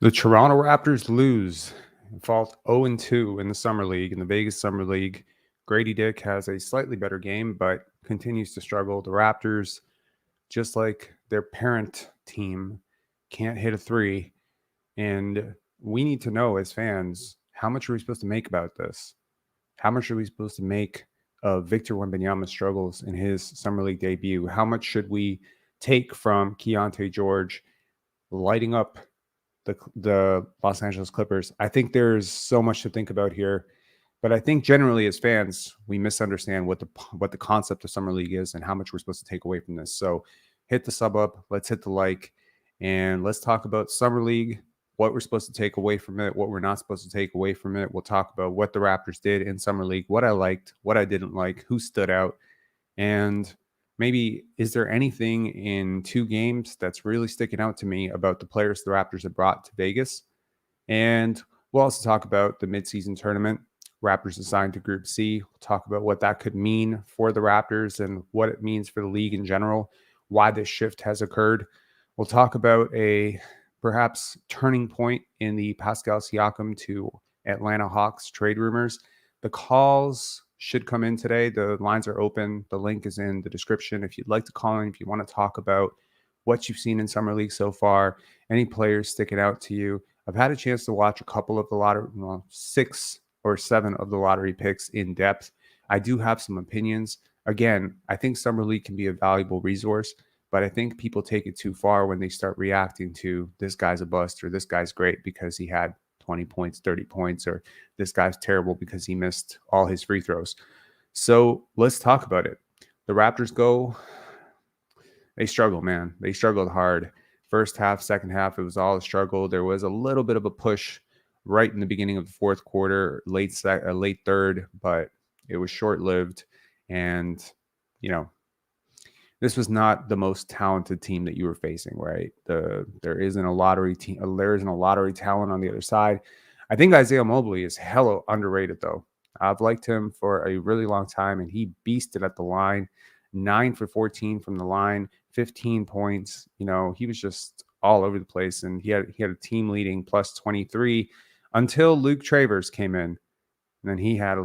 The Toronto Raptors lose and fall 0-2 in the Summer League. In the Vegas Summer League, Gradey Dick has a slightly better game, but continues to struggle. The Raptors, just like their parent team, can't hit a three. And we need to know as fans, how much are we supposed to make about this? How much are we supposed to make of Victor Wembanyama's struggles in his Summer League debut? How much should we take from Keyonte George lighting up the Los Angeles Clippers? I think there's so much to think about here, but I think generally as fans we misunderstand what the concept of summer league is and how much we're supposed to take away from this. So hit the sub up, let's hit the like, and let's talk about summer league, what we're supposed to take away from it, what we're not supposed to take away from it. We'll talk about what the Raptors did in summer league, what I liked, what I didn't like, who stood out, and maybe is there anything in two games that's really sticking out to me about the players the Raptors have brought to Vegas? And we'll also talk about the midseason tournament. Raptors assigned to Group C. We'll talk about what that could mean for the Raptors and what it means for the league in general, why this shift has occurred. We'll talk about a perhaps turning point in the Pascal Siakam to Atlanta Hawks trade rumors. The calls should come in today. The lines are open. The link is in the description. If you'd like to call in, if you want to talk about what you've seen in Summer League so far, any players sticking out to you. I've had a chance to watch a couple of the lottery, 6 or 7 of the lottery picks in depth. I do have some opinions. Again, I think Summer League can be a valuable resource, but I think people take it too far when they start reacting to this guy's a bust or this guy's great because he had 20 points, 30 points, or this guy's terrible because he missed all his free throws. So let's talk about it. The Raptors they struggle, man. They struggled hard. First half, second half, it was all a struggle. There was a little bit of a push right in the beginning of the fourth quarter, late third, but it was short-lived. And, this was not the most talented team that you were facing, right? There isn't a lottery team. There isn't a lottery talent on the other side. I think Isaiah Mobley is hella underrated, though. I've liked him for a really long time, and he beasted at the line. 9 for 14 from the line, 15 points. He was just all over the place, and he had a team leading plus 23 until Luke Travers came in, and then he had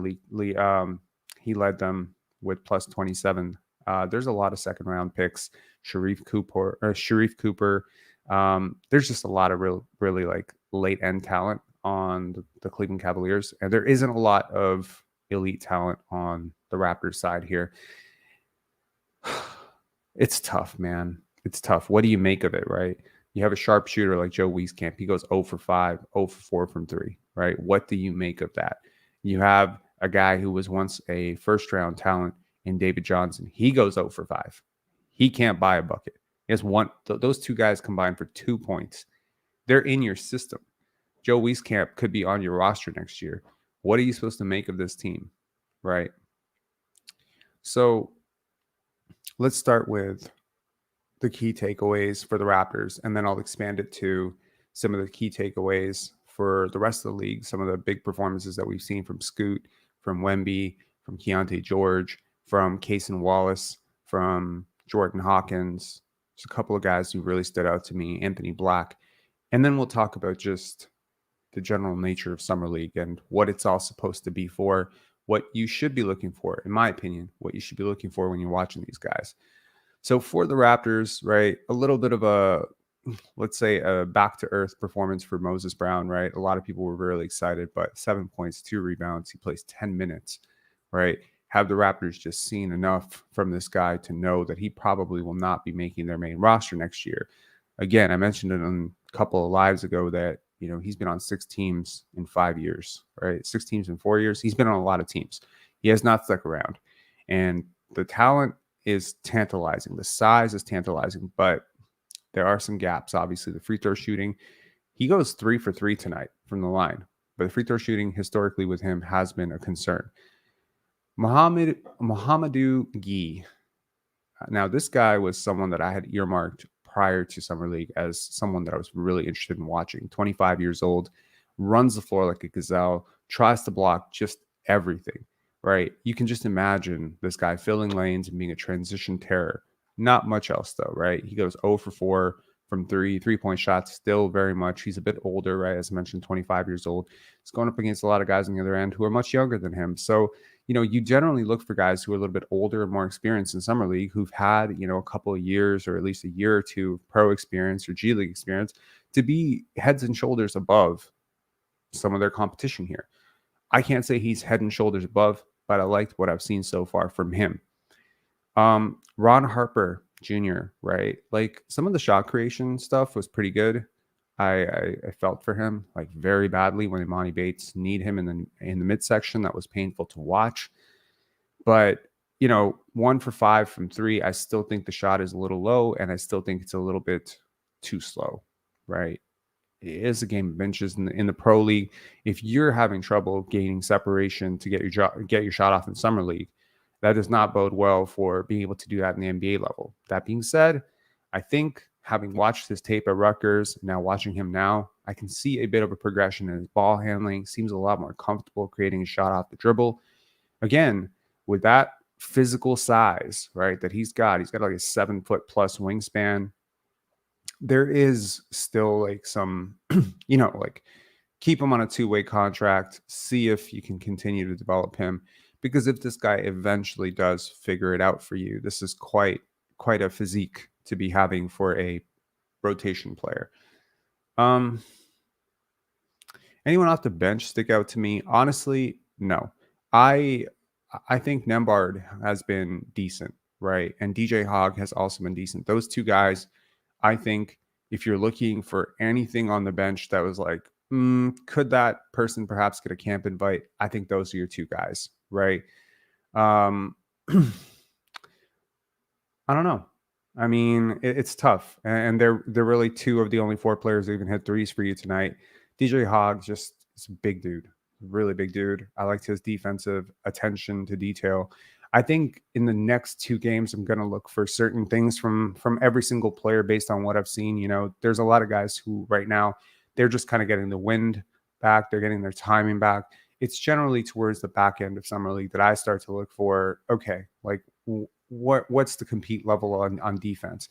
he led them with plus 27. There's a lot of second round picks. Sharif Cooper. There's just a lot of really like late end talent on the Cleveland Cavaliers, and there isn't a lot of elite talent on the Raptors side here. It's tough, man. It's tough. What do you make of it, right? You have a sharpshooter like Joe Wieskamp. He goes 0 for 5, 0 for 4 from 3, right? What do you make of that? You have a guy who was once a first-round talent in David Johnson. He goes 0 for 5. He can't buy a bucket. He has one. Those two guys combined for 2 points. They're in your system. Joe Wieskamp could be on your roster next year. What are you supposed to make of this team, right? So let's start with the key takeaways for the Raptors, and then I'll expand it to some of the key takeaways for the rest of the league, some of the big performances that we've seen from Scoot, from Wemby, from Keyonte George, from Cason Wallace, from Jordan Hawkins. There's a couple of guys who really stood out to me, Anthony Black. And then we'll talk about just the general nature of Summer League and what it's all supposed to be for, what you should be looking for, in my opinion, what you should be looking for when you're watching these guys. So for the Raptors, right, a little bit of let's say a back-to-earth performance for Moses Brown, right? A lot of people were really excited, but 7 points, 2 rebounds. He plays 10 minutes, right? Have the Raptors just seen enough from this guy to know that he probably will not be making their main roster next year? Again, I mentioned it on a couple of lives ago that, he's been on 6 teams in 5 years, right? 6 teams in 4 years. He's been on a lot of teams. He has not stuck around. And the talent is tantalizing. The size is tantalizing, but there are some gaps. Obviously, the free throw shooting, he goes 3 for 3 tonight from the line, but the free throw shooting historically with him has been a concern. Mohamedou Gueye. Now, this guy was someone that I had earmarked prior to Summer League as someone that I was really interested in watching. 25 years old, runs the floor like a gazelle, tries to block just everything, right? You can just imagine this guy filling lanes and being a transition terror. Not much else, though, right? He goes 0 for 4 from three-point shots still very much. He's a bit older, right? As I mentioned, 25 years old. He's going up against a lot of guys on the other end who are much younger than him. So, you generally look for guys who are a little bit older and more experienced in summer league, who've had, a couple of years or at least a year or two of pro experience or G League experience to be heads and shoulders above some of their competition here. I can't say he's head and shoulders above, but I liked what I've seen so far from him. Ron Harper Jr., right? Like some of the shot creation stuff was pretty good. I felt for him like very badly when Imani Bates need him in the midsection. That was painful to watch. But 1 for 5 from 3, I still think the shot is a little low, and I still think it's a little bit too slow, right? It is a game of inches in the pro league. If you're having trouble gaining separation to get your shot off in summer league, that does not bode well for being able to do that in the NBA level. That being said, I think having watched his tape at Rutgers, now watching him now, I can see a bit of a progression in his ball handling. Seems a lot more comfortable creating a shot off the dribble. Again, with that physical size, right, that he's got like a 7-foot plus wingspan. There is still like some, like keep him on a 2-way contract, see if you can continue to develop him. Because if this guy eventually does figure it out for you, this is quite a physique to be having for a rotation player. Anyone off the bench stick out to me? Honestly, no. I think Nembhard has been decent, right? And DJ Hogg has also been decent. Those two guys, I think if you're looking for anything on the bench that was like, could that person perhaps get a camp invite? I think those are your two guys, right? I don't know. I mean, it's tough. And they're really two of the only 4 players who even hit threes for you tonight. DJ Hogg is a big dude, really big dude. I liked his defensive attention to detail. I think in the next 2 games, I'm going to look for certain things from every single player based on what I've seen. There's a lot of guys who right now, they're just kind of getting the wind back. They're getting their timing back. It's generally towards the back end of summer league that I start to look for, okay, like what's the compete level on defense?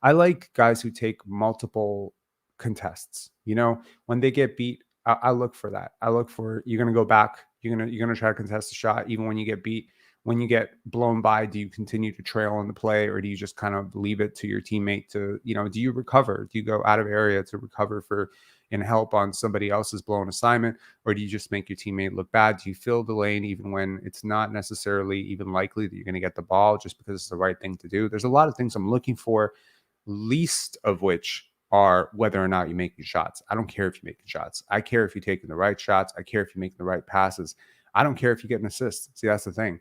I like guys who take multiple contests. When they get beat, I look for that. I look for, you're going to go back. You're going to try to contest the shot even when you get beat. When you get blown by, do you continue to trail on the play, or do you just kind of leave it to your teammate to, do you recover? Do you go out of area to recover and help on somebody else's blown assignment, or do you just make your teammate look bad? Do you fill the lane even when it's not necessarily even likely that you're going to get the ball just because it's the right thing to do? There's a lot of things I'm looking for, least of which are whether or not you're making shots. I don't care if you're making shots. I care if you're taking the right shots. I care if you're making the right passes. I don't care if you get an assist. See, that's the thing.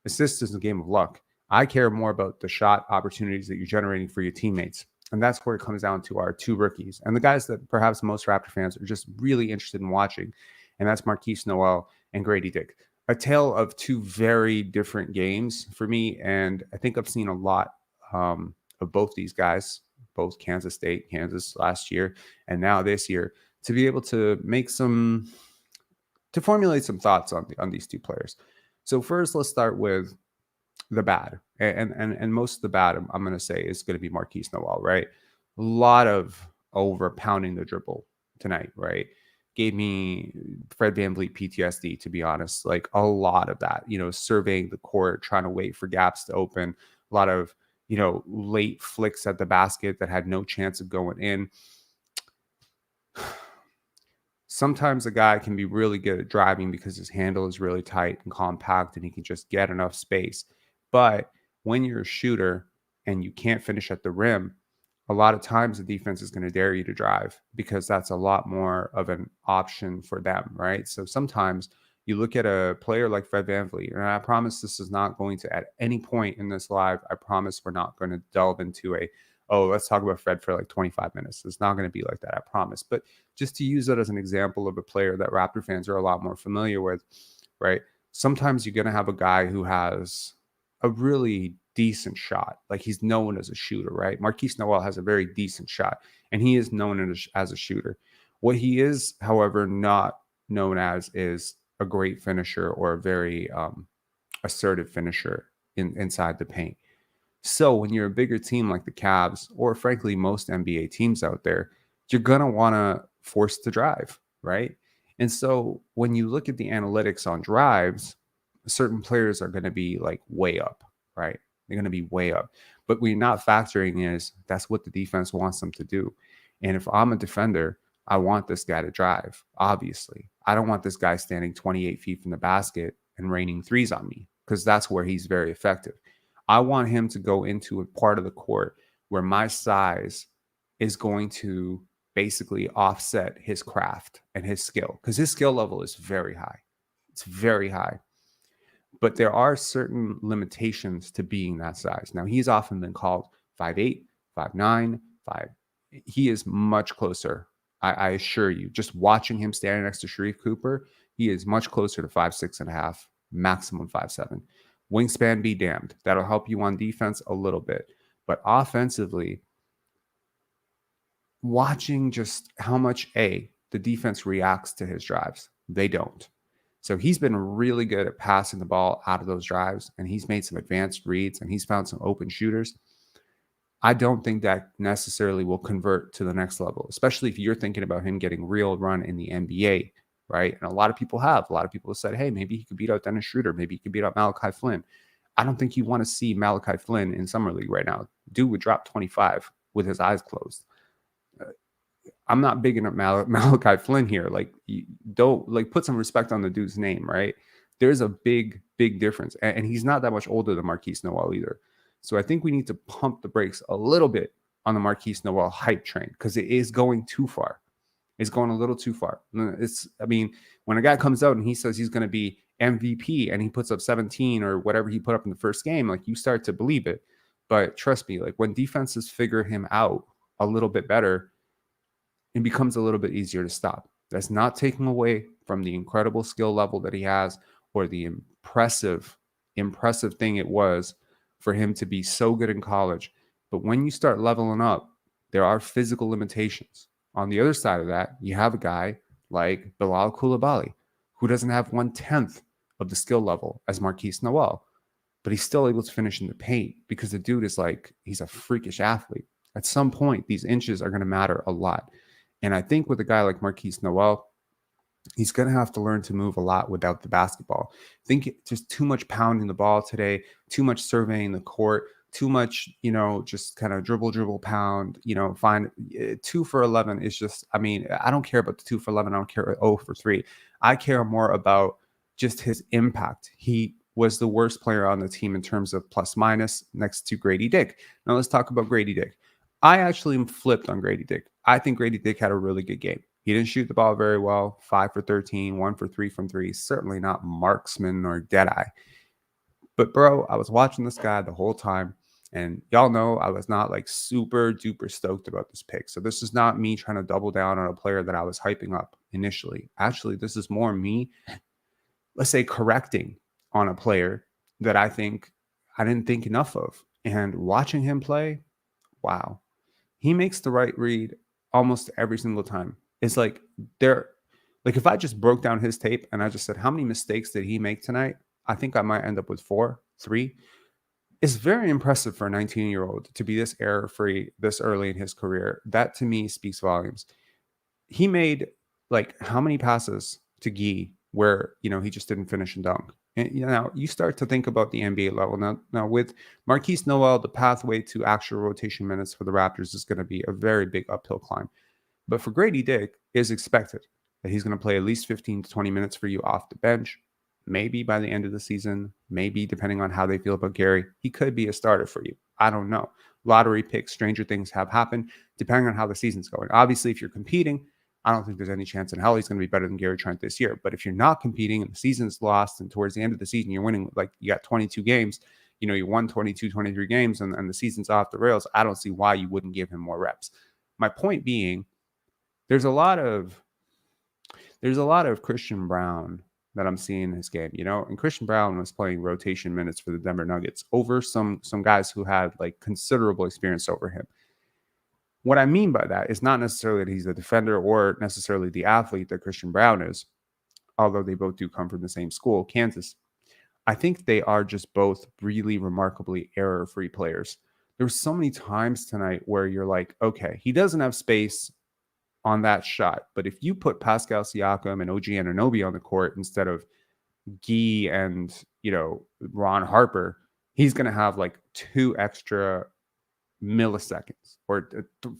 Assist is a game of luck. I care more about the shot opportunities that you're generating for your teammates. And that's where it comes down to our 2 rookies and the guys that perhaps most Raptor fans are just really interested in watching. And that's Marquise Noel and Gradey Dick. A tale of 2 very different games for me. And I think I've seen a lot of both these guys, both Kansas State, Kansas last year, and now this year, to be able to formulate some thoughts on these 2 players. So first, let's start with the bad. And most of the bad, I'm going to say, is going to be Marquise Noel, right? A lot of over pounding the dribble tonight, right? Gave me Fred VanVleet PTSD, to be honest. Like a lot of that, surveying the court, trying to wait for gaps to open. A lot of, late flicks at the basket that had no chance of going in. Sometimes a guy can be really good at driving because his handle is really tight and compact and he can just get enough space. But when you're a shooter and you can't finish at the rim, a lot of times the defense is going to dare you to drive because that's a lot more of an option for them, right? So sometimes you look at a player like Fred VanVleet, and I promise this is not going to, at any point in this live, I promise we're not going to delve into let's talk about Fred for like 25 minutes. It's not going to be like that, I promise. But just to use it as an example of a player that Raptor fans are a lot more familiar with, right? Sometimes you're going to have a guy who has a really decent shot. Like he's known as a shooter, right? Marquise Noel has a very decent shot, and he is known as a shooter. What he is, however, not known as is a great finisher or a very assertive finisher inside the paint. So when you're a bigger team like the Cavs, or frankly, most NBA teams out there, you're going to want to force the drive, right? And so when you look at the analytics on drives, certain players are going to be like way up, right? They're going to be way up. But what you're not factoring is that's what the defense wants them to do. And if I'm a defender, I want this guy to drive, obviously. I don't want this guy standing 28 feet from the basket and raining threes on me, because that's where he's very effective. I want him to go into a part of the court where my size is going to basically offset his craft and his skill, because his skill level is very high. It's very high. But there are certain limitations to being that size. Now, he's often been called 5'8", 5'9", 5. He is much closer. I assure you, just watching him standing next to Sharif Cooper, he is much closer to 5'6.5", maximum 5'7". Wingspan be damned. That'll help you on defense a little bit. But offensively, watching just how much the defense reacts to his drives. They don't. So he's been really good at passing the ball out of those drives, and he's made some advanced reads, and he's found some open shooters. I don't think that necessarily will convert to the next level, especially if you're thinking about him getting real run in the NBA, right? And a lot of people have. A lot of people have said, hey, maybe he could beat out Dennis Schroeder. Maybe he could beat out Malachi Flynn. I don't think you want to see Malachi Flynn in Summer League right now. Dude would drop 25 with his eyes closed. I'm not bigging up Malachi Flynn here. Like, don't put some respect on the dude's name, right? There's a big difference. And he's not that much older than Marquise Noel either. So I think we need to pump the brakes a little bit on the Marquise Noel hype train, because it is going too far. It's going a little too far. When a guy comes out and he says he's going to be MVP and he puts up 17 or whatever he put up in the first game, like, you start to believe it. But trust me, like, when defenses figure him out a little bit better, it becomes a little bit easier to stop. That's not taking away from the incredible skill level that he has, or the impressive thing it was for him to be so good in college. But when you start leveling up, there are physical limitations. On the other side of that, you have a guy like Bilal Coulibaly, who doesn't have 1/10 of the skill level as Marquise Noel, but he's still able to finish in the paint because the dude is like, he's a freakish athlete. At some point, these inches are going to matter a lot. And I think with a guy like Marquise Noel, he's going to have to learn to move a lot without the basketball. I think just too much pounding the ball today, too much surveying the court, too much, just kind of dribble, pound, find 2 for 11 is just, I don't care about the 2 for 11. I don't care 0 for 3. I care more about just his impact. He was the worst player on the team in terms of plus minus, next to Gradey Dick. Now let's talk about Gradey Dick. I actually am flipped on Gradey Dick. I think Gradey Dick had a really good game. He didn't shoot the ball very well. 5 for 13, 1 for 3 from 3. Certainly not marksman or deadeye. But bro, I was watching this guy the whole time, and y'all know I was not like super duper stoked about this pick. So this is not me trying to double down on a player that I was hyping up initially. Actually, this is more me, let's say, correcting on a player that I didn't think enough of. And watching him play, wow. He makes the right read almost every single time. It's like if I just broke down his tape and I just said, how many mistakes did he make tonight? I think I might end up with 4, 3. It's very impressive for a 19-year-old to be this error-free this early in his career. That to me speaks volumes. He made how many passes to Gee where, he just didn't finish and dunk. And now you start to think about the NBA level. Now with Marquise Noel, the pathway to actual rotation minutes for the Raptors is going to be a very big uphill climb. But for Gradey Dick, it is expected that he's going to play at least 15 to 20 minutes for you off the bench. Maybe by the end of the season, maybe depending on how they feel about Gary, he could be a starter for you. I don't know. Lottery picks, stranger things have happened, depending on how the season's going. Obviously, if you're competing, I don't think there's any chance in hell he's going to be better than Gary Trent this year. But if you're not competing and the season's lost, and towards the end of the season, you're winning, you got 22 games, you won 22, 23 games, and the season's off the rails, I don't see why you wouldn't give him more reps. My point being, there's a lot of Christian Brown that I'm seeing in his game, and Christian Brown was playing rotation minutes for the Denver Nuggets over some guys who had considerable experience over him. What I mean by that is not necessarily that he's the defender or necessarily the athlete that Christian Brown is, although they both do come from the same school, Kansas. I think they are just both really remarkably error-free players. There were so many times tonight where you're like, okay, he doesn't have space on that shot, but if you put Pascal Siakam and OG Anunoby on the court instead of Gee and Ron Harper, he's going to have like 2 extra milliseconds or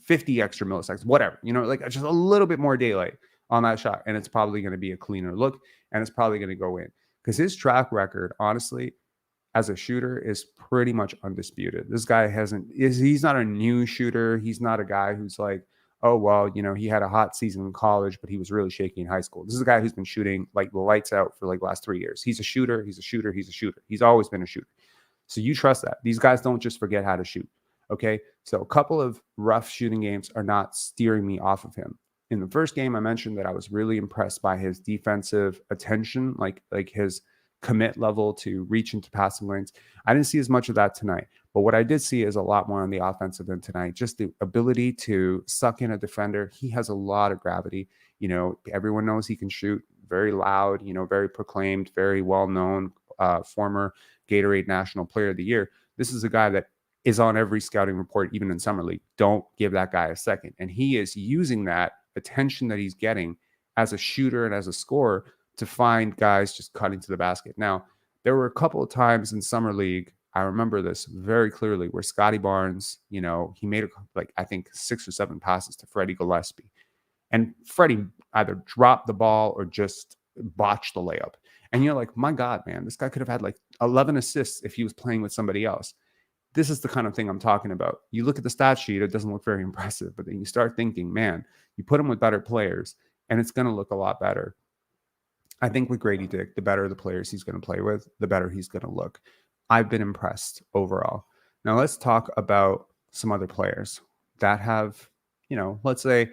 50 extra milliseconds, whatever, like just a little bit more daylight on that shot. And it's probably going to be a cleaner look and it's probably going to go in because his track record, honestly, as a shooter is pretty much undisputed. This guy he's not a new shooter. He's not a guy who's like, oh, well, he had a hot season in college, but he was really shaky in high school. This is a guy who's been shooting like the lights out for like the last 3 years. He's a shooter. He's a shooter. He's a shooter. He's always been a shooter. So you trust that. These guys don't just forget how to shoot. Okay. So a couple of rough shooting games are not steering me off of him. In the first game, I mentioned that I was really impressed by his defensive attention, like his commit level to reach into passing lanes. I didn't see as much of that tonight, but what I did see is a lot more on the offensive end tonight. Just the ability to suck in a defender. He has a lot of gravity. Everyone knows he can shoot. Very loud, very proclaimed, very well-known, former Gatorade National Player of the Year. This is a guy that is on every scouting report, even in Summer League. Don't give that guy a second. And he is using that attention that he's getting as a shooter and as a scorer to find guys just cutting to the basket. Now, there were a couple of times in Summer League, I remember this very clearly, where Scottie Barnes, he made I think 6 or 7 passes to Freddie Gillespie. And Freddie either dropped the ball or just botched the layup. And you're like, my God, man, this guy could have had like 11 assists if he was playing with somebody else. This is the kind of thing I'm talking about. You look at the stat sheet, it doesn't look very impressive, but then you start thinking, man, you put him with better players and it's going to look a lot better. I think with Gradey Dick, the better the players he's going to play with, the better he's going to look. I've been impressed overall. Now let's talk about some other players that have, let's say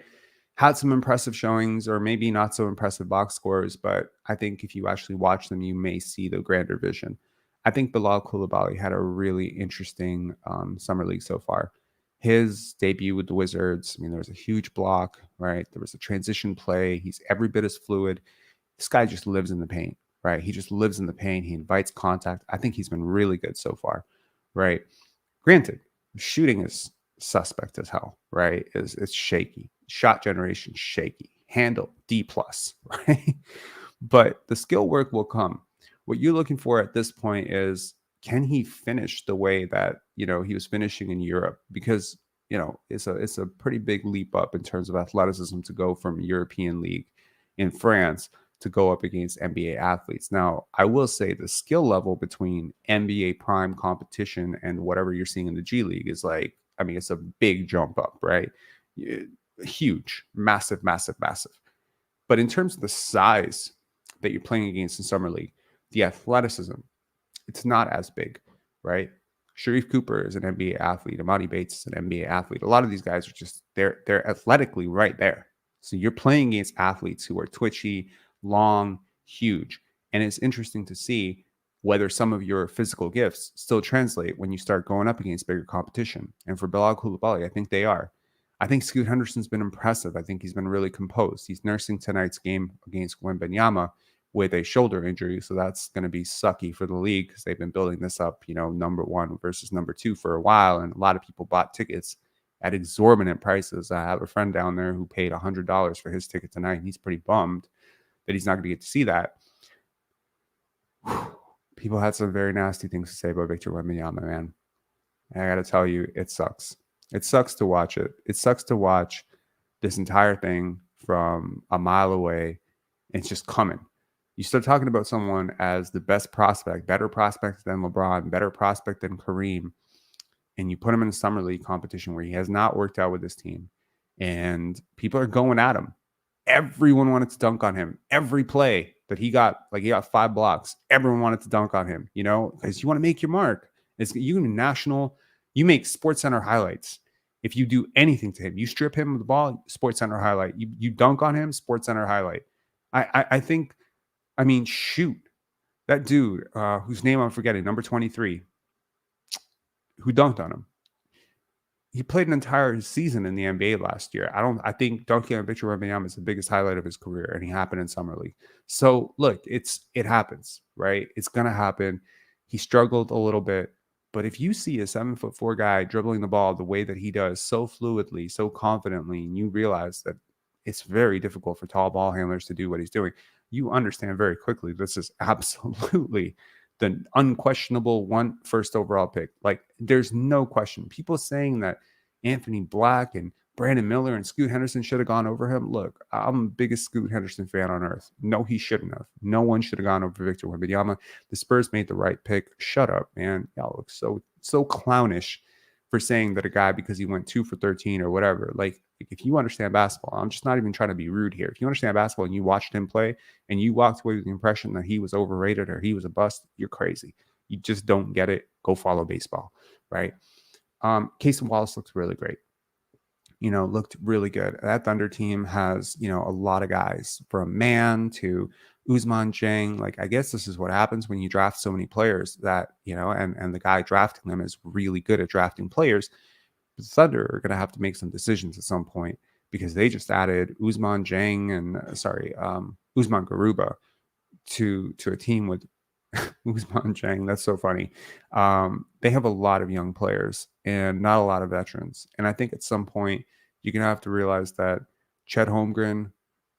had some impressive showings or maybe not so impressive box scores, but I think if you actually watch them, you may see the grander vision. I think Bilal Coulibaly had a really interesting summer league so far. His debut with the Wizards, there was a huge block, right? There was a transition play. He's every bit as fluid. This guy just lives in the paint, right? He just lives in the paint. He invites contact. I think he's been really good so far, right? Granted, shooting is suspect as hell, right? It's shaky. Shot generation, shaky. Handle, D+, right? But the skill work will come. What you're looking for at this point is, can he finish the way that, he was finishing in Europe? Because, it's a pretty big leap up in terms of athleticism to go from European League in France to go up against NBA athletes. Now, I will say the skill level between NBA prime competition and whatever you're seeing in the G League is it's a big jump up, right? Huge, massive, massive, massive. But in terms of the size that you're playing against in Summer League, the athleticism, it's not as big, right? Sharif Cooper is an NBA athlete. Amani Bates is an NBA athlete. A lot of these guys are just, they're athletically right there. So you're playing against athletes who are twitchy, long, huge. And it's interesting to see whether some of your physical gifts still translate when you start going up against bigger competition. And for Bilal Coulibaly, I think they are. I think Scoot Henderson's been impressive. I think he's been really composed. He's nursing tonight's game against Wembanyama with a shoulder injury. So that's going to be sucky for the league because they've been building this up, number 1 versus number 2 for a while. And a lot of people bought tickets at exorbitant prices. I have a friend down there who paid $100 for his ticket tonight. And he's pretty bummed that he's not going to get to see that. People had some very nasty things to say about Victor Wembanyama, man. And I got to tell you, it sucks. It sucks to watch it. It sucks to watch this entire thing from a mile away. It's just coming. You start talking about someone as the best prospect, better prospect than LeBron, better prospect than Kareem, and you put him in a summer league competition where he has not worked out with this team, and people are going at him. Everyone wanted to dunk on him. Every play that he got 5 blocks. Everyone wanted to dunk on him, because you want to make your mark. You make SportsCenter highlights. If you do anything to him, you strip him of the ball, SportsCenter highlight. You dunk on him, SportsCenter highlight. I think, shoot, that dude whose name I'm forgetting, number 23, who dunked on him. he played an entire season in the NBA last year. I think dunking on Victor Wembanyama is the biggest highlight of his career, and he happened in summer league. So look, it happens, right? It's gonna happen. He struggled a little bit, but if you see a 7'4" guy dribbling the ball the way that he does, so fluidly, so confidently, and you realize that it's very difficult for tall ball handlers to do what he's doing, you understand very quickly this is absolutely the unquestionable first overall pick. Like, there's no question. People saying that Anthony Black and Brandon Miller and Scoot Henderson should have gone over him. Look, I'm the biggest Scoot Henderson fan on earth. No, he shouldn't have. No one should have gone over Victor Wembanyama. The Spurs made the right pick. Shut up, man. Y'all look so clownish for saying that a guy, because he went 2 for 13 or whatever. Like, if you understand basketball, I'm just not even trying to be rude here. If you understand basketball and you watched him play and you walked away with the impression that he was overrated or he was a bust, you're crazy. You just don't get it. Go follow baseball, right? Casey Wallace looks really great. Looked really good. That Thunder team has, a lot of guys from Man to Ousmane Dieng. Like, I guess this is what happens when you draft so many players that, and the guy drafting them is really good at drafting players. The Thunder are going to have to make some decisions at some point because they just added Ousmane Dieng and Ousmane Garuba to a team with Ousmane Dieng. That's so funny. They have a lot of young players and not a lot of veterans. And I think at some point you're going to have to realize that Chet Holmgren,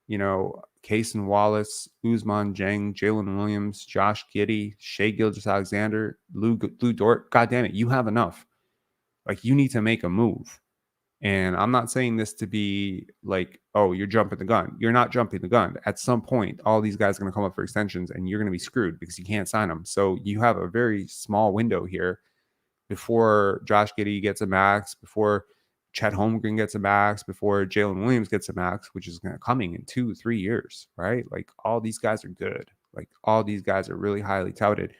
Cason Wallace, Ousmane Dieng, Jalen Williams, Josh Giddey, Shai Gilgeous-Alexander, Lou Dort, God damn it, you have enough. Like, you need to make a move. And I'm not saying this to be like, oh, you're jumping the gun. You're not jumping the gun. At some point, all these guys are going to come up for extensions and you're going to be screwed because you can't sign them. So you have a very small window here before Josh Giddey gets a max, before Chet Holmgren gets a max, before Jalen Williams gets a max, which is coming in 2-3 years, right? Like, all these guys are good. Like, all these guys are really highly touted.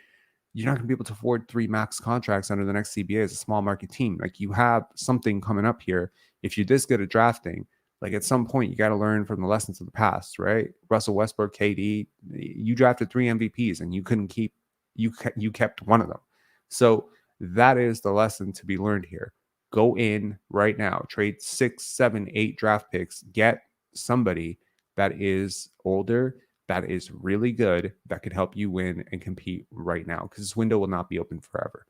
You're not going to be able to afford 3 max contracts under the next CBA as a small market team. Like, you have something coming up here. If you're this good at drafting, like, at some point you got to learn from the lessons of the past, right? Russell Westbrook, KD, you drafted 3 MVPs and you couldn't keep, you kept one of them. So that is the lesson to be learned here. Go in right now, trade 6, 7, 8 draft picks, get somebody that is older, that is really good, that could help you win and compete right now, because this window will not be open forever.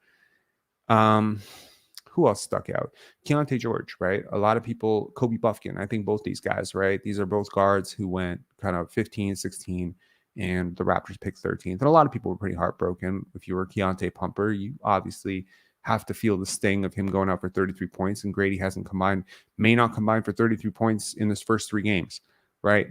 Who else stuck out? Keyonte George, right? A lot of people, Kobe Buffkin, I think both these guys, right? These are both guards who went kind of 15, 16, and the Raptors picked 13th. And a lot of people were pretty heartbroken. If you were a Keyonte pumper, you obviously have to feel the sting of him going out for 33 points, and Gradey may not combine for 33 points in his first 3 games, right?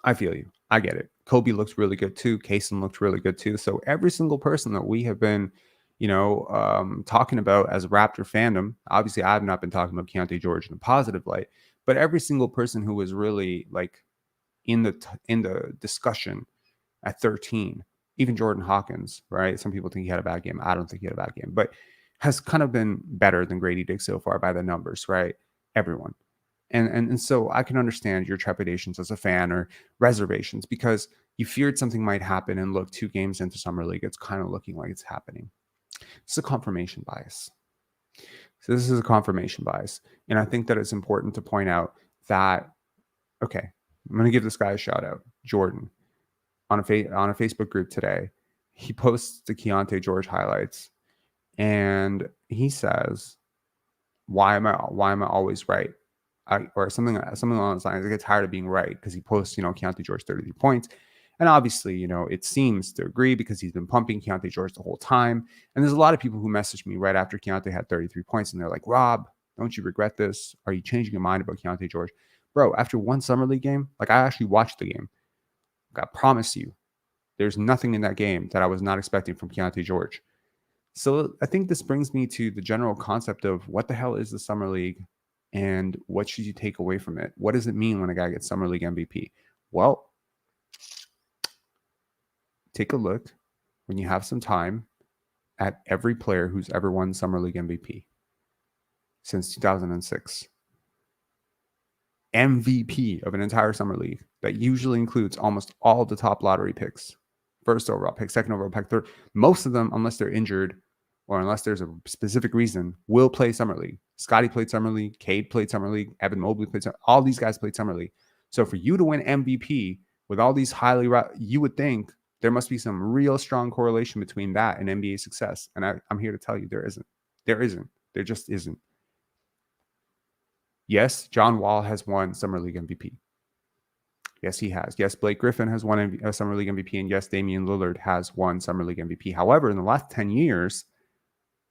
I feel you. I get it. Kobe looks really good too. Cason looked really good too. So every single person that we have been, talking about as a Raptor fandom, obviously I've not been talking about Keyonte George in a positive light, but every single person who was really like in the discussion at 13, even Jordan Hawkins, right? Some people think he had a bad game. I don't think he had a bad game, but has kind of been better than Gradey Dick so far by the numbers, right? Everyone. And so I can understand your trepidations as a fan or reservations because you feared something might happen, and look, 2 games into Summer League, it's kind of looking like it's happening. It's a confirmation bias. So this is a confirmation bias. And I think that it's important to point out that, okay, I'm going to give this guy a shout out, Jordan, on a Facebook group today. He posts the Keyonte George highlights and he says, why am I always right? Or something along those lines. I get tired of being right, because he posts, Keyonte George 33 points. And obviously, it seems to agree because he's been pumping Keyonte George the whole time. And there's a lot of people who messaged me right after Keyonte had 33 points. And they're like, Rob, don't you regret this? Are you changing your mind about Keyonte George? Bro, after one Summer League game, like, I actually watched the game. I promise you, there's nothing in that game that I was not expecting from Keyonte George. So I think this brings me to the general concept of what the hell is the Summer League? And what should you take away from it? What does it mean when a guy gets Summer League MVP? Well, take a look when you have some time at every player who's ever won Summer League MVP since 2006. MVP of an entire Summer League that usually includes almost all the top lottery picks. First overall pick, second overall pick, third. Most of them, unless they're injured, or unless there's a specific reason, will play Summer League. Scottie played Summer League. Cade played Summer League. Evan Mobley played Summer League. All these guys played Summer League. So for you to win MVP with all these you would think there must be some real strong correlation between that and NBA success. And I'm here to tell you there isn't. There isn't. There just isn't. Yes, John Wall has won Summer League MVP. Yes, he has. Yes, Blake Griffin has won a Summer League MVP. And yes, Damian Lillard has won Summer League MVP. However, in the last 10 years,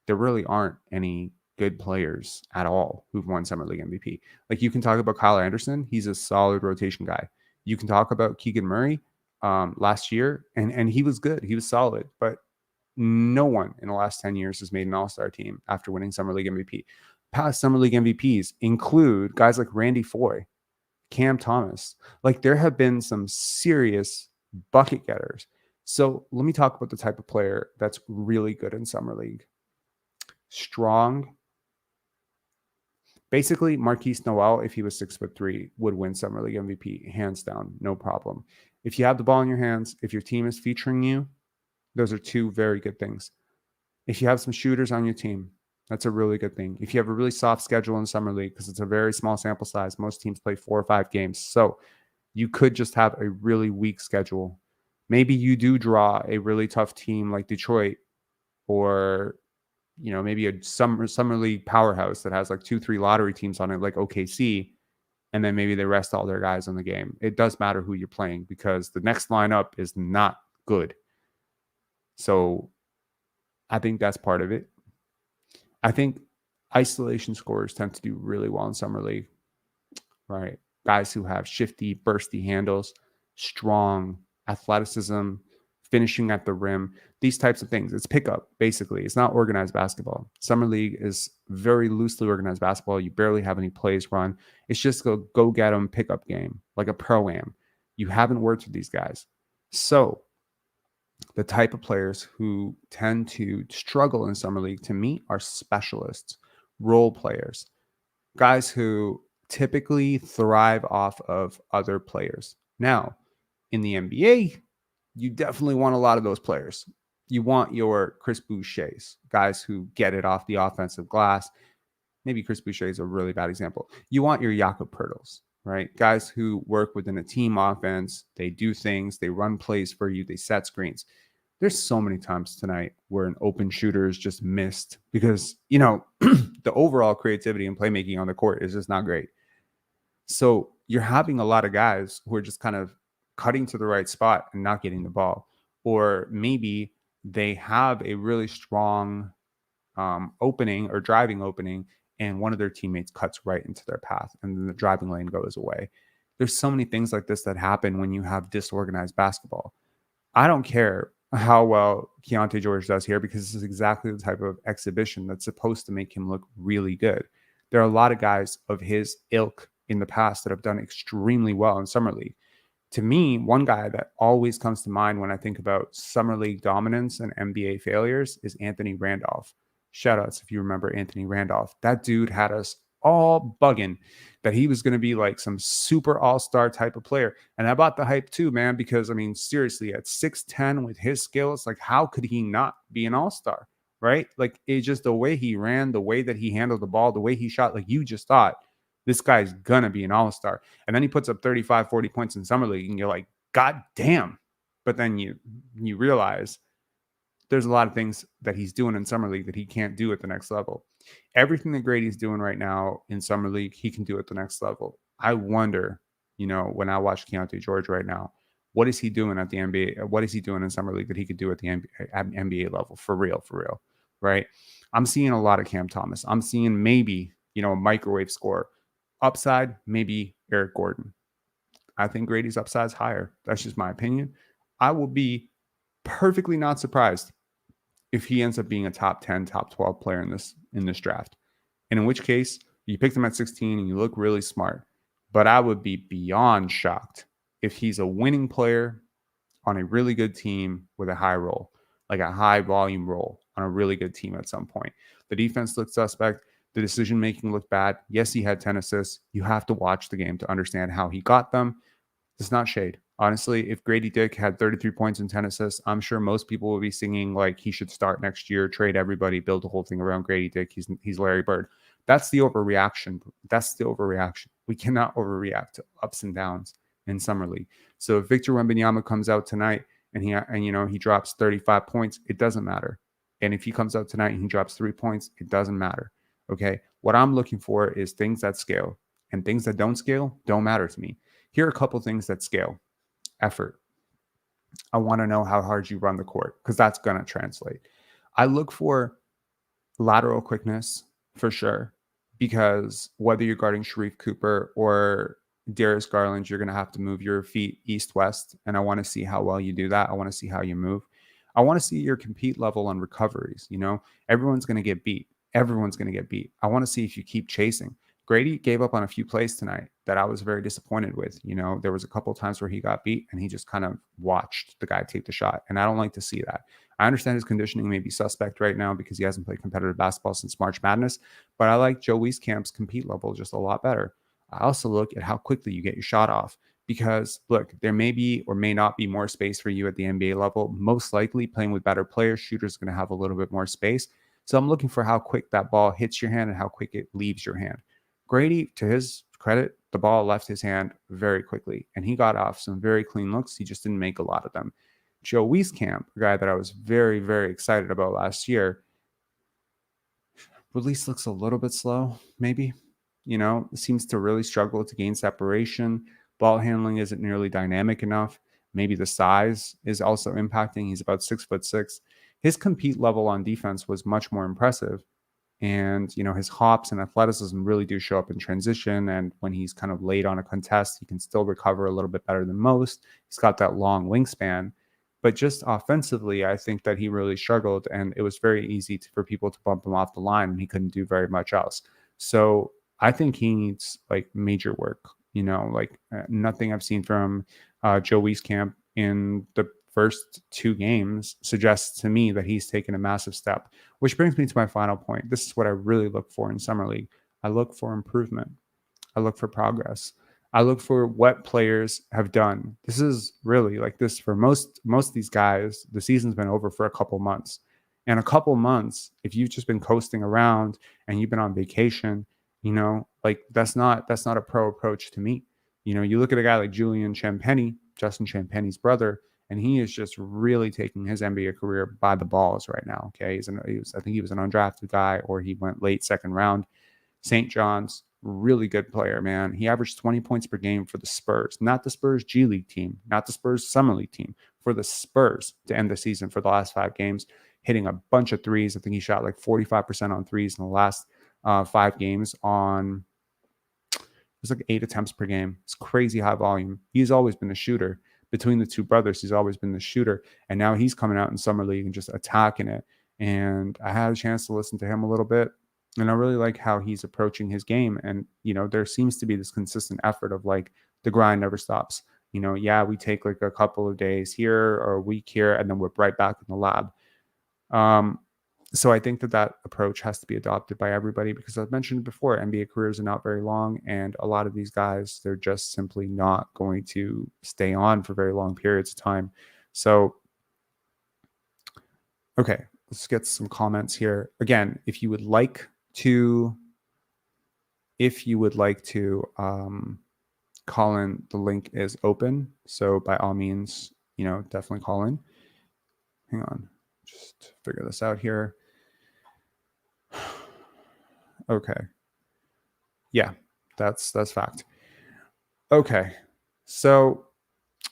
there really aren't any good players at all who've won Summer League MVP. Like, you can talk about Kyle Anderson. He's a solid rotation guy. You can talk about Keegan Murray last year, and he was good. He was solid. But no one in the last 10 years has made an all-star team after winning Summer League MVP. Past Summer League MVPs include guys like Randy Foye, Cam Thomas. Like, there have been some serious bucket getters. So let me talk about the type of player that's really good in Summer League. Strong. Basically, Marquise Noel, if he was 6'3", would win Summer League MVP, hands down, no problem. If you have the ball in your hands, if your team is featuring you, those are two very good things. If you have some shooters on your team, that's a really good thing. If you have a really soft schedule in Summer League, because it's a very small sample size, most teams play 4 or 5 games. So you could just have a really weak schedule. Maybe you do draw a really tough team like Detroit, or maybe a summer league powerhouse that has like 2-3 lottery teams on it, like OKC, and then maybe they rest all their guys on the game. It does matter who you're playing because the next lineup is not good. So I think that's part of it. I think isolation scorers tend to do really well in Summer League, right? Guys who have shifty, bursty handles, strong athleticism, finishing at the rim, these types of things. It's pickup, basically. It's not organized basketball. Summer League is very loosely organized basketball. You barely have any plays run. It's just go get them pickup game, like a pro-am. You haven't worked with these guys. So the type of players who tend to struggle in Summer League, to me, are specialists, role players, guys who typically thrive off of other players. Now, in the NBA, you definitely want a lot of those players. You want your Chris Bouchers, guys who get it off the offensive glass. Maybe Chris Boucher is a really bad example. You want your Jakob Poeltls, right? Guys who work within a team offense. They do things. They run plays for you. They set screens. There's so many times tonight where an open shooter is just missed because, the overall creativity and playmaking on the court is just not great. So you're having a lot of guys who are just kind of cutting to the right spot and not getting the ball. Or maybe they have a really strong opening or driving opening, and one of their teammates cuts right into their path and then the driving lane goes away. There's so many things like this that happen when you have disorganized basketball. I don't care how well Keyonte George does here because this is exactly the type of exhibition that's supposed to make him look really good. There are a lot of guys of his ilk in the past that have done extremely well in Summer League. To me, one guy that always comes to mind when I think about Summer League dominance and NBA failures is Anthony Randolph. Shout outs if you remember Anthony Randolph. That dude had us all bugging that he was going to be like some super all-star type of player. And I bought the hype too, man, because seriously, at 6'10" with his skills, like, how could he not be an all-star, right? Like, it's just the way he ran, the way that he handled the ball, the way he shot, like, you just thought this guy's going to be an all-star. And then he puts up 35, 40 points in Summer League and you're like, God damn. But then you realize there's a lot of things that he's doing in Summer League that he can't do at the next level. Everything that Grady's doing right now in Summer League, he can do at the next level. I wonder, when I watch Keyonte George right now, what is he doing at the NBA? What is he doing in Summer League that he could do at the NBA level? For real, right? I'm seeing a lot of Cam Thomas. I'm seeing maybe, a microwave score. Upside, maybe Eric Gordon. I think Grady's upside is higher. That's just my opinion. I will be perfectly not surprised if he ends up being a top 10, top 12 player in this draft. And in which case, you picked him at 16 and you look really smart. But I would be beyond shocked if he's a winning player on a really good team with a high role, like a high volume role on a really good team at some point. The defense looked suspect. The decision-making looked bad. Yes, he had 10 assists. You have to watch the game to understand how he got them. It's not shade. Honestly, if Gradey Dick had 33 points and 10 assists, I'm sure most people will be singing like he should start next year, trade everybody, build the whole thing around Gradey Dick. He's Larry Bird. That's the overreaction. That's the overreaction. We cannot overreact to ups and downs in summer league. So if Victor Wembanyama comes out tonight and he drops 35 points, it doesn't matter. And if he comes out tonight and he drops 3 points, it doesn't matter. Okay. What I'm looking for is things that scale, and things that don't scale don't matter to me. Here are a couple things that scale. Effort. I want to know how hard you run the court, because that's going to translate. I look for lateral quickness for sure, because whether you're guarding Sharif Cooper or Darius Garland, you're going to have to move your feet east-west, and I want to see how well you do that. I want to see how you move. I want to see your compete level on recoveries. Everyone's going to get beat. Everyone's going to get beat. I want to see if you keep chasing. Gradey gave up on a few plays tonight that I was very disappointed with. There was a couple of times where he got beat and he just kind of watched the guy take the shot. And I don't like to see that. I understand his conditioning may be suspect right now because he hasn't played competitive basketball since March Madness, but I like Joe Wieskamp's compete level just a lot better. I also look at how quickly you get your shot off, because look, there may be or may not be more space for you at the NBA level. Most likely playing with better players, shooters are going to have a little bit more space. So I'm looking for how quick that ball hits your hand and how quick it leaves your hand. Gradey, to his credit, the ball left his hand very quickly, and he got off some very clean looks. He just didn't make a lot of them. Joe Wieskamp, a guy that I was very, very excited about last year, release looks a little bit slow, maybe. Seems to really struggle to gain separation. Ball handling isn't nearly dynamic enough. Maybe the size is also impacting. He's about 6'6". His compete level on defense was much more impressive. And, his hops and athleticism really do show up in transition. And when he's kind of late on a contest, he can still recover a little bit better than most. He's got that long wingspan. But just offensively, I think that he really struggled. And it was very easy for people to bump him off the line, and he couldn't do very much else. So I think he needs major work. Nothing I've seen from Joe Wieskamp in the first 2 games suggests to me that he's taken a massive step, which brings me to my final point. This is what I really look for in Summer League. I look for improvement. I look for progress. I look for what players have done. This is really this for most of these guys. The season's been over for a couple months. And a couple months, if you've just been coasting around and you've been on vacation, that's not a pro approach to me. You look at a guy like Julian Champagnie, Justin Champagnie's brother, and he is just really taking his NBA career by the balls right now. Okay, I think he was an undrafted guy, or he went late second round. St. John's, really good player, man. He averaged 20 points per game for the Spurs, not the Spurs G League team, not the Spurs Summer League team, for the Spurs to end the season for the last 5 games, hitting a bunch of threes. I think he shot 45% on threes in the last 5 games on, it was 8 attempts per game. It's crazy high volume. He's always been a shooter. Between the two brothers, he's always been the shooter. And now he's coming out in Summer League and just attacking it. And I had a chance to listen to him a little bit. And I really like how he's approaching his game. And, there seems to be this consistent effort of the grind never stops. We take a couple of days here or a week here, and then we're right back in the lab. So I think that approach has to be adopted by everybody, because I've mentioned before, NBA careers are not very long, and a lot of these guys, they're just simply not going to stay on for very long periods of time. So, okay, let's get some comments here. Again, if you would like to call in, the link is open. So by all means, definitely call in. Hang on, just figure this out here. Okay. Yeah, that's fact. Okay. So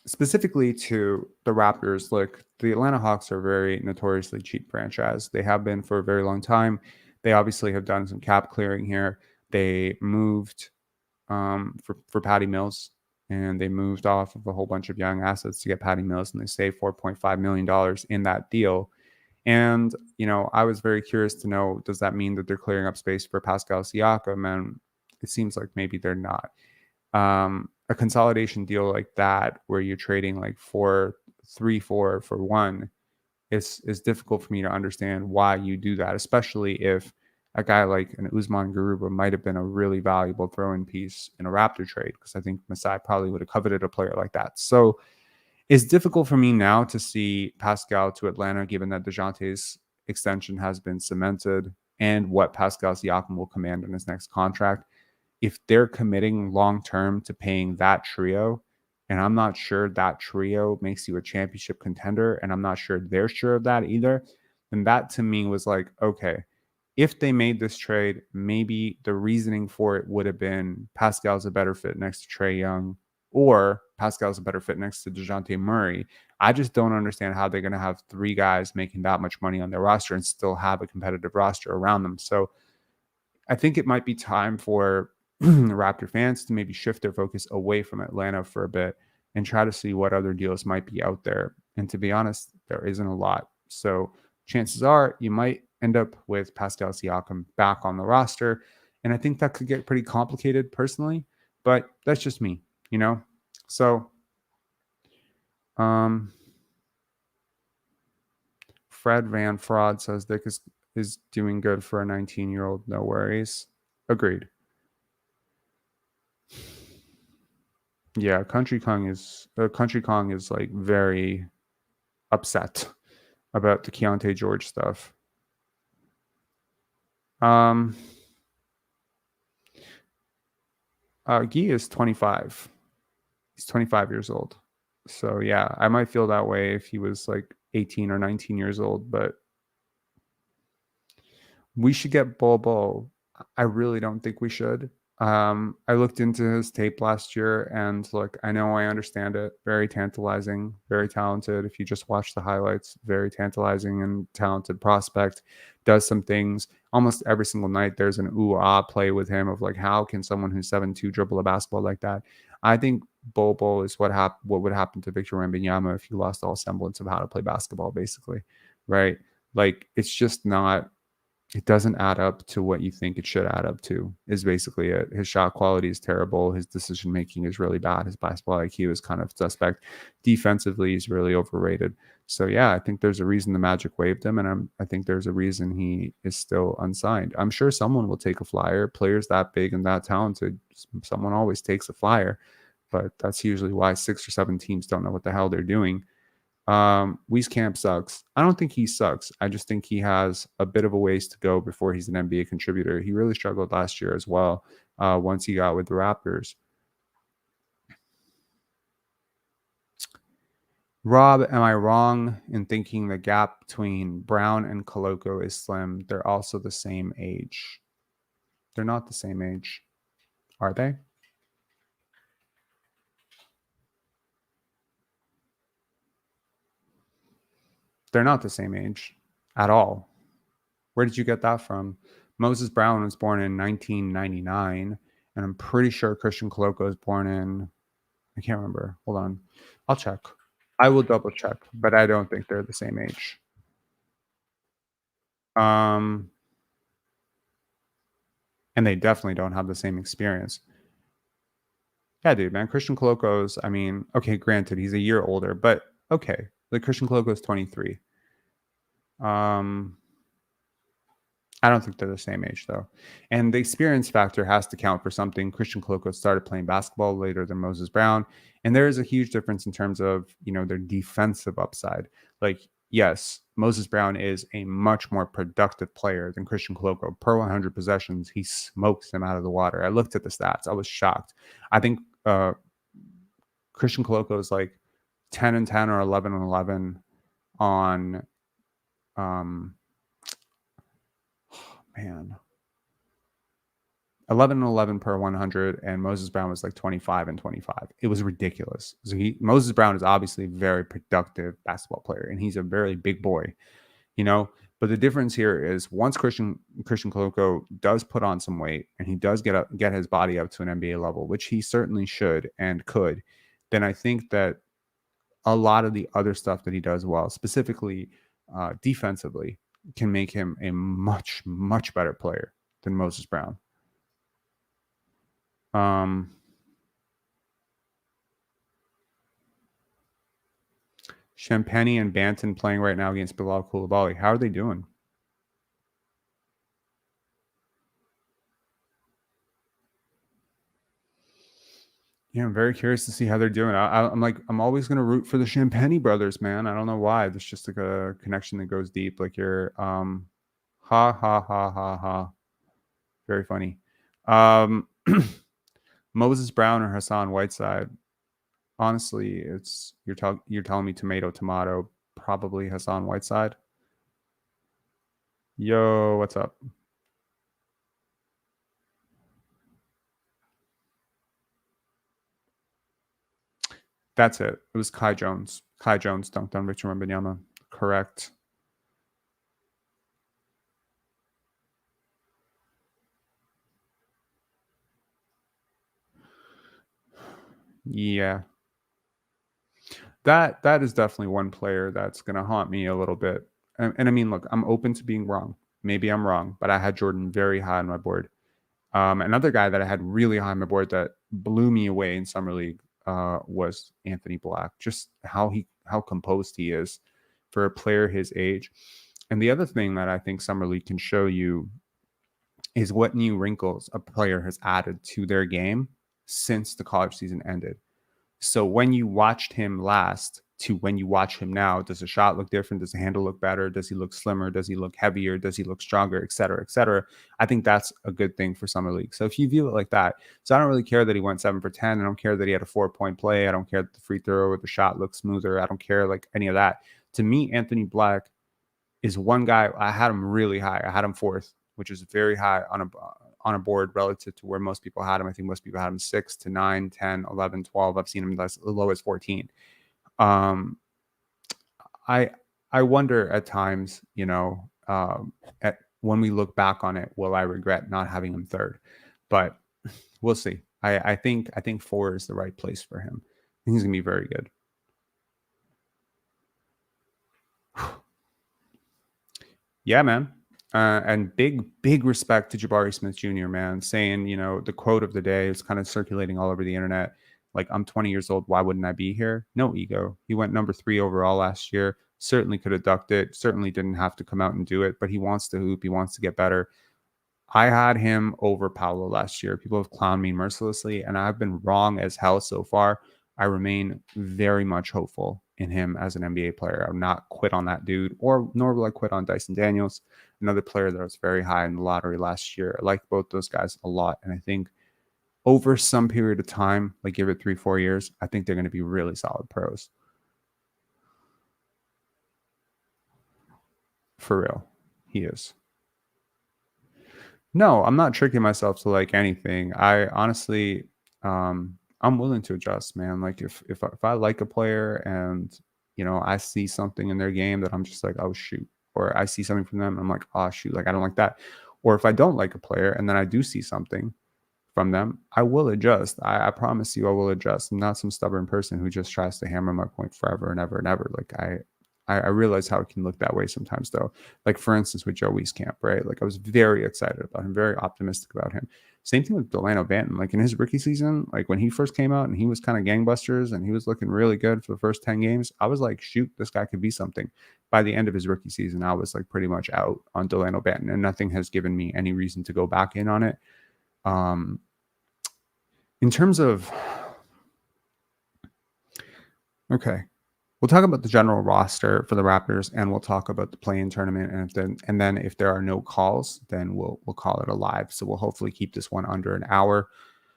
specifically to the Raptors, look, the Atlanta Hawks are a very notoriously cheap franchise. They have been for a very long time. They obviously have done some cap clearing here. They moved for Patty Mills, and they moved off of a whole bunch of young assets to get Patty Mills, and they saved $4.5 million in that deal. And, I was very curious to know, does that mean that they're clearing up space for Pascal Siakam? And it seems like maybe they're not. A consolidation deal like that, where you're trading 4 for 1, is difficult for me to understand why you do that, especially if a guy like an Usman Garuba might have been a really valuable throw-in piece in a Raptor trade, because I think Masai probably would have coveted a player like that. So it's difficult for me now to see Pascal to Atlanta, given that DeJounte's extension has been cemented and what Pascal Siakam will command in his next contract. If they're committing long-term to paying that trio, and I'm not sure that trio makes you a championship contender, and I'm not sure they're sure of that either, then that to me was like, okay, if they made this trade, maybe the reasoning for it would have been Pascal's a better fit next to Trae Young, or Pascal's a better fit next to DeJounte Murray. I just don't understand how they're going to have three guys making that much money on their roster and still have a competitive roster around them. So I think it might be time for Raptor fans to maybe shift their focus away from Atlanta for a bit and try to see what other deals might be out there. And to be honest, there isn't a lot. So chances are you might end up with Pascal Siakam back on the roster. And I think that could get pretty complicated personally, but that's just me, you know? So, Fred Van Fraud says Dick is doing good for a 19-year-old. No worries. Agreed. Yeah, Country Kong is like very upset about the Keyonte George stuff. Guy is 25. He's 25 years old. So yeah, I might feel that way if he was like 18 or 19 years old, but we should get Bobo. I really don't think we should. I looked into his tape last year, and look, I know I understand it. Very tantalizing, very talented. If you just watch the highlights, very tantalizing and talented prospect. Does some things almost every single night. There's an ooh-ah play with him of like, how can someone who's 7'2" dribble a basketball like that? I think Bobo is what would happen to Victor Wembanyama if he lost all semblance of how to play basketball, basically, right? Like, it's just not. It doesn't add up to what you think it should add up to, is basically it. His shot quality is terrible. His decision making is really bad. His basketball IQ is kind of suspect. Defensively, he's really overrated. So yeah, I think there's a reason the Magic waived him, and I think there's a reason he is still unsigned. I'm sure someone will take a flyer. Players that big and that talented, someone always takes a flyer, but that's usually why 6 or 7 teams don't know what the hell they're doing. Wieskamp sucks. I don't think he sucks. I just think he has a bit of a ways to go before he's an NBA contributor. He really struggled last year as well, once he got with the Raptors. Rob, am I wrong in thinking the gap between Brown and Koloko is slim? They're also the same age. They're not the same age, are they? They're not the same age at all. Where did you get that from? Moses Brown was born in 1999, and I'm pretty sure Christian Koloko was born in, I can't remember. Hold on. I'll check. I will double check, but I don't think they're the same age. And they definitely don't have the same experience. Yeah, dude, man. Christian Koloko's, I mean, okay, granted, he's a year older, but okay. Like Christian Koloko is 23. I don't think they're the same age, though. And the experience factor has to count for something. Christian Koloko started playing basketball later than Moses Brown. And there is a huge difference in terms of, their defensive upside. Like, yes, Moses Brown is a much more productive player than Christian Koloko. Per 100 possessions, he smokes them out of the water. I looked at the stats. I was shocked. I think Christian Koloko is like 10 and 10 or 11 and 11 on man, 11 and 11 per 100, and Moses Brown was like 25 and 25. It was ridiculous. So Moses Brown is obviously a very productive basketball player, and he's a very big boy, But the difference here is once Christian Koloko does put on some weight and he does get his body up to an NBA level, which he certainly should and could, then I think that a lot of the other stuff that he does well, specifically defensively, can make him a much, much better player than Moses Brown. Champagny and Banton playing right now against Bilal Coulibaly. How are they doing? Yeah, I'm very curious to see how they're doing. I'm like, I'm always gonna root for the Champagne brothers, man. I don't know why. There's just like a connection that goes deep. Like you're, ha ha ha ha ha. Very funny. Um, Moses Brown or Hassan Whiteside. Honestly, it's you're telling me tomato tomato. Probably Hassan Whiteside. Yo, what's up? That's it. It was Kai Jones. Kai Jones dunked on Victor Wembanyama. Correct. Yeah. That is definitely one player that's going to haunt me a little bit. And I mean, look, I'm open to being wrong. Maybe I'm wrong, but I had Jordan very high on my board. Another guy that I had really high on my board that blew me away in summer league was Anthony Black. Just how composed he is for a player his age. And the other thing that I think summer league can show you is what new wrinkles a player has added to their game since the college season ended. So when you watched him last to when you watch him now, does the shot look different? Does the handle look better? Does he look slimmer? Does he look heavier? Does he look stronger? Et cetera, et cetera. I think that's a good thing for summer league. So if you view it like that, so I don't really care that he went 7 for 10. I don't care that he had a 4-point play. I don't care that the free throw or the shot looks smoother. I don't care like any of that. To me, Anthony Black is one guy. I had him really high. I had him fourth, which is very high on a board relative to where most people had him. I think most people had him 6 to 9, 10, 11, 12. I've seen him as low as 14. Um, I I wonder at times, at when we look back on it, will I regret not having him third? But we'll see. I think 4 is the right place for him. I think he's gonna be very good. Yeah, man. And big respect to Jabari Smith Jr., man, saying, the quote of the day is kind of circulating all over the internet. Like, I'm 20 years old. Why wouldn't I be here? No ego. He went number 3 overall last year. Certainly could have ducked it. Certainly didn't have to come out and do it, but he wants to hoop. He wants to get better. I had him over Paolo last year. People have clowned me mercilessly, and I've been wrong as hell so far. I remain very much hopeful in him as an NBA player. I'll not quit on that dude, or nor will I quit on Dyson Daniels, another player that was very high in the lottery last year. I like both those guys a lot, and I think over some period of time, like give it 3-4 years, I think they're going to be really solid pros. For real, he is. No, I'm not tricking myself to like anything. I honestly, I'm willing to adjust, man. Like if I like a player and I see something in their game that I'm just like, oh shoot, or I see something from them, I'm like, oh shoot, like I don't like that. Or if I don't like a player and then I do see something from them, I will adjust. I promise you, I will adjust. I'm not some stubborn person who just tries to hammer my point forever and ever and ever. Like I realize how it can look that way sometimes, though. Like for instance, with Joe Wieskamp, right? Like I was very excited about him, very optimistic about him. Same thing with Delano Banton. Like in his rookie season, like when he first came out and he was kind of gangbusters and he was looking really good for the first 10 games, I was like, shoot, this guy could be something. By the end of his rookie season, I was like pretty much out on Delano Banton, and nothing has given me any reason to go back in on it. Um, in terms of, okay, we'll talk about the general roster for the Raptors, and we'll talk about the play-in tournament. And then if there are no calls, then we'll call it a live. So we'll hopefully keep this one under an hour.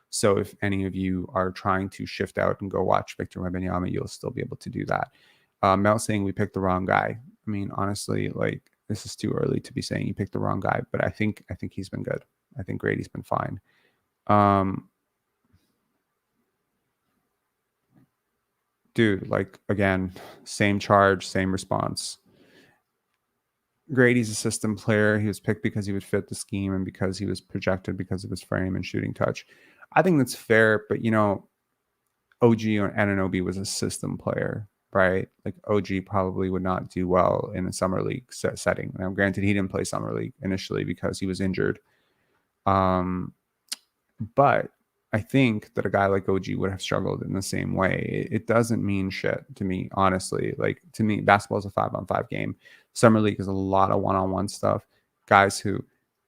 So if any of you are trying to shift out and go watch Victor Wembanyama, you'll still be able to do that. Mel saying we picked the wrong guy. I mean, honestly, like this is too early to be saying you picked the wrong guy, but I think he's been good. I think Grady's been fine. Dude, like again, same charge, same response. Grady's a system player. He was picked because he would fit the scheme and because he was projected because of his frame and shooting touch. I think that's fair, but OG Anunoby was a system player, right? Like OG probably would not do well in a summer league setting. Now, granted, he didn't play summer league initially because he was injured. But I think that a guy like OG would have struggled in the same way. It doesn't mean shit to me, honestly. Like to me, basketball is a 5-on-5 game. Summer league is a lot of one-on-one stuff. Guys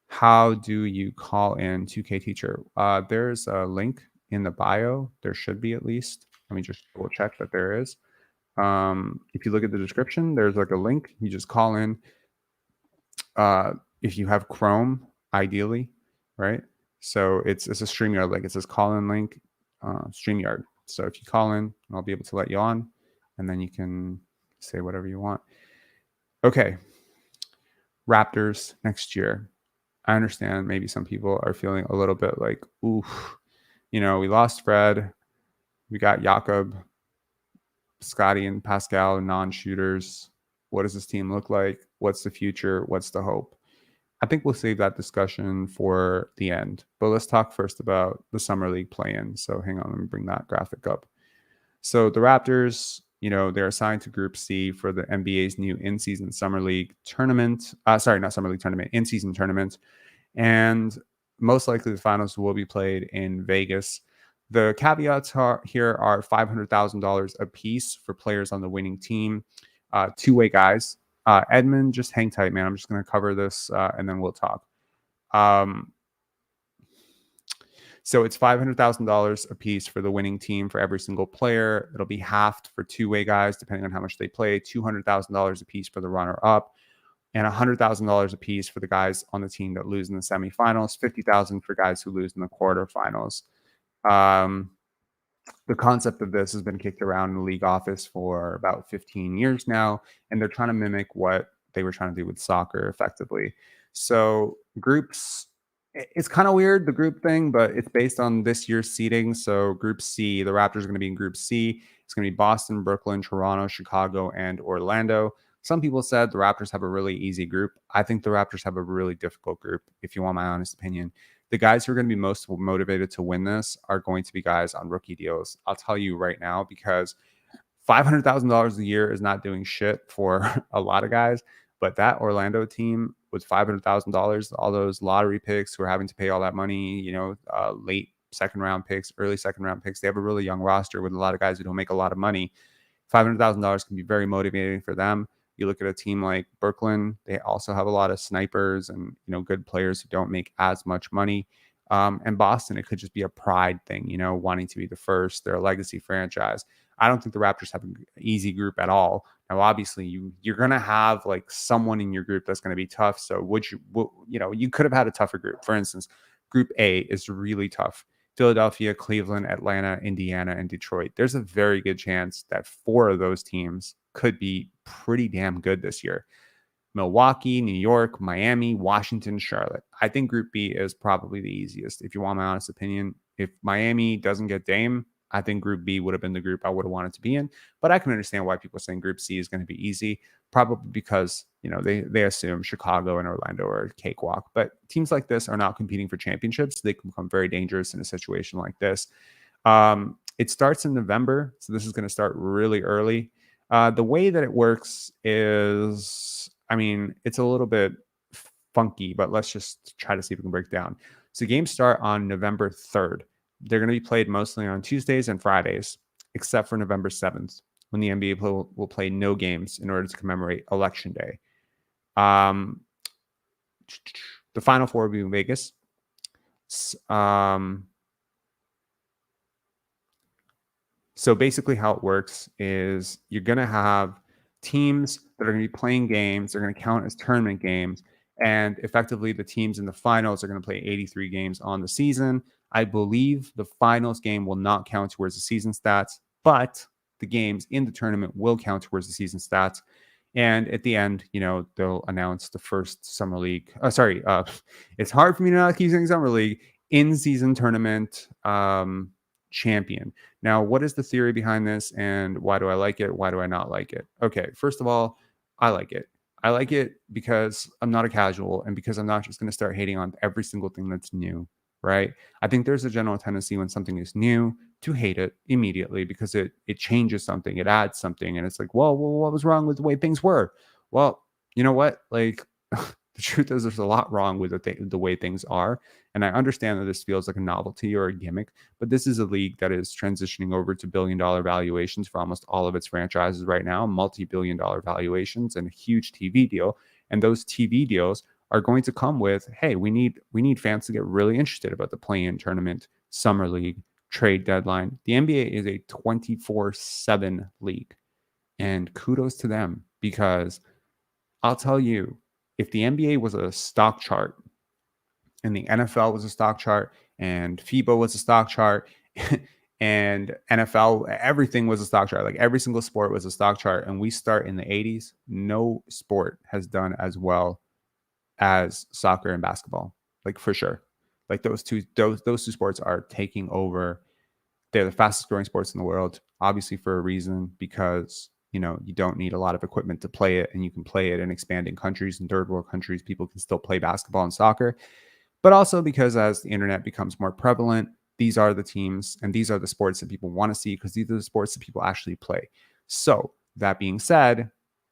how do you call in 2K teacher? There's a link in the bio. There should be at least. Let me just double check that there is. If you look at the description, there's like a link. You just call in. If you have Chrome, ideally, right? So it's a StreamYard link. It says call in link, StreamYard. So if you call in, I'll be able to let you on, and then you can say whatever you want. Okay. Raptors next year. I understand maybe some people are feeling a little bit like, oof, we lost Fred. We got Jakob, Scottie, and Pascal, non-shooters. What does this team look like? What's the future? What's the hope? I think we'll save that discussion for the end. But let's talk first about the Summer League play-in. So hang on, let me bring that graphic up. So the Raptors, they're assigned to Group C for the NBA's new in-season Summer League tournament. Sorry, not Summer League tournament, in-season tournament. And most likely the finals will be played in Vegas. The caveats here are $500,000 a piece for players on the winning team, two-way guys. Edmund, just hang tight, man. I'm just going to cover this and then we'll talk. So it's $500,000 a piece for the winning team for every single player. It'll be halved for two-way guys, depending on how much they play, $200,000 a piece for the runner-up, and $100,000 a piece for the guys on the team that lose in the semifinals, $50,000 for guys who lose in the quarterfinals. The concept of this has been kicked around in the league office for about 15 years now, and they're trying to mimic what they were trying to do with soccer effectively. So groups, it's kind of weird, the group thing, but it's based on this year's seeding. So Group C, the Raptors are going to be in Group C. It's going to be Boston, Brooklyn, Toronto, Chicago, and Orlando. Some people said the Raptors have a really easy group. I think the Raptors have a really difficult group, if you want my honest opinion. The guys who are going to be most motivated to win this are going to be guys on rookie deals. I'll tell you right now, because $500,000 a year is not doing shit for a lot of guys. But that Orlando team with $500,000, all those lottery picks who are having to pay all that money, late second round picks, early second round picks, they have a really young roster with a lot of guys who don't make a lot of money. $500,000 can be very motivating for them. You look at a team like Brooklyn, they also have a lot of snipers and, good players who don't make as much money. And Boston, it could just be a pride thing, wanting to be the first. They're a legacy franchise. I don't think the Raptors have an easy group at all. Now, obviously, you're going to have like someone in your group that's going to be tough. So you could have had a tougher group. For instance, Group A is really tough. Philadelphia, Cleveland, Atlanta, Indiana, and Detroit. There's a very good chance that 4 of those teams could be pretty damn good this year. Milwaukee, New York, Miami, Washington, Charlotte. I think Group B is probably the easiest, if you want my honest opinion. If Miami doesn't get Dame, I think Group B would have been the group I would have wanted to be in. But I can understand why people are saying Group C is going to be easy, probably because, they assume Chicago and Orlando are a cakewalk. But teams like this are not competing for championships. They can become very dangerous in a situation like this. It starts in November, so this is going to start really early. The way that it works is, it's a little bit funky, but let's just try to see if we can break it down. So games start on November 3rd. They're going to be played mostly on Tuesdays and Fridays, except for November 7th, when the NBA will play no games in order to commemorate Election Day. The Final Four will be in Vegas. So basically how it works is you're going to have teams that are going to be playing games. They're going to count as tournament games. And effectively, the teams in the finals are going to play 83 games on the season. I believe the finals game will not count towards the season stats, but the games in the tournament will count towards the season stats. And at the end, they'll announce the first Summer League. It's hard for me to not keep saying Summer League in-season tournament champion. Now, what is the theory behind this, and why do I like it? Why do I not like it? Okay, first of all, I like it. I like it because I'm not a casual, and because I'm not just going to start hating on every single thing that's new, right? I think there's a general tendency when something is new to hate it immediately because it changes something, it adds something, and it's like, well, what was wrong with the way things were? Well, you know what? Like, the truth is there's a lot wrong with the way things are. And I understand that this feels like a novelty or a gimmick, but this is a league that is transitioning over to billion-dollar valuations for almost all of its franchises right now, multi-billion-dollar valuations and a huge TV deal. And those TV deals are going to come with, hey, we need fans to get really interested about the play-in tournament, Summer League, trade deadline. The NBA is a 24/7 league, and kudos to them, because I'll tell you, if the NBA was a stock chart and the NFL was a stock chart and FIBA was a stock chart and NFL, everything was a stock chart. Like every single sport was a stock chart. And we start in the 80s. No sport has done as well as soccer and basketball, like for sure. Like those two sports are taking over. They're the fastest growing sports in the world, obviously for a reason, because you don't need a lot of equipment to play it, and you can play it in expanding countries and third world countries. People can still play basketball and soccer, but also because as the internet becomes more prevalent, these are the teams and these are the sports that people want to see, because these are the sports that people actually play. So that being said,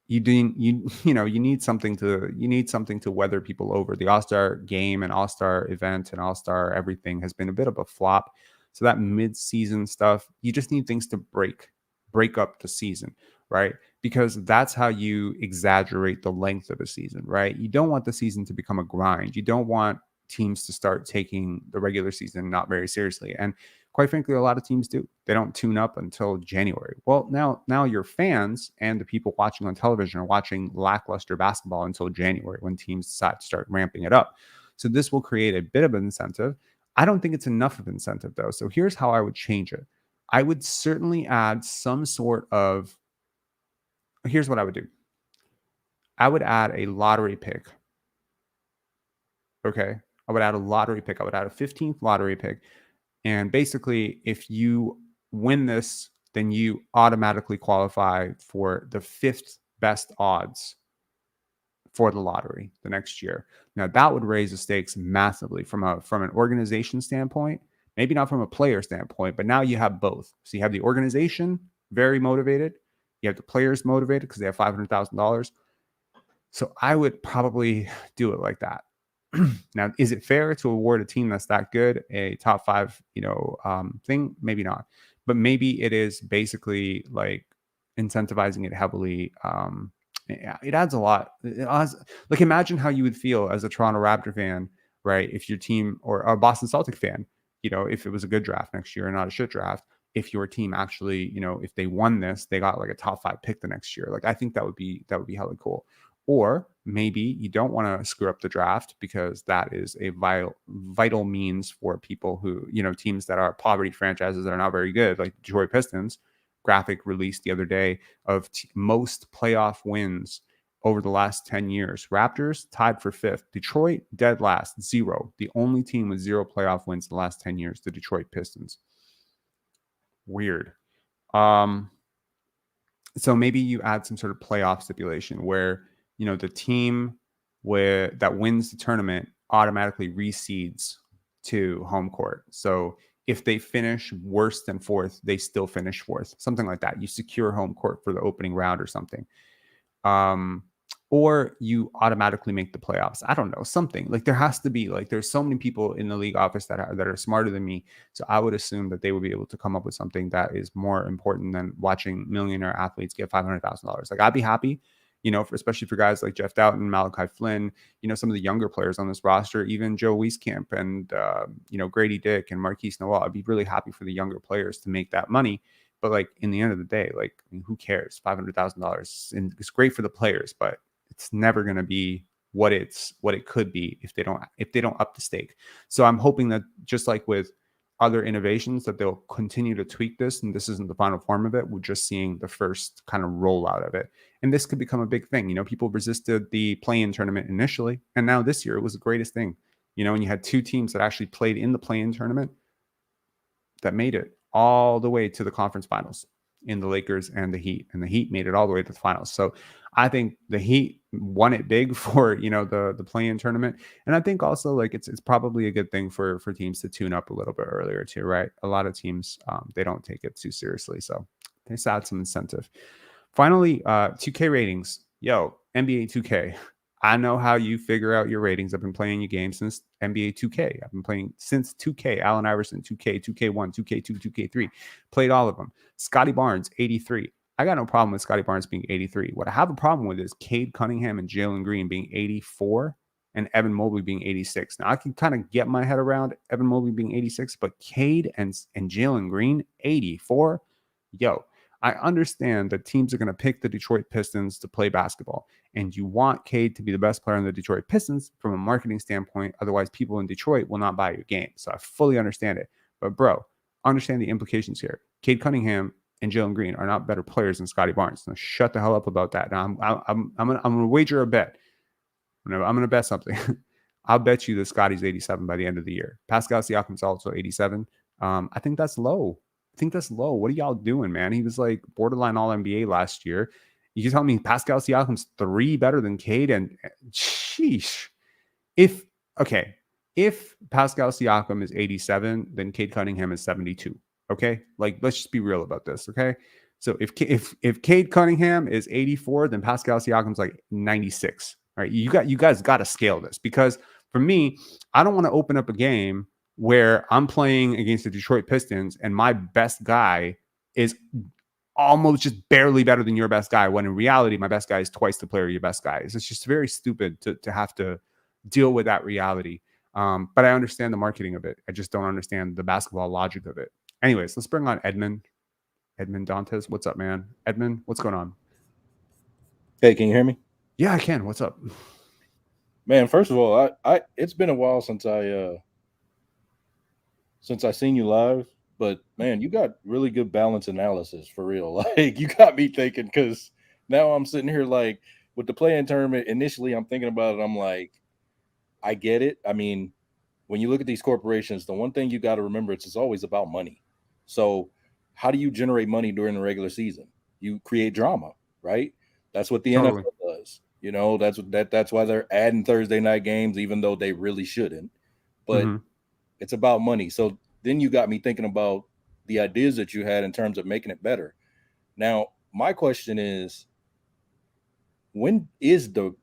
you need something to weather people over. The All-Star game and All-Star event and All-Star everything has been a bit of a flop. So that mid-season stuff, you just need things to break up the season, right? Because that's how you exaggerate the length of a season, right? You don't want the season to become a grind. You don't want teams to start taking the regular season not very seriously. And quite frankly, a lot of teams do. They don't tune up until January. Well, now your fans and the people watching on television are watching lackluster basketball until January, when teams decide to start ramping it up. So this will create a bit of an incentive. I don't think it's enough of incentive, though. So here's how I would change it. I would certainly add some sort of, here's what I would do. I would add a lottery pick. Okay. I would add a lottery pick. I would add a 15th lottery pick. And basically, if you win this, then you automatically qualify for the 5th best odds for the lottery the next year. Now, that would raise the stakes massively from an organization standpoint, maybe not from a player standpoint, but now you have both. So you have the organization very motivated. You have the players motivated because they have $500,000. So I would probably do it like that. Now, is it fair to award a team that's that good a top 5, thing? Maybe not, but maybe it is basically like incentivizing it heavily. It adds a lot. Like, imagine how you would feel as a Toronto Raptor fan, right? If your team, or a Boston Celtic fan, if it was a good draft next year and not a shit draft, if your team actually, if they won this, they got like a top 5 pick the next year. Like, I think that would be hella cool. Or maybe you don't want to screw up the draft, because that is a vital means for people who, teams that are poverty franchises that are not very good, like Detroit Pistons. Graphic released the other day of most playoff wins over the last 10 years. Raptors tied for 5th. Detroit dead last, 0. The only team with 0 playoff wins in the last 10 years, the Detroit Pistons. Weird. So maybe you add some sort of playoff stipulation where, the team that wins the tournament automatically reseeds to home court. So if they finish worse than 4th, they still finish 4th, something like that. You secure home court for the opening round or something. Or you automatically make the playoffs. I don't know, something. Like, there has to be, like, there's so many people in the league office that are smarter than me. So I would assume that they would be able to come up with something that is more important than watching millionaire athletes get $500,000. Like, I'd be happy, especially for guys like Jeff Doughton, Malachi Flynn, some of the younger players on this roster, even Joe Wieskamp and, Gradey Dick and Marquise Noel. I'd be really happy for the younger players to make that money. But, like, in the end of the day, like, I mean, who cares? $500,000, and it's great for the players, but it's never going to be what it could be if they don't up the stake. So I'm hoping that, just like with other innovations, that they'll continue to tweak this, and this isn't the final form of it. We're just seeing the first kind of rollout of it, and this could become a big thing. People resisted the play-in tournament initially, and now this year it was the greatest thing. And you had 2 teams that actually played in the play-in tournament that made it all the way to the conference finals, in the Lakers and the Heat, and the Heat made it all the way to the finals. So I think the Heat won it big for, the play-in tournament. And I think also, like, it's probably a good thing for teams to tune up a little bit earlier too, right? A lot of teams, they don't take it too seriously. So they add some incentive. Finally, 2K ratings. Yo, NBA 2K. I know how you figure out your ratings. I've been playing your game since NBA 2K. I've been playing since 2K. Allen Iverson, 2K, 2K1, 2K2, 2K3. Played all of them. Scottie Barnes, 83. I got no problem with Scottie Barnes being 83. What I have a problem with is Cade Cunningham and Jalen Green being 84 and Evan Mobley being 86. Now I can kind of get my head around Evan Mobley being 86, but Cade and Jalen Green 84. Yo, I understand that teams are going to pick the Detroit Pistons to play basketball, and you want Cade to be the best player on the Detroit Pistons from a marketing standpoint. Otherwise, people in Detroit will not buy your game. So I fully understand it. But bro, understand the implications here. Cade Cunningham and Jalen Green are not better players than Scottie Barnes. Now shut the hell up about that. Now I'm gonna wager a bet. I'm gonna bet something. I'll bet you that Scottie's 87 by the end of the year. Pascal Siakam's also 87. I think that's low. What are y'all doing, man? He was like borderline All NBA last year. You tell me Pascal Siakam's 3 better than Cade, and sheesh. If Pascal Siakam is 87, then Cade Cunningham is 72. Okay, like let's just be real about this. Okay, so if Cade Cunningham is 84, then Pascal Siakam's like 96. All right, you guys got to scale this, because for me, I don't want to open up a game where I'm playing against the Detroit Pistons and my best guy is almost just barely better than your best guy, when in reality, my best guy is twice the player your best guy is. It's just very stupid to have to deal with that reality. But I understand the marketing of it. I just don't understand the basketball logic of it. Anyways, let's bring on Edmund Dantes. What's up, man? Edmund, what's going on? Hey, can you hear me? Yeah, I can. What's up? Man, first of all, I it's been a while since I seen you live, but man, you got really good balance analysis for real. Like you got me thinking, because now I'm sitting here like with the play-in tournament. Initially, I'm thinking about it. I'm like, I get it. I mean, when you look at these corporations, the one thing you got to remember, it's always about money. So, how do you generate money during the regular season? You create drama, right? That's what the Totally. NFL does. You know, that's why they're adding Thursday night games, even though they really shouldn't. But it's about money. So then you got me thinking about the ideas that you had in terms of making it better. Now, my question is, when is the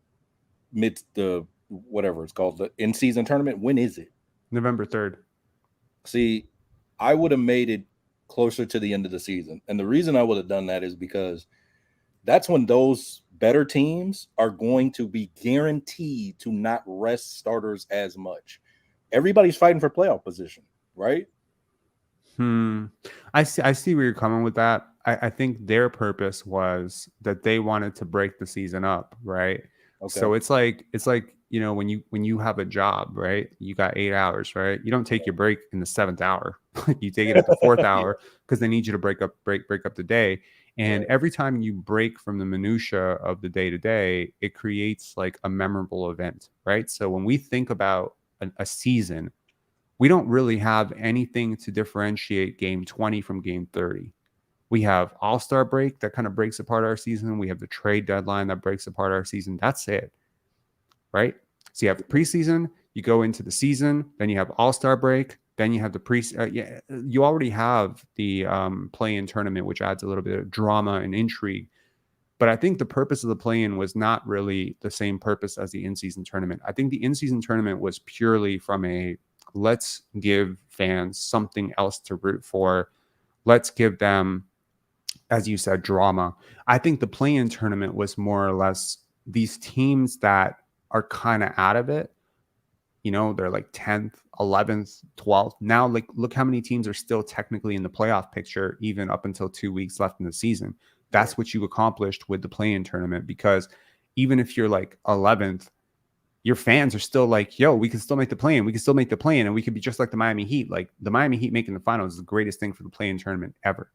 whatever it's called, the in-season tournament? When is it? November 3rd. See, I would have made it closer to the end of the season. And the reason I would have done that is because that's when those better teams are going to be guaranteed to not rest starters as much. Everybody's fighting for playoff position, right? I see where you're coming with that. I think their purpose was that they wanted to break the season up, right? Okay. So it's like when you have a job, right? You got 8 hours, right? You don't take your break in the 7th hour. You take it at the 4th hour, because they need you to break up the day. And every time you break from the minutia of the day to day, it creates like a memorable event, right? So when we think about a season, we don't really have anything to differentiate game 20 from game 30. We have All-Star break that kind of breaks apart our season. We have the trade deadline that breaks apart our season. That's it, right? So you have the preseason, you go into the season, then you have All-Star break, then you have the you already have the play-in tournament, which adds a little bit of drama and intrigue. But I think the purpose of the play-in was not really the same purpose as the in-season tournament. I think the in-season tournament was purely from a let's give fans something else to root for. Let's give them, as you said, drama. I think the play-in tournament was more or less these teams that are kind of out of it. They're like 10th, 11th, 12th. Now, like, look how many teams are still technically in the playoff picture, even up until 2 weeks left in the season. That's what you accomplished with the play-in tournament, because even if you're like 11th, your fans are still like, yo, we can still make the play-in. We can still make the play-in, and we could be just like the Miami Heat. Like, the Miami Heat making the finals is the greatest thing for the play-in tournament ever.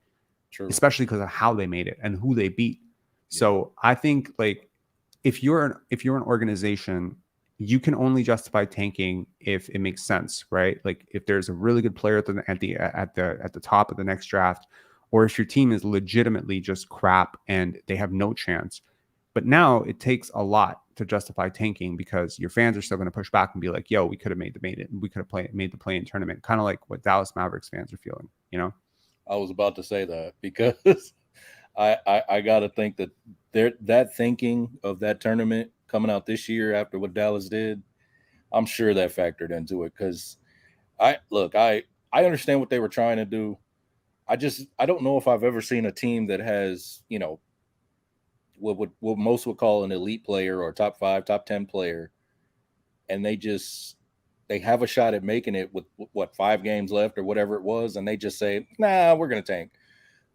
True. Especially because of how they made it and who they beat. Yeah. So I think, like, if you're an organization, you can only justify tanking if it makes sense, right? Like, if there's a really good player at the top of the next draft, or if your team is legitimately just crap and they have no chance. But now it takes a lot to justify tanking, because your fans are still going to push back and be like, yo, we could have made the play-in tournament. Kind of like what Dallas Mavericks fans are feeling, I was about to say that, because I got to think that that thinking of that tournament coming out this year after what Dallas did, I'm sure that factored into it. Because I understand what they were trying to do. I don't know if I've ever seen a team that has, what most would call an elite player or top 5, top 10 player, and they have a shot at making it with what 5 games left or whatever it was, and they just say, "Nah, we're gonna tank."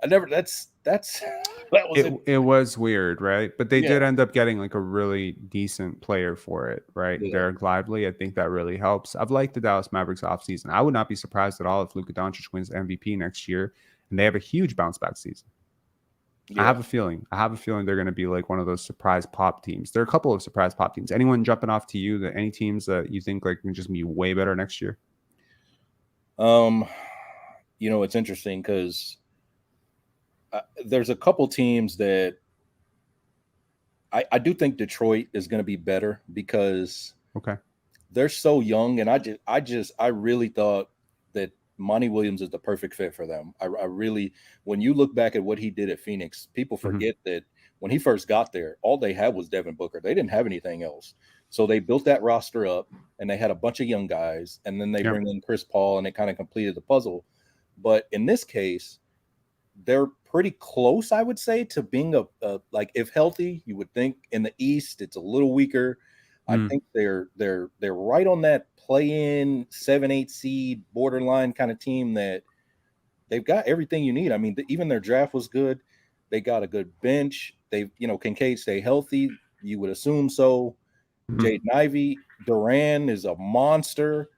That's that was it. It was weird, right? But they Yeah, did end up getting like a really decent player for it, right? yeah, Derek Lively. I think that really helps. I've liked the Dallas Mavericks offseason. I would not be surprised at all if Luka Doncic wins MVP next year and they have a huge bounce back season. I yeah. have a feeling. They're going to be like one of those surprise pop teams. There are a couple of surprise pop teams. Anyone jumping off to you that any teams that you think like can just be way better next year? It's interesting because there's a couple teams that I do think Detroit is going to be better because Okay. they're so young, and I really thought that Monty Williams is the perfect fit for them. I really, when you look back at what he did at Phoenix, people forget that when he first got there, all they had was Devin Booker. They didn't have anything else. So they built that roster up, and they had a bunch of young guys, and then they bring in Chris Paul, and it kind of completed the puzzle. But in this case, they're pretty close, I would say, to being a like, if healthy, you would think in the East it's a little weaker. I think they're right on that play-in 7-8 seed borderline kind of team that they've got everything you need. I mean, even their draft was good. They got a good bench. Kincaid stay healthy. You would assume so. Jaden Ivey, Duran is a monster.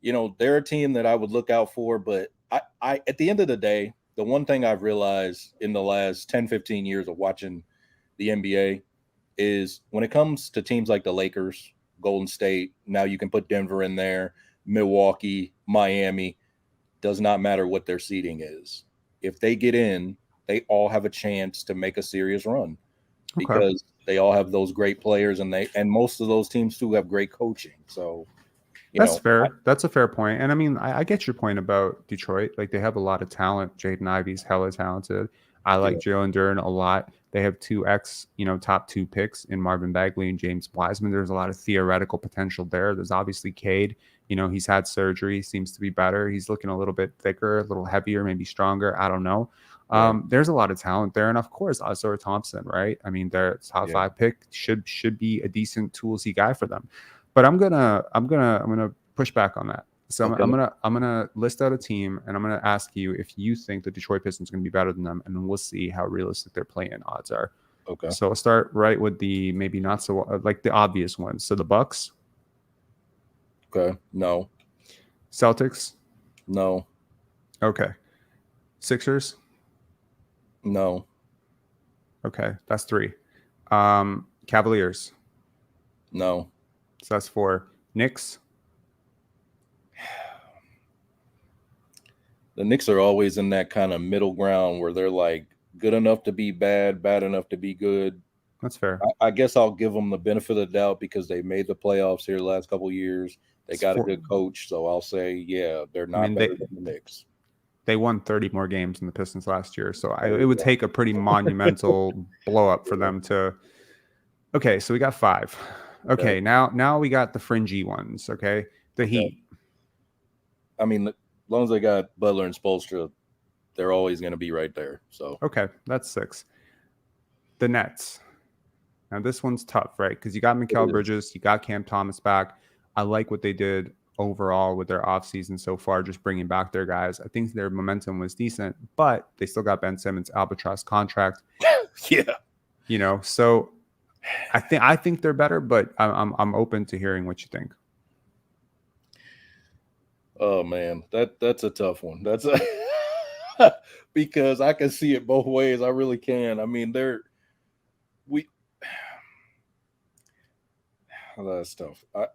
They're a team that I would look out for. But I at the end of the day, the one thing I've realized in the last 10, 15 years of watching the NBA is when it comes to teams like the Lakers, Golden State, now you can put Denver in there, Milwaukee, Miami, does not matter what their seeding is. If they get in, they all have a chance to make a serious run because they all have those great players, and most of those teams too have great coaching. So That's fair. That's a fair point. And I mean, I get your point about Detroit. Like, they have a lot of talent. Jaden Ivey's hella talented. I like Jalen Duren a lot. They have two top 2 picks in Marvin Bagley and James Wiseman. There's a lot of theoretical potential there. There's obviously Cade. He's had surgery, seems to be better. He's looking a little bit thicker, a little heavier, maybe stronger. I don't know. There's a lot of talent there. And of course, Azor Thompson, right? I mean, their top 5 pick should be a decent toolsy guy for them. But I'm gonna push back on that. So I'm gonna list out a team, and I'm gonna ask you if you think the Detroit Pistons are gonna be better than them, and then we'll see how realistic their play-in odds are. Okay. So I'll start right with the maybe not so like the obvious ones. So the Bucks. Okay. No. Celtics. No. Okay. Sixers. No. Okay, that's 3. Cavaliers. No. So that's 4. Knicks. The Knicks are always in that kind of middle ground where they're like good enough to be bad, bad enough to be good. That's fair. I guess I'll give them the benefit of the doubt because they made the playoffs here the last couple of years. They got a good coach, so I'll say, yeah, they're not better than the Knicks. They won 30 more games than the Pistons last year, so it would take a pretty monumental blow up for them to. Okay, so we got 5. Okay, now we got the fringy ones. Okay, the Heat. I mean, as long as they got Butler and Spoelstra, they're always going to be right there. So okay, that's 6. The Nets. Now this one's tough, right? Because you got Mikal Bridges, you got Cam Thomas back. I like what they did overall with their offseason so far, just bringing back their guys. I think their momentum was decent, but they still got Ben Simmons' albatross contract. Yeah. So I think they're better, but I'm open to hearing what you think. Oh man, that's a tough one. That's because I can see it both ways. I really can. I mean, that's tough. I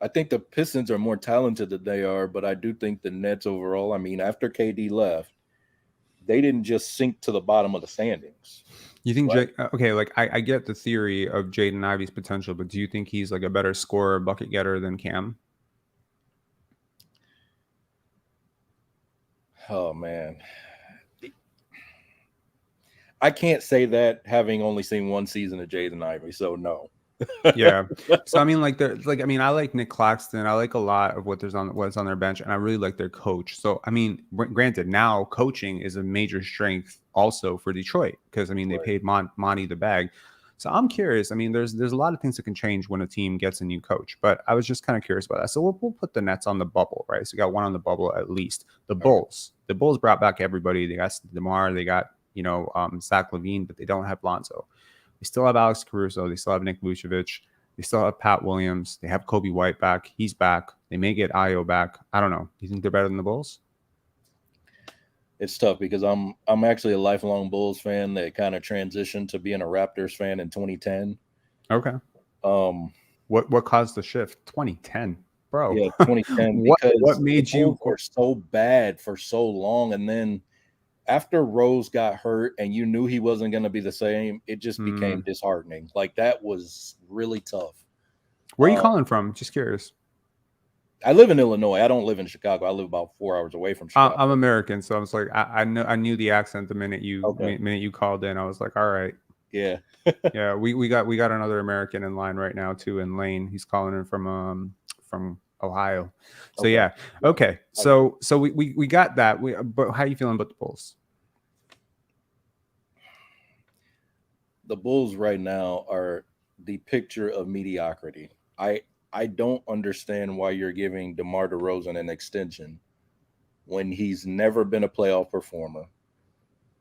think the Pistons are more talented than they are, but I do think the Nets overall, I mean, after KD left, they didn't just sink to the bottom of the standings. You think, I get the theory of Jaden Ivey's potential, but do you think he's like a better scorer, bucket getter than Cam? Oh, man. I can't say that having only seen one season of Jaden Ivey, so no. Yeah. So I mean, I like Nick Claxton. I like a lot of what's on their bench, and I really like their coach. So I mean, granted, now coaching is a major strength also for Detroit because I mean they paid Monty the bag. So I'm curious. I mean, there's a lot of things that can change when a team gets a new coach, but I was just kind of curious about that. So we'll put the Nets on the bubble, right? So we got one on the bubble at least. The Bulls. The Bulls brought back everybody. They got DeMar. They got Zach LaVine, but they don't have Lonzo. They still have Alex Caruso. They still have Nick Vucevic. They still have Pat Williams. They have Kobe White back. He's back. They may get Io back. I don't know. You think they're better than the Bulls? It's tough because I'm actually a lifelong Bulls fan that kind of transitioned to being a Raptors fan in 2010. Okay. What caused the shift? 2010, bro. Yeah, 2010. What made you were so bad for so long, and then after Rose got hurt and you knew he wasn't going to be the same, it just became disheartening. Like, that was really tough. Where are you calling from? Just curious. I live in Illinois. I don't live in Chicago. I live about 4 hours away from Chicago. I'm American, so I was like, I knew the accent the minute you called in. I was like, all right. Yeah. Yeah, we got another American in line right now too, in Lane. He's calling in from Ohio. So Okay. yeah. Okay. So we got that. But how are you feeling about the Bulls? The Bulls right now are the picture of mediocrity. I don't understand why you're giving DeMar DeRozan an extension when he's never been a playoff performer.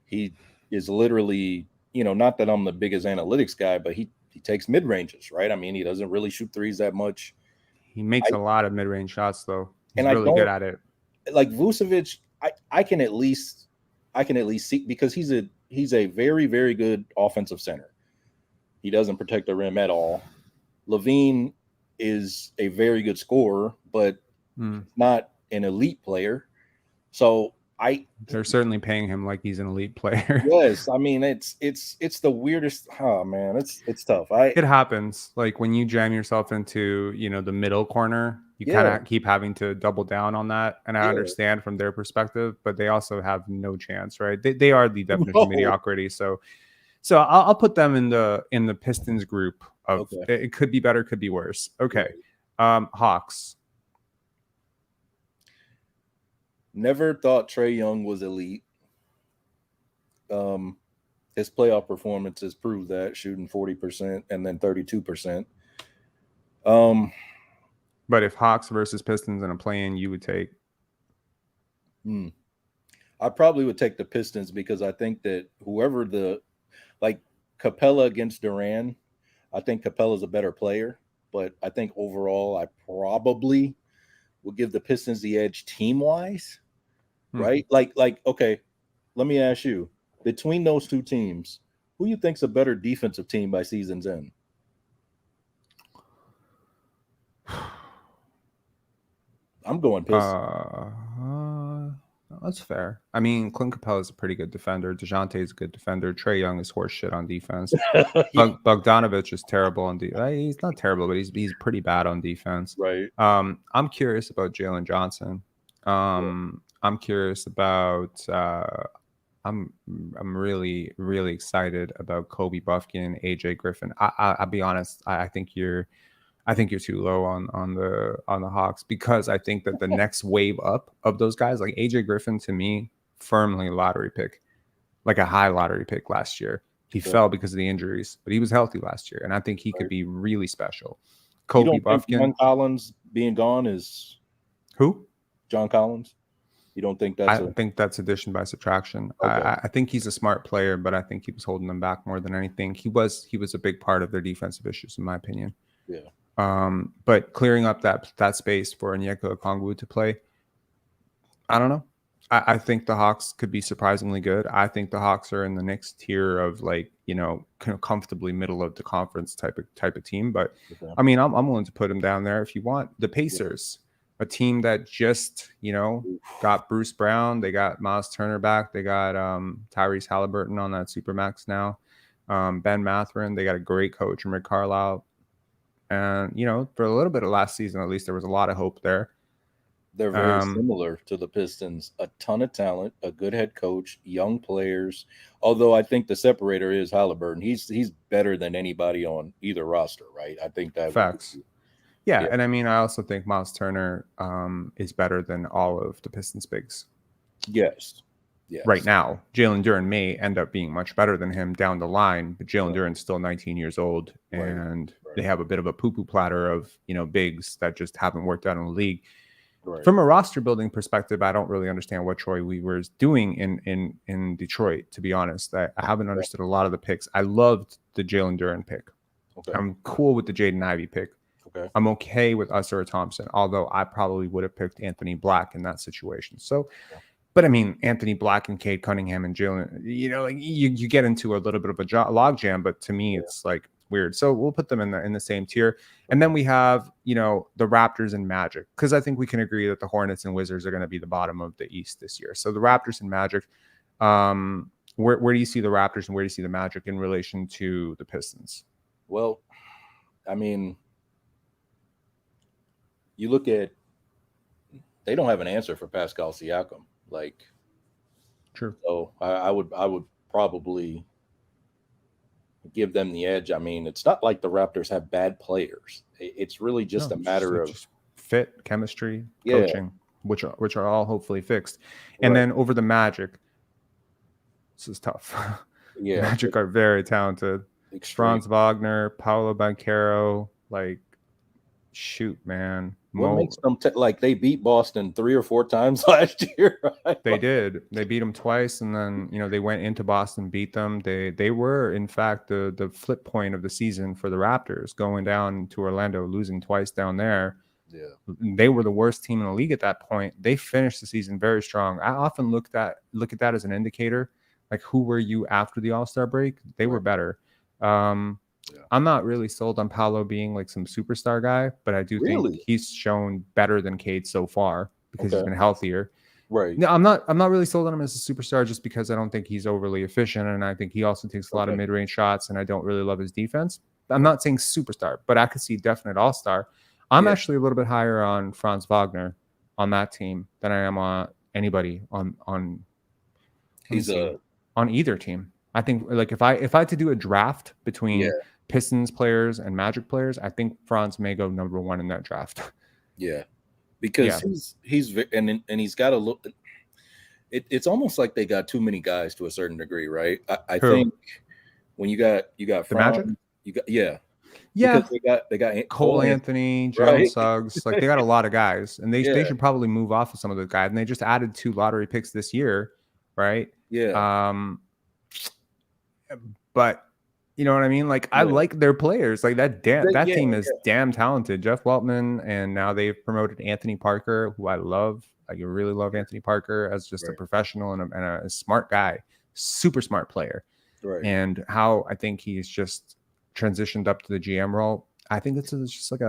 He is literally, not that I'm the biggest analytics guy, but he takes mid-ranges, right? I mean, he doesn't really shoot threes that much. He makes a lot of mid-range shots, though. He's really good at it. Like Vucevic, I can at least see, because he's a very, very good offensive center. He doesn't protect the rim at all. LaVine is a very good scorer, but not an elite player. So they're certainly paying him like he's an elite player. Yes, I mean it's the weirdest. Oh man, it's tough. It happens. Like when you jam yourself into the middle corner, you kind of keep having to double down on that. And I understand from their perspective, but they also have no chance, right? They are the definition of mediocrity. So I'll put them in the Pistons group of it could be better, could be worse. Okay. Hawks. Never thought Trae Young was elite. His playoff performances prove that, shooting 40% and then 32%. But if Hawks versus Pistons in a play-in, you would take? I probably would take the Pistons, because I think that whoever Capella against Durant, I think Capella's a better player, but I think overall I probably will give the Pistons the edge team-wise, right? Okay, let me ask you, between those two teams, who you think's a better defensive team by season's end? I'm going Pistons. That's fair. I mean, Clint Capella is a pretty good defender. DeJounte is a good defender. Trae Young is horse shit on defense. Bogdanovich is terrible on defense. He's not terrible, but he's pretty bad on defense. Right. I'm curious about Jalen Johnson. I'm curious about. I'm really, really excited about Kobe Buffkin, AJ Griffin. I'll be honest. I think you're too low on the Hawks, because I think that the next wave up of those guys, like AJ Griffin, to me, firmly lottery pick, like a high lottery pick last year. He fell because of the injuries, but he was healthy last year, and I think he could be really special. Kobe Buffkin. John Collins being gone is who? John Collins. You don't think that's? I think that's addition by subtraction. Okay. I think he's a smart player, but I think he was holding them back more than anything. He was a big part of their defensive issues, in my opinion. Yeah. But clearing up that space for Onyeka Okongwu to play, I don't know. I think the Hawks could be surprisingly good. I think the Hawks are in the next tier of comfortably middle of the conference type of team. But I mean, I'm willing to put them down there if you want. The Pacers, a team that just got Bruce Brown, they got Miles Turner back, they got Tyrese Halliburton on that Supermax now, Ben Mathurin, they got a great coach in Rick Carlisle. And, for a little bit of last season, at least, there was a lot of hope there. They're very similar to the Pistons. A ton of talent, a good head coach, young players. Although I think the separator is Halliburton. He's better than anybody on either roster, right? I think that. Facts. Yeah, and I mean, I also think Miles Turner is better than all of the Pistons bigs. Yes. right now. Jalen Duren may end up being much better than him down the line, but Jalen Right. Duren's still 19 years old, Right. and they have a bit of a poo-poo platter of, you know, bigs that just haven't worked out in the league. Right. From a roster building perspective, I don't really understand what Troy Weaver is doing in Detroit, to be honest. I haven't understood a lot of the picks. I loved the Jalen Duren pick. Okay. I'm cool with the Jaden Ivey pick. Okay. I'm okay with Usher Thompson, although I probably would have picked Anthony Black in that situation. So, but I mean, Anthony Black and Cade Cunningham and Jalen, you know, like you get into a little bit of a logjam, but to me, it's like weird. So we'll put them in the same tier. And then we have, you know, the Raptors and Magic, because I think we can agree that the Hornets and Wizards are going to be the bottom of the East this year. So the Raptors and Magic, where do you see the Raptors and where do you see the Magic in relation to the Pistons? Well, I mean, you look at, they don't have an answer for Pascal Siakam. Like, True. So I would probably give them the edge. I mean, it's not like the Raptors have bad players. It's really just a matter of just fit, chemistry, coaching, which are all hopefully fixed. And then over the Magic, this is tough. Magic are very talented. Franz Wagner, Paolo Banchero, like, shoot, man. What makes them like they beat Boston 3 or 4 times last year? Right? They did. They beat them twice, and then, you know, they went into Boston, beat them. They were, in fact, the flip point of the season for the Raptors, going down to Orlando, losing twice down there. Yeah, they were the worst team in the league at that point. They finished the season very strong. I often look at that as an indicator, like, who were you after the All-Star break? They were better. I'm not really sold on Paolo being like some superstar guy, but I do think he's shown better than Cade so far because he's been healthier. Right. No, I'm not really sold on him as a superstar just because I don't think he's overly efficient, and I think he also takes a lot of mid-range shots, and I don't really love his defense. I'm not saying superstar, but I could see definite all-star. I'm actually a little bit higher on Franz Wagner on that team than I am on anybody on either team. I think, like, if I had to do a draft between Pistons players and Magic players, I think Franz may go number 1 in that draft. Yeah, because he's got a look. It's almost like they got too many guys to a certain degree, right? I think when you got Franz, the Magic, you got because they got Cole Anthony, Jalen Suggs, like, they got a lot of guys, and they should probably move off of some of those guys. And they just added 2 lottery picks this year, right? Yeah. But you know what I mean? Like, I like their players. Like, that team is damn talented. Jeff Weltman, and now they've promoted Anthony Parker, who I love. I really love Anthony Parker as just a professional and a smart guy, super smart player. Right. And how I think he's just transitioned up to the GM role. I think it's just like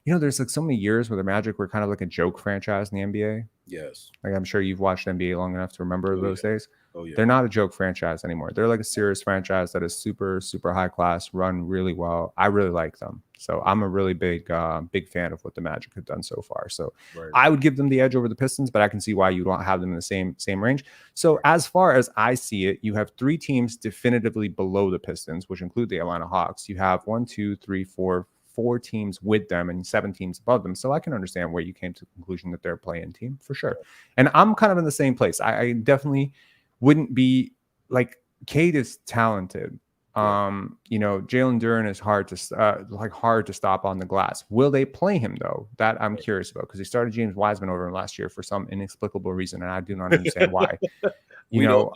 there's like so many years where the Magic were kind of like a joke franchise in the NBA. Yes. Like, I'm sure you've watched NBA long enough to remember those days. Oh, yeah. They're not a joke franchise anymore. They're like a serious franchise that is super, super high class, run really well. I really like them. So I'm a really big fan of what the Magic have done so far. So I would give them the edge over the Pistons, but I can see why you don't have them in the same range. So as far as I see it, you have 3 teams definitively below the Pistons, which include the Atlanta Hawks. You have 4 teams with them and 7 teams above them. So I can understand where you came to the conclusion that they're a play-in team for sure. And I'm kind of in the same place. I definitely wouldn't be like, Cade is talented. Jalen Duren is hard to stop on the glass. Will they play him though? That I'm curious about, because they started James Wiseman over him last year for some inexplicable reason, and I do not understand why. They have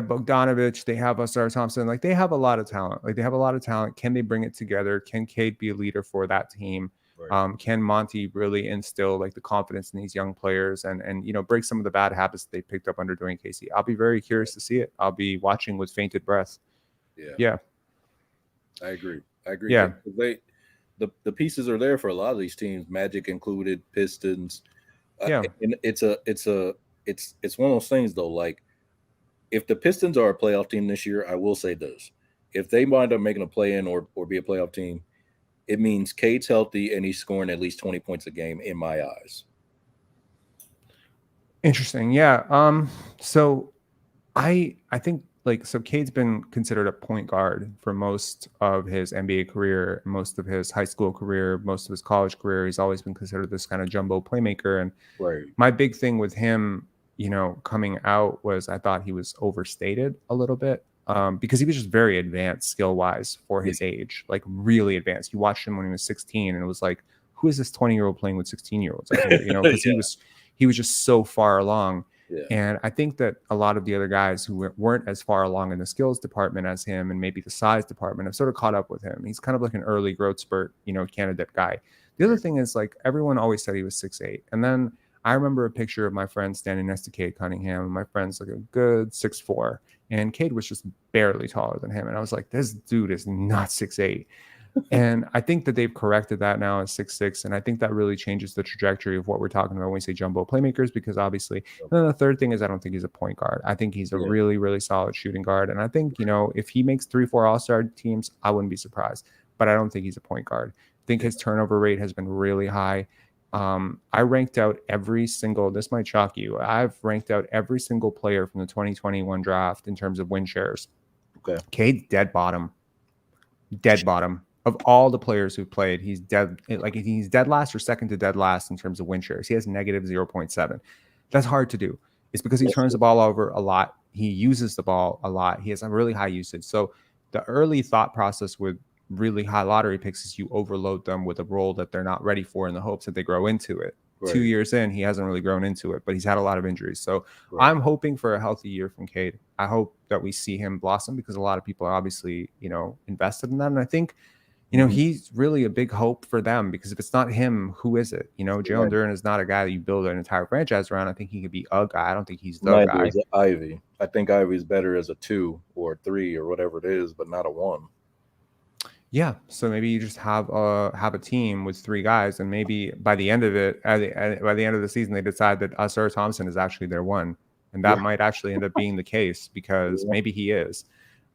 Bogdanovich, they have Usher Thompson, like, they have a lot of talent. Can they bring it together? Can Cade be a leader for that team? Can Monty really instill like the confidence in these young players and break some of the bad habits that they picked up under Dwayne Casey? I'll be very curious to see it. I'll be watching with fainted breath. Yeah. I agree. Yeah. The pieces are there for a lot of these teams, Magic included, Pistons. And it's one of those things though, like, if the Pistons are a playoff team this year, I will say this: if they wind up making a play-in or be a playoff team, it means Cade's healthy and he's scoring at least 20 points a game in my eyes. Interesting. Yeah. So I think, like, so Cade's been considered a point guard for most of his NBA career, most of his high school career, most of his college career. He's always been considered this kind of jumbo playmaker. And my big thing with him coming out was I thought he was overstated a little bit. Because he was just very advanced skill wise for his age, like really advanced. You watched him when he was 16 and it was like, who is this 20-year-old playing with 16-year-olds? Like, because he was just so far along. Yeah. And I think that a lot of the other guys who weren't as far along in the skills department as him and maybe the size department have sort of caught up with him. He's kind of like an early growth spurt, candidate guy. The other thing is, like, everyone always said he was 6'8". And then I remember a picture of my friend standing next to Cade Cunningham, and my friend's like a good 6'4", and Cade was just barely taller than him. And I was like, this dude is not 6'8". And I think that they've corrected that now as 6'6", and I think that really changes the trajectory of what we're talking about when we say jumbo playmakers, because obviously. And then the third thing is, I don't think he's a point guard. I think he's a really, really solid shooting guard. And I think, if he makes 3-4 all-star teams, I wouldn't be surprised. But I don't think he's a point guard. I think his turnover rate has been really high. I ranked out this might shock you. I've ranked out every single player from the 2021 draft in terms of win shares. Okay. Cade's dead bottom. Of all the players who've played, he's dead. Like, he's dead last or second to dead last in terms of win shares. He has negative 0.7. That's hard to do. It's because he turns the ball over a lot. He uses the ball a lot. He has a really high usage. So the early thought process with really high lottery picks is you overload them with a role that they're not ready for in the hopes that they grow into it. Right. 2 years in, he hasn't really grown into it, but he's had a lot of injuries. So I'm hoping for a healthy year from Cade. I hope that we see him blossom, because a lot of people are obviously, invested in that. And I think, he's really a big hope for them, because if it's not him, who is it? Jalen Duren is not a guy that you build an entire franchise around. I think he could be a guy. I don't think he's the guy. Ivy. I think Ivy's better as a 2 or a 3 or whatever it is, but not a 1. Yeah, so maybe you just have a team with 3 guys, and maybe by the end of it, by the end of the season, they decide that Ausar Thompson is actually their 1, and that might actually end up being the case, because maybe he is.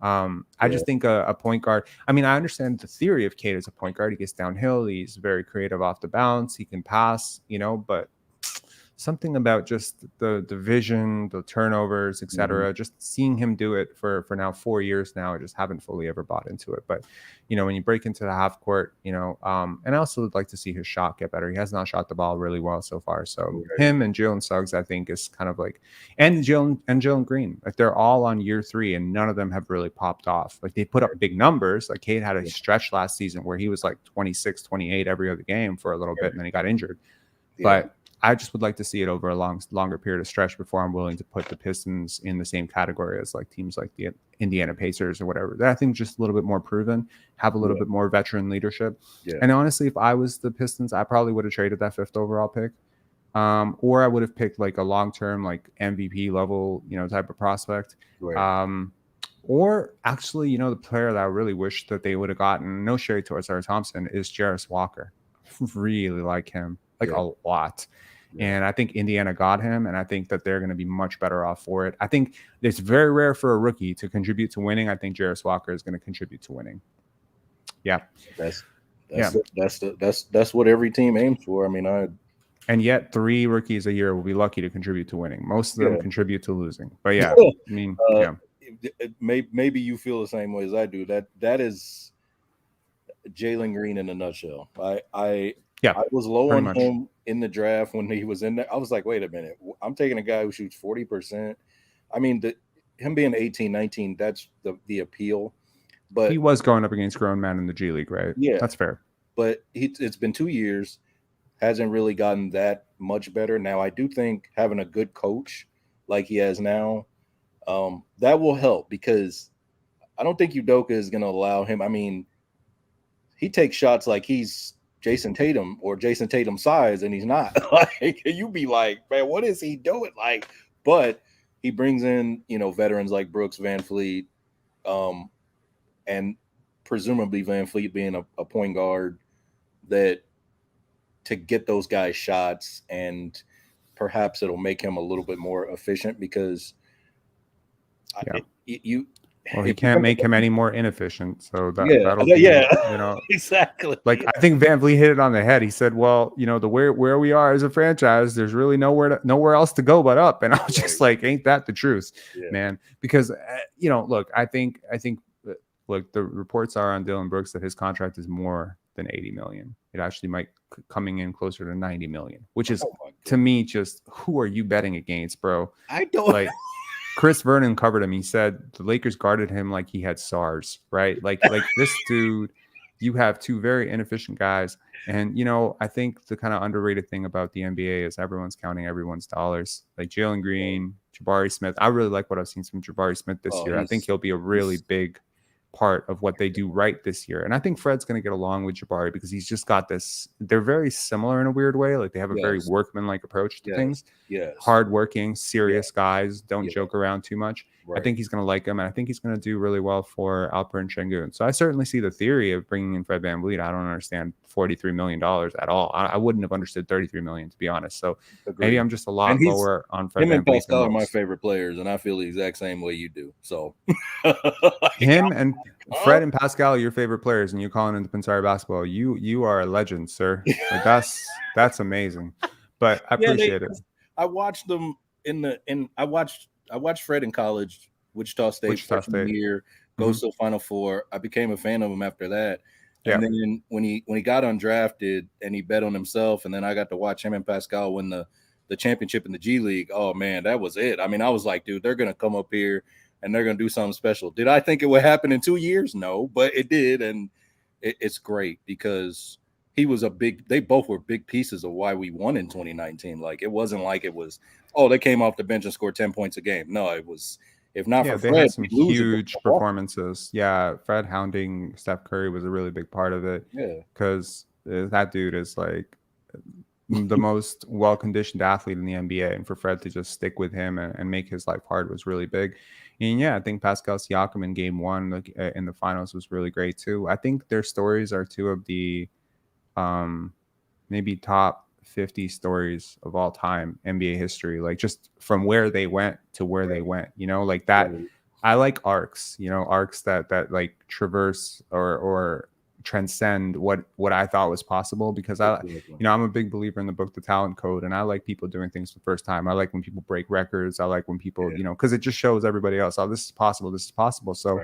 I just think a point guard. I mean, I understand the theory of Cade as a point guard. He gets downhill. He's very creative off the bounce. He can pass, but something about just the vision, the turnovers, etc. Just seeing him do it for now 4 years now, I just haven't fully ever bought into it. But when you break into the half court, and I also would like to see his shot get better. He has not shot the ball really well so far. So him and Jalen Suggs, I think, is kind of like, and Jalen Green, like, they're all on year 3, and none of them have really popped off. Like, they put up big numbers. Like, Cade had a stretch last season where he was like 26, 28 every other game for a little bit, and then he got injured. But I just would like to see it over a longer period of stretch before I'm willing to put the Pistons in the same category as like teams like the Indiana Pacers or whatever. That I think just a little bit more proven, have a little bit more veteran leadership. And honestly, if I was the Pistons, I probably would have traded that 5th overall pick. Or I would have picked like a long-term, like MVP level, type of prospect. Or actually, the player that I really wish that they would have gotten, no shade towards Ausar Thompson, is Jarris Walker. Really like him, like a lot. And I think Indiana got him, and I think that they're going to be much better off for it. I think it's very rare for a rookie to contribute to winning. I think Jarris Walker is going to contribute to winning. Yeah. That's what every team aims for. I mean, and yet 3 rookies a year will be lucky to contribute to winning. Most of them contribute to losing. But I mean, maybe you feel the same way as I do. That is Jalen Green in a nutshell. I was low on him in the draft when he was in there. I was like, wait a minute. I'm taking a guy who shoots 40%. I mean, him being 18, 19, that's the appeal. But he was going up against grown men in the G League, right? Yeah. That's fair. But it's been 2 years. Hasn't really gotten that much better. Now, I do think having a good coach like he has now, that will help, because I don't think Udoka is going to allow him. I mean, he takes shots like he's Jason Tatum or Jason Tatum size, and he's not. Like, you be like, man, what is he doing? Like, but he brings in, veterans like Brooks, Van Fleet, and presumably Van Fleet being a point guard, that to get those guys shots, and perhaps it'll make him a little bit more efficient, because he can't make him any more inefficient. So that'll be, exactly. Like, I think Van Vliet hit it on the head. He said, well, the where we are as a franchise, there's really nowhere else to go but up. And I was just like, ain't that the truth, man? Because, look, I think look, the reports are on Dylan Brooks that his contract is more than 80 million. It actually might coming in closer to 90 million, which is to God. me just who are you betting against, bro? I don't Like Chris Vernon covered him. He said the Lakers guarded him like he had SARS, right? Like this dude, you have two very inefficient guys. And, I think the kind of underrated thing about the NBA is everyone's counting everyone's dollars. Like Jalen Green, Jabari Smith. I really like what I've seen from Jabari Smith this year. I think he'll be a really big part of what they do right this year. And I think Fred's going to get along with Jabari because he's just got this. They're very similar in a weird way. Like they have a very workmanlike approach to things. Yes. Hardworking, serious guys. Don't joke around too much. Right. I think he's going to like him. And I think he's going to do really well for Alperen Şengün. So I certainly see the theory of bringing in Fred VanVleet. I don't understand $43 million at all. I wouldn't have understood $33 million, to be honest. So maybe I'm just a lot lower on Fred VanVleet. Him and Pascal are my favorite players, and I feel the exact same way you do. So him and Fred and Pascal are your favorite players, and you're calling into Pinsari basketball. You are a legend, sir. Like that's amazing. But I appreciate it. I watched them I watched Fred in college, Wichita State freshman year, goes to the Final Four. I became a fan of him after that. And then when he got undrafted and he bet on himself, and then I got to watch him and Pascal win the championship in the G League. Oh man, that was it. I mean, I was like, dude, they're gonna come up here and they're gonna do something special. Did I think it would happen in 2 years? No, but it did, and it's great because they both were big pieces of why we won in 2019. Like it wasn't like it was, they came off the bench and scored 10 points a game. No, it was, if not for Fred, they had some huge performances. Yeah, Fred hounding Steph Curry was a really big part of it. Yeah, because that dude is like the most well-conditioned athlete in the NBA, and for Fred to just stick with him and make his life hard was really big. And I think Pascal Siakam in Game 1 in the finals was really great too. I think their stories are two of the maybe top 50 stories of all time NBA history, like just from where they went to where they went, like that. I like arcs, arcs that like traverse or transcend what I thought was possible, because I'm a big believer in the book The Talent Code, and I like people doing things for the first time. I like when people break records. I like when people because it just shows everybody else, this is possible. So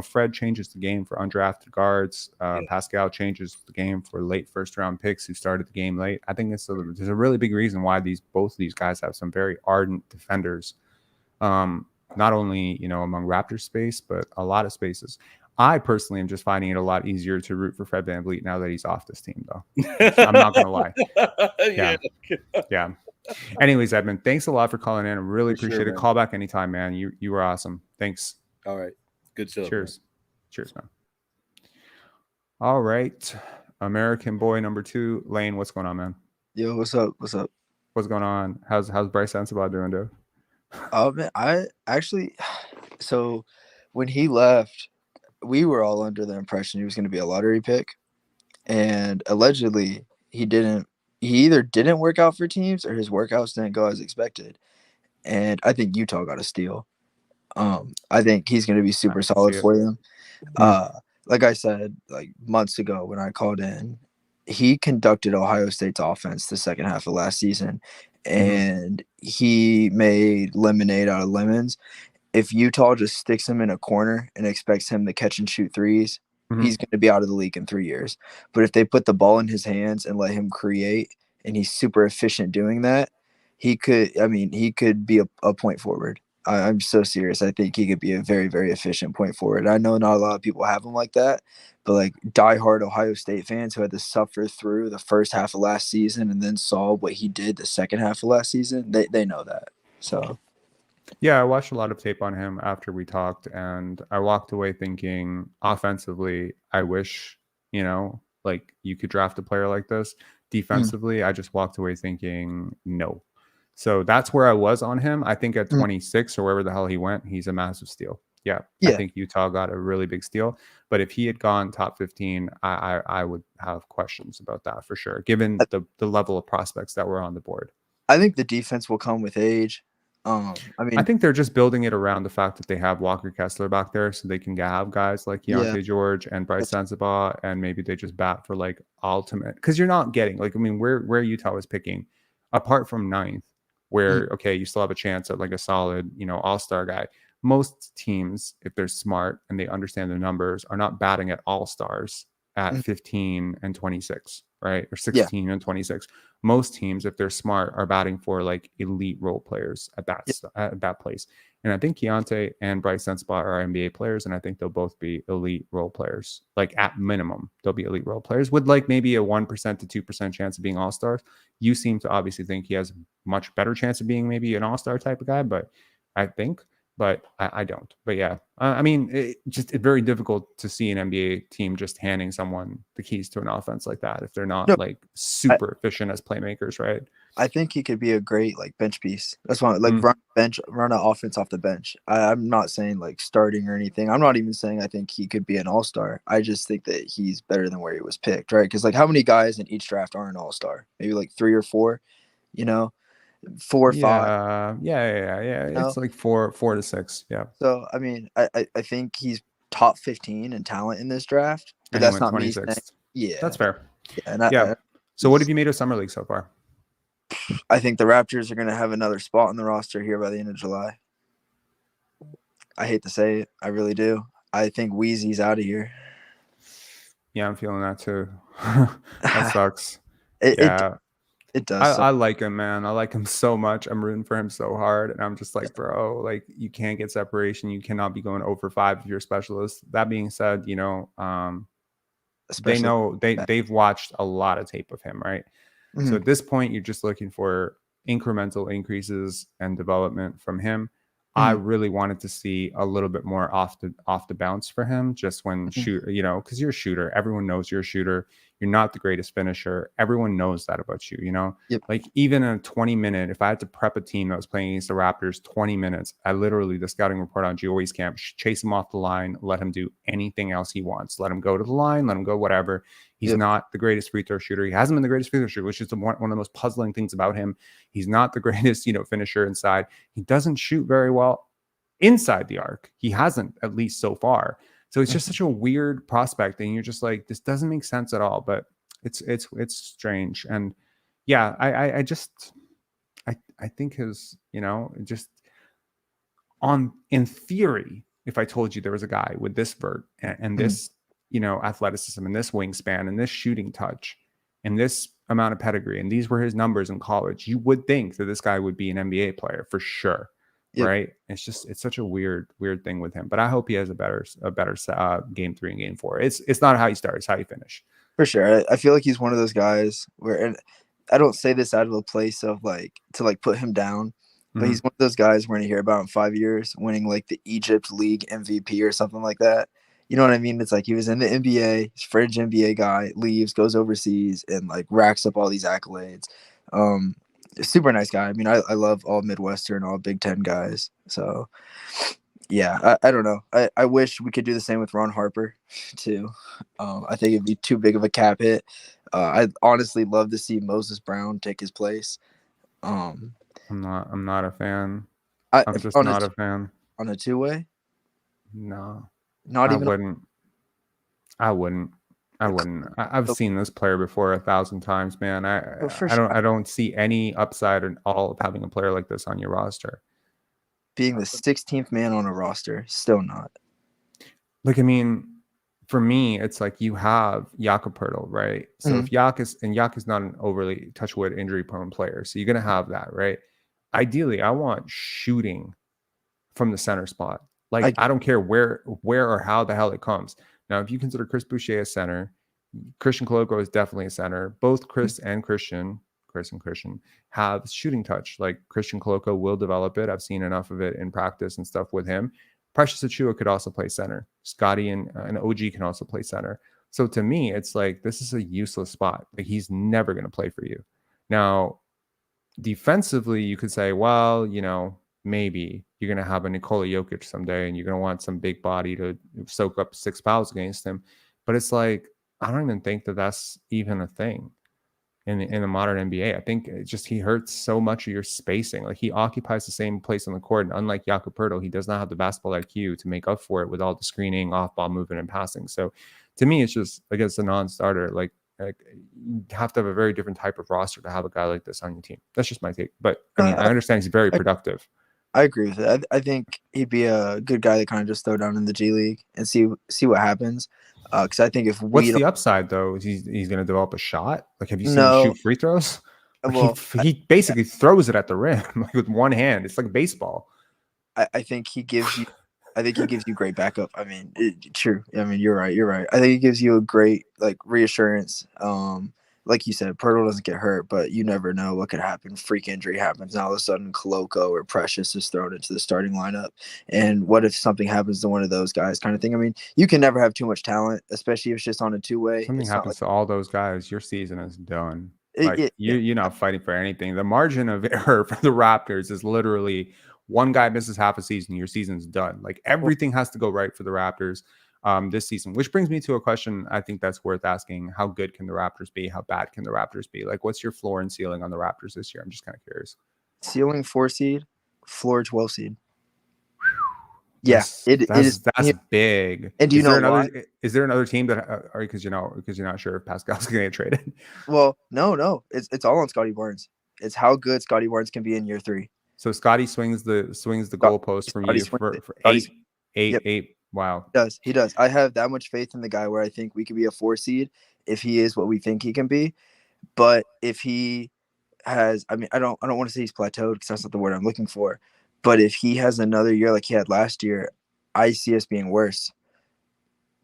Fred changes the game for undrafted guards. Pascal changes the game for late first round picks who started the game late. I think there's a really big reason why both of these guys have some very ardent defenders, not only among Raptors space, but a lot of spaces. I personally am just finding it a lot easier to root for Fred VanVleet now that he's off this team, though. I'm not going to lie. Yeah. Anyways, Edmund, thanks a lot for calling in. I really appreciate it. Call back anytime, man. You were awesome. Thanks. All right. Good show. Cheers. Man. Cheers, man. All right. American boy number 2, Lane, what's going on, man? Yo, what's up? What's going on? How's Bryce Sensabaugh doing, dude? Oh, man, I actually, so when he left, we were all under the impression he was going to be a lottery pick, and allegedly he either didn't work out for teams or his workouts didn't go as expected. And I think Utah got a steal. I think he's going to be super solid for them. Like I said, like months ago when I called in, he conducted Ohio State's offense the second half of last season, and he made lemonade out of lemons. If Utah just sticks him in a corner and expects him to catch and shoot threes, he's going to be out of the league in 3 years. But if they put the ball in his hands and let him create, and he's super efficient doing that, he could be a point forward. I'm so serious. I think he could be a very, very efficient point forward. I know not a lot of people have him like that, but like diehard Ohio State fans who had to suffer through the first half of last season and then saw what he did the second half of last season, they know that. So yeah, I watched a lot of tape on him after we talked, and I walked away thinking offensively, I wish, like you could draft a player like this. Defensively, I just walked away thinking no. So that's where I was on him. I think at 26 or wherever the hell he went, he's a massive steal. Yeah. I think Utah got a really big steal. But if he had gone top 15, I would have questions about that for sure, given the level of prospects that were on the board. I think the defense will come with age. I think they're just building it around the fact that they have Walker Kessler back there, so they can have guys like Keyonte George and Bryce Sensabaugh, and maybe they just bat for like ultimate, because you're not getting where Utah was picking, apart from 9th, where you still have a chance at like a solid all-star guy. Most teams, if they're smart and they understand the numbers, are not batting at all-stars at 15 and 26, right? Or Yeah. 16 and 26. Most teams, if they're smart, are batting for like elite role players at that place. And I think Keyonte and Bryce Sensabaugh are NBA players, and I think they'll both be elite role players. Like at minimum, they'll be elite role players with like maybe a 1% to 2% chance of being all-stars. You seem to obviously think he has a much better chance of being maybe an all-star type of guy, but I don't. But yeah, I mean, it's very difficult to see an NBA team just handing someone the keys to an offense like that if they're not No, like super efficient as playmakers, right? I think he could be a great like bench piece. That's why like Mm. run an offense off the bench. I'm not saying like starting or anything. I'm not even saying I think he could be an all-star. I just think that he's better than where he was picked, right? Because like how many guys in each draft are an all-star? Maybe like 3 or 4, you know, 4 or 5. Yeah. You know? It's like four to six. Yeah. So I mean, I think he's top 15 in talent in this draft, but And he that's went not me saying 26th. yeah. That's fair. Yeah, and Yeah. So what have you made of Summer League so far? I think the Raptors are going to have another spot on the roster here by the end of July. I hate to say it. I really do. I think Wheezy's out of here. Yeah, I'm feeling that too. That sucks. It does. I like him, man. I like him so much. I'm rooting for him so hard. And I'm just like, bro, like you can't get separation. You cannot be going over 5 if you're a specialist. That being said, they've watched a lot of tape of him, right? Mm-hmm. So at this point, you're just looking for incremental increases and development from him. I really wanted to see a little bit more off the bounce for him, just when because you're a shooter. Everyone knows you're a shooter. You're not the greatest finisher. Everyone knows that about you, Yep. Like even in a 20-minute, if I had to prep a team that was playing against the Raptors 20 minutes, I literally, the scouting report on Gioi's camp, chase him off the line, let him do anything else he wants. Let him go to the line, let him go whatever. He's not the greatest free throw shooter. He hasn't been the greatest free throw shooter, which is one of the most puzzling things about him. He's not the greatest, finisher inside. He doesn't shoot very well inside the arc. He hasn't, at least so far. So it's just such a weird prospect, and you're just like, this doesn't make sense at all. But it's strange, and yeah, I think his, just in theory, if I told you there was a guy with this vert and this, athleticism and this wingspan and this shooting touch and this amount of pedigree, and these were his numbers in college, you would think that this guy would be an NBA player for sure. Yep. Right. It's such a weird thing with him, but I hope he has a better game 3 and game 4. It's not how you start, it's how you finish. For sure. I feel like he's one of those guys where, and I don't say this out of a place of like to like put him down, but he's one of those guys we're going to hear about in 5 years winning like the Egypt League MVP or something like that. You know what I mean? It's like he was in the NBA, he's fringe NBA guy, leaves, goes overseas, and like racks up all these accolades. Super nice guy. I mean, I love all Midwestern, all Big Ten guys. So, yeah, I don't know. I wish we could do the same with Ron Harper, too. I think it'd be too big of a cap hit. I'd honestly love to see Moses Brown take his place. I'm not a fan. I'm just not a fan. On a 2-way? No. Not even. I wouldn't. I've seen this player before 1,000 times, man. I don't see any upside at all of having a player like this on your roster. Being the 16th man on a roster, still not. Like, I mean, for me, it's like you have Jakob Poeltl, right? So if Yak is not an overly touchwood injury-prone player, so you're gonna have that, right? Ideally, I want shooting from the center spot. Like, I don't care where or how the hell it comes. Now, if you consider Chris Boucher a center, Christian Koloko is definitely a center. Both Chris and Christian have shooting touch. Like, Christian Koloko will develop it. I've seen enough of it in practice and stuff with him. Precious Achiuwa could also play center. Scottie and OG can also play center. So to me, it's like, this is a useless spot. Like, he's never going to play for you. Now, defensively, you could say, well, maybe you're going to have a Nikola Jokic someday and you're going to want some big body to soak up 6 fouls against him. But it's like, I don't even think that that's even a thing in the modern NBA. I think he hurts so much of your spacing. Like, he occupies the same place on the court. And unlike Jakob Poeltl, he does not have the basketball IQ to make up for it with all the screening, off-ball movement, and passing. So to me, it's just, like, it's a non-starter. Like you have to have a very different type of roster to have a guy like this on your team. That's just my take. But I mean, I understand he's very productive. I agree with it. I think he'd be a good guy to kind of just throw down in the G League and see what happens. Because I think if we What's don't, the upside though? Is he's going to develop a shot? Like, have you seen him no, shoot free throws? Like well, he basically throws it at the rim like with one hand. It's like baseball. I think he gives you. I think he gives you great backup. I mean, true. I mean, you're right. You're right. I think it gives you a great like reassurance. Like you said, Pirtle doesn't get hurt, but you never know what could happen. Freak injury happens, and all of a sudden, Koloko or Precious is thrown into the starting lineup. And what if something happens to one of those guys, kind of thing? I mean, you can never have too much talent, especially if it's just on a two-way. Something It's not happens like to all those guys, your season is done. Like yeah. you're not fighting for anything. The margin of error for the Raptors is literally one guy misses half a season, your season's done. Like everything has to go right for the Raptors this season, which brings me to a question I think that's worth asking. How good can the Raptors be? How bad can the Raptors be? Like, what's your floor and ceiling on the Raptors this year? I'm just kind of curious. Ceiling 4 seed, floor 12 seed. Yeah, it is. That's big. And do you know why? Is there another team that or because you're not sure if Pascal's going to get traded? Well, no, it's all on Scottie Barnes. It's how good Scottie Barnes can be in year 3. So Scottie swings the goalpost from you for eight. Yep. Wow. He does. I have that much faith in the guy where I think we could be a 4 seed if he is what we think he can be. But if he has, I mean, I don't want to say he's plateaued because that's not the word I'm looking for. But if he has another year like he had last year, I see us being worse.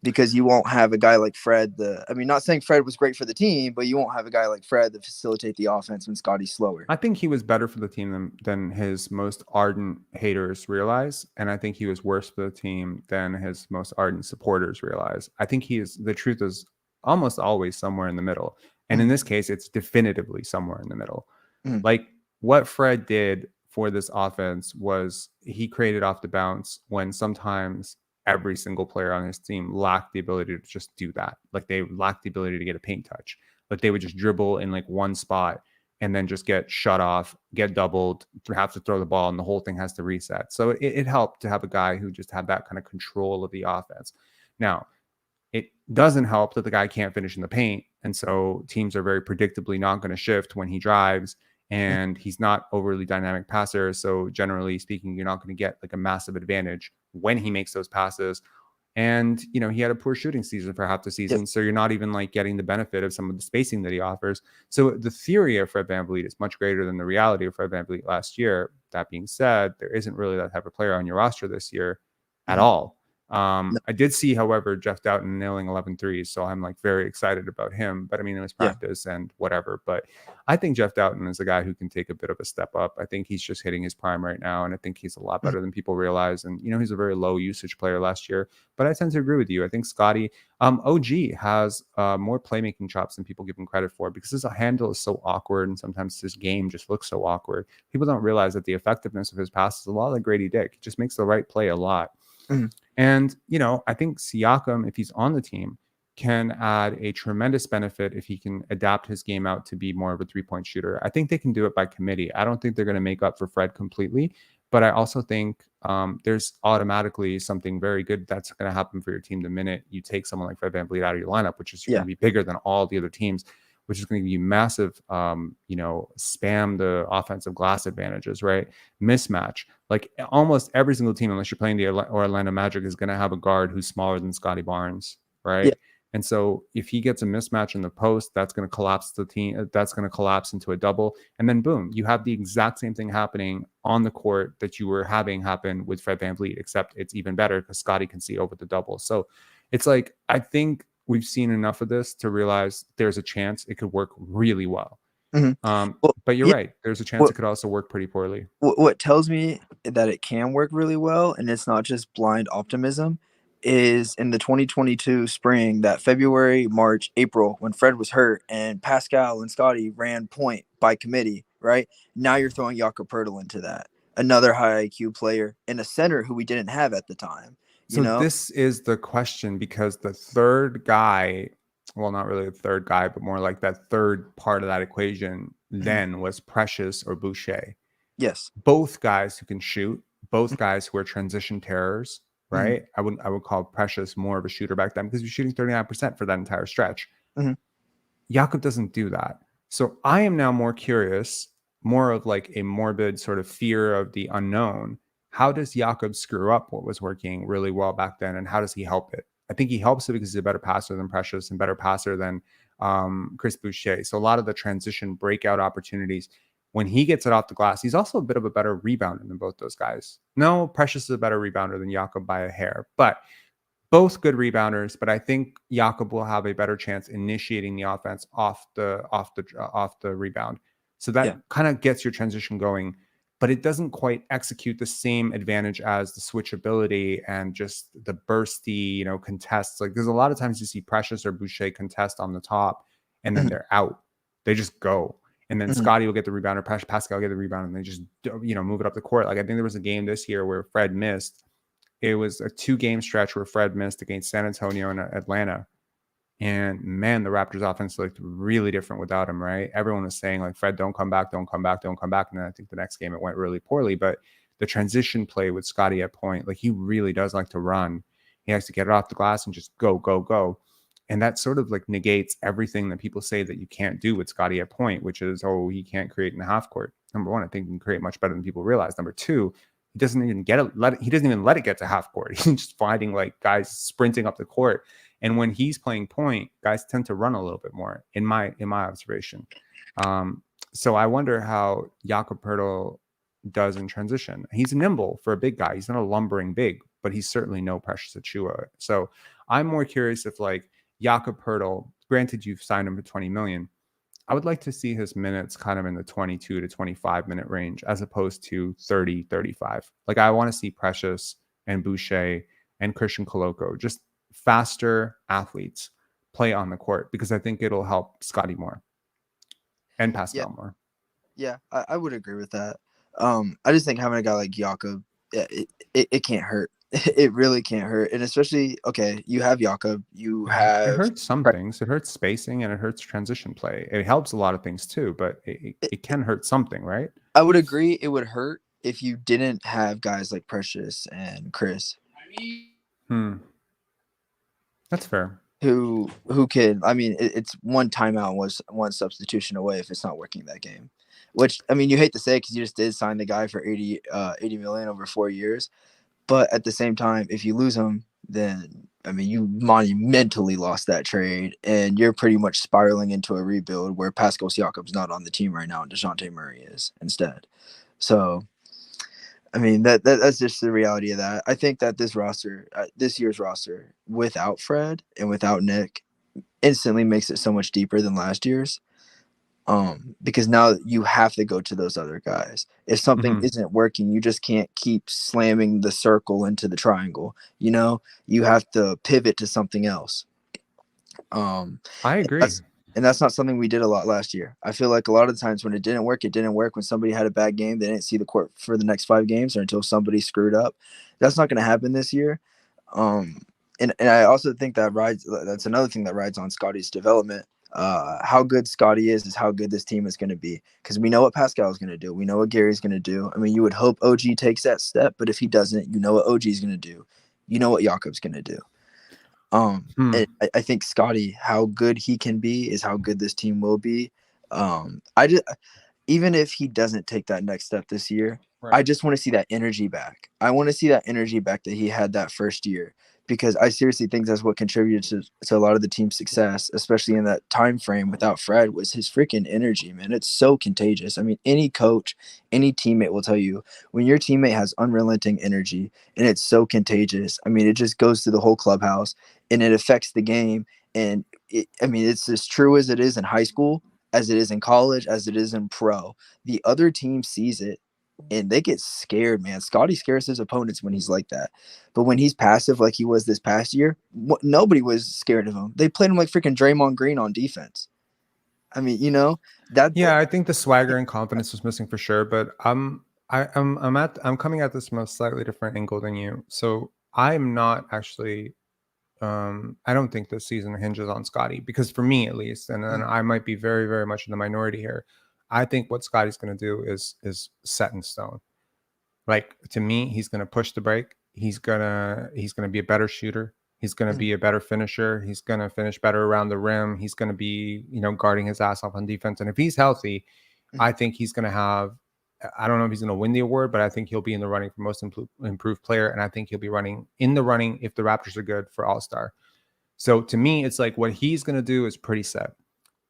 Because you won't have a guy like Fred. Not saying Fred was great for the team, but you won't have a guy like Fred to facilitate the offense when Scottie's slower. I think he was better for the team than his most ardent haters realize. And I think he was worse for the team than his most ardent supporters realize. I think the truth is almost always somewhere in the middle. And in this case, it's definitively somewhere in the middle. Like what Fred did for this offense was he created off the bounce when sometimes every single player on his team lacked the ability to just do that. Like they lacked the ability to get a paint touch. Like they would just dribble in like one spot and then just get shut off, get doubled, have to throw the ball, and the whole thing has to reset. So it helped to have a guy who just had that kind of control of the offense. Now, it doesn't help that the guy can't finish in the paint. And so teams are very predictably not going to shift when he drives. And he's not overly dynamic passer. So generally speaking, you're not going to get like a massive advantage when he makes those passes. And, he had a poor shooting season for half the season. Yep. So you're not even like getting the benefit of some of the spacing that he offers. So the theory of Fred VanVleet is much greater than the reality of Fred VanVleet last year. That being said, there isn't really that type of player on your roster this year at all. I did see, however, Jeff Doughton nailing 11 threes, so I'm like very excited about him. But I mean, it was practice and whatever. But I think Jeff Doughton is a guy who can take a bit of a step up. I think he's just hitting his prime right now, and I think he's a lot better than people realize. And he's a very low usage player last year. But I tend to agree with you. I think Scottie, OG has more playmaking chops than people give him credit for because his handle is so awkward, and sometimes his game just looks so awkward. People don't realize that the effectiveness of his pass is a lot like Gradey Dick. He just makes the right play a lot. And, I think Siakam, if he's on the team, can add a tremendous benefit if he can adapt his game out to be more of a 3-point shooter. I think they can do it by committee. I don't think they're going to make up for Fred completely, but I also think there's automatically something very good that's going to happen for your team the minute you take someone like Fred VanVleet out of your lineup, which is going to be bigger than all the other teams, which is going to give you massive, spam the offensive glass advantages, right? Mismatch. Like almost every single team, unless you're playing the Orlando Magic, is going to have a guard who's smaller than Scottie Barnes, right? Yeah. And so if he gets a mismatch in the post, that's going to collapse the team. That's going to collapse into a double. And then boom, you have the exact same thing happening on the court that you were having happen with Fred VanVleet, except it's even better because Scottie can see over the double. So it's like, I think we've seen enough of this to realize there's a chance it could work really well. But you're right. There's a chance it could also work pretty poorly. What tells me that it can work really well, and it's not just blind optimism, is in the 2022 spring, that February, March, April, when Fred was hurt and Pascal and Scottie ran point by committee, right? Now you're throwing Jakob Poeltl into that. Another high IQ player and a center who we didn't have at the time. This is the question, because the third guy, well, not really the third guy, but more like that third part of that equation then was Precious or Boucher. Yes. Both guys who can shoot, both guys who are transition terrors, right? I would call Precious more of a shooter back then because he was shooting 39% for that entire stretch. Jakob doesn't do that. So I am now more curious, more of like a morbid sort of fear of the unknown. How does Jakob screw up what was working really well back then, and how does he help it? I think he helps it because he's a better passer than Precious and better passer than Chris Boucher. So a lot of the transition breakout opportunities, when he gets it off the glass, he's also a bit of a better rebounder than both those guys. No, Precious is a better rebounder than Jakob by a hair, but both good rebounders. But I think Jakob will have a better chance initiating the offense off the rebound. So that kind of gets your transition going, but it doesn't quite execute the same advantage as the switchability and just the bursty, contests. Like there's a lot of times you see Precious or Boucher contest on the top and then they're out. They just go. And then Scottie will get the rebound or Pascal will get the rebound and they just, move it up the court. Like I think there was a game this year where Fred missed. It was a 2-game stretch where Fred missed against San Antonio and Atlanta. And man, the Raptors offense looked really different without him, right? Everyone was saying like, Fred, don't come back, don't come back, don't come back. And then I think the next game it went really poorly, but the transition play with Scottie at point, like he really does like to run. He has to get it off the glass and just go, go, go. And that sort of like negates everything that people say that you can't do with Scottie at point, which is, he can't create in the half court. Number one, I think he can create much better than people realize. Number two, he doesn't even he doesn't even let it get to half court. He's just finding like guys sprinting up the court. And when he's playing point, guys tend to run a little bit more in my observation. So I wonder how Jakob Poeltl does in transition. He's nimble for a big guy. He's not a lumbering big, but he's certainly no Precious Achiuwa. So I'm more curious if like Jakob Poeltl, granted you've signed him for $20 million, I would like to see his minutes kind of in the 22 to 25 minute range as opposed to 30, 35. Like I want to see Precious and Boucher and Christian Coloco, just faster athletes, play on the court because I think it'll help Scottie more and Pascal more. Yeah, I would agree with that. I just think having a guy like Jakob, it can't hurt. It really can't hurt. And especially, okay, you have Jakob, you have... It hurts some things. It hurts spacing and it hurts transition play. It helps a lot of things too, but it can hurt something, right? I would agree it would hurt if you didn't have guys like Precious and Chris. That's fair. Who can, I mean, it's one timeout was one substitution away if it's not working that game. Which, I mean, you hate to say because you just did sign the guy for $80 million over 4 years. But at the same time, if you lose him, then, I mean, you monumentally lost that trade, and you're pretty much spiraling into a rebuild where Pascal Siakam's not on the team right now, and DeJounte Murray is instead. So, I mean, that's just the reality of that. I think that this roster, this year's roster, without Fred and without Nick, instantly makes it so much deeper than last year's. Because now you have to go to those other guys. If something isn't working, you just can't keep slamming the circle into the triangle. You have to pivot to something else. I agree. And that's not something we did a lot last year. I feel like a lot of the times when it didn't work. When somebody had a bad game, they didn't see the court for the next 5 games or until somebody screwed up. That's not going to happen this year. And I also think that's another thing that rides on Scottie's development. How good Scottie is how good this team is going to be, because we know what Pascal is going to do. We know what Gary's going to do. I mean, you would hope OG takes that step, but if he doesn't, you know what OG is going to do. You know what Jakob's going to do. And I think Scottie, how good he can be is how good this team will be. Even if he doesn't take that next step this year, right. I just want to see that energy back. I want to see that energy back that he had that first year. Because I seriously think that's what contributed to a lot of the team's success, especially in that time frame without Fred, was his freaking energy, man. It's so contagious. I mean, any coach, any teammate will tell you when your teammate has unrelenting energy and it's so contagious. I mean, it just goes through the whole clubhouse and it affects the game. And it's as true as it is in high school, as it is in college, as it is in pro. The other team sees it. And they get scared, man. Scottie scares his opponents when he's like that. But when he's passive like he was this past year, nobody was scared of him. They played him like freaking Draymond Green on defense. I mean, that. Yeah, I think the swagger and confidence was missing for sure. But I'm coming at this from a slightly different angle than you. So I'm not actually. I don't think this season hinges on Scottie, because for me at least, and then I might be very, very much in the minority here. I think what Scottie's going to do is set in stone. Like, to me, he's going to push the break. He's going to be a better shooter. He's going to be a better finisher. He's going to finish better around the rim. He's going to be, guarding his ass off on defense. And if he's healthy, I think he's going to have, I don't know if he's going to win the award, but I think he'll be in the running for most improved player. And I think he'll be in the running if the Raptors are good for All-Star. So to me, it's like what he's going to do is pretty set.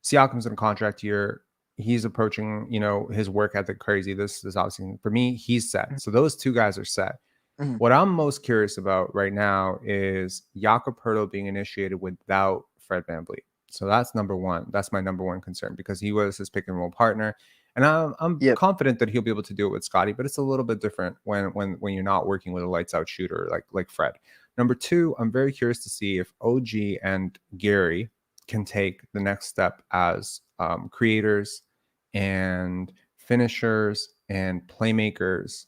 Siakam's in a contract year. He's approaching, his work ethic crazy. This is obviously for me, he's set. So those two guys are set. Mhm. What I'm most curious about right now is Jakob Poeltl being initiated without Fred VanVleet. So that's number one. That's my number one concern because he was his pick and roll partner. And I'm Yep. confident that he'll be able to do it with Scottie, but it's a little bit different when you're not working with a lights out shooter like Fred. Number two, I'm very curious to see if OG and Gary can take the next step as creators and finishers and playmakers,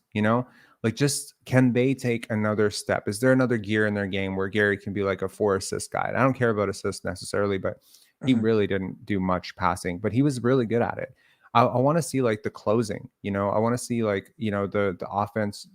like just can they take another step? Is there another gear in their game where Gary can be like a 4 assist guy? I don't care about assists necessarily, but he really didn't do much passing, but he was really good at it. I want to see like the closing, I want to see like, the offense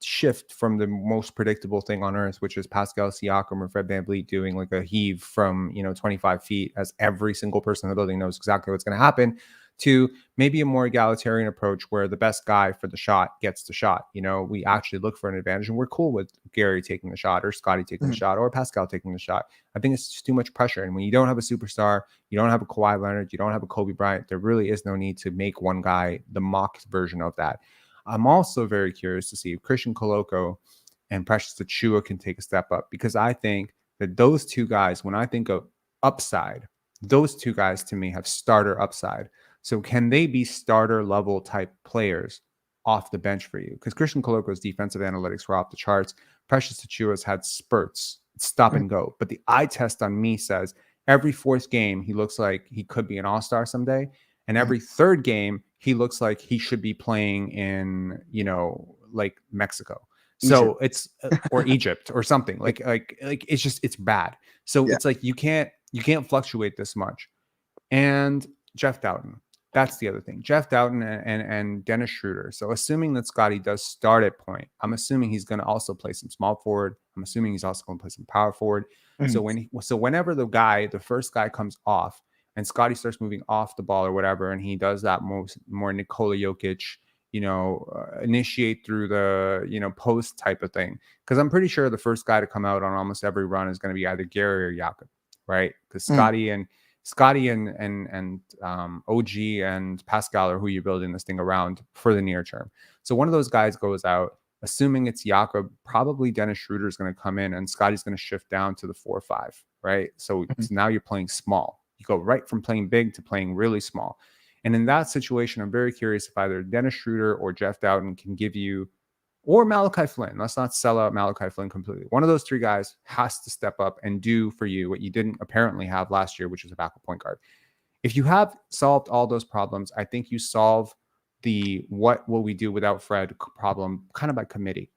shift from the most predictable thing on earth, which is Pascal Siakam or Fred VanVleet doing like a heave from, 25 feet as every single person in the building knows exactly what's going to happen, to maybe a more egalitarian approach where the best guy for the shot gets the shot. We actually look for an advantage and we're cool with Gary taking the shot or Scottie taking the shot or Pascal taking the shot. I think it's just too much pressure. And when you don't have a superstar, you don't have a Kawhi Leonard, you don't have a Kobe Bryant, there really is no need to make one guy the mock version of that. I'm also very curious to see if Christian Koloko and Precious Achiuwa can take a step up, because I think that those two guys, when I think of upside, those two guys to me have starter upside. So can they be starter level type players off the bench for you? Because Christian Koloko's defensive analytics were off the charts. Precious Achiuwa's had spurts, stop and go. But the eye test on me says every fourth game, he looks like he could be an all-star someday. And every third game, he looks like he should be playing in, like Mexico. So it's or Egypt or something like it's bad. So it's like you can't fluctuate this much. And Jeff Doughton, that's the other thing. Jeff Doughton and Dennis Schroeder. So assuming that Scottie does start at point, I'm assuming he's going to also play some small forward. I'm assuming he's also going to play some power forward. So whenever the first guy comes off and Scottie starts moving off the ball or whatever, and he does that more Nikola Jokic, initiate through the, post type of thing. Because I'm pretty sure the first guy to come out on almost every run is going to be either Gary or Jakob, right? Because Scottie and OG and Pascal are who you're building this thing around for the near term. So one of those guys goes out, assuming it's Jakob, probably Dennis Schroeder is going to come in and Scottie's going to shift down to the 4-5, right? So now you're playing small. You go right from playing big to playing really small. And in that situation, I'm very curious if either Dennis Schroeder or Jeff Doughton can give you, or Malachi Flynn. Let's not sell out Malachi Flynn completely. One of those three guys has to step up and do for you what you didn't apparently have last year, which was a backup point guard. If you have solved all those problems, I think you solve the what will we do without Fred problem kind of by committee,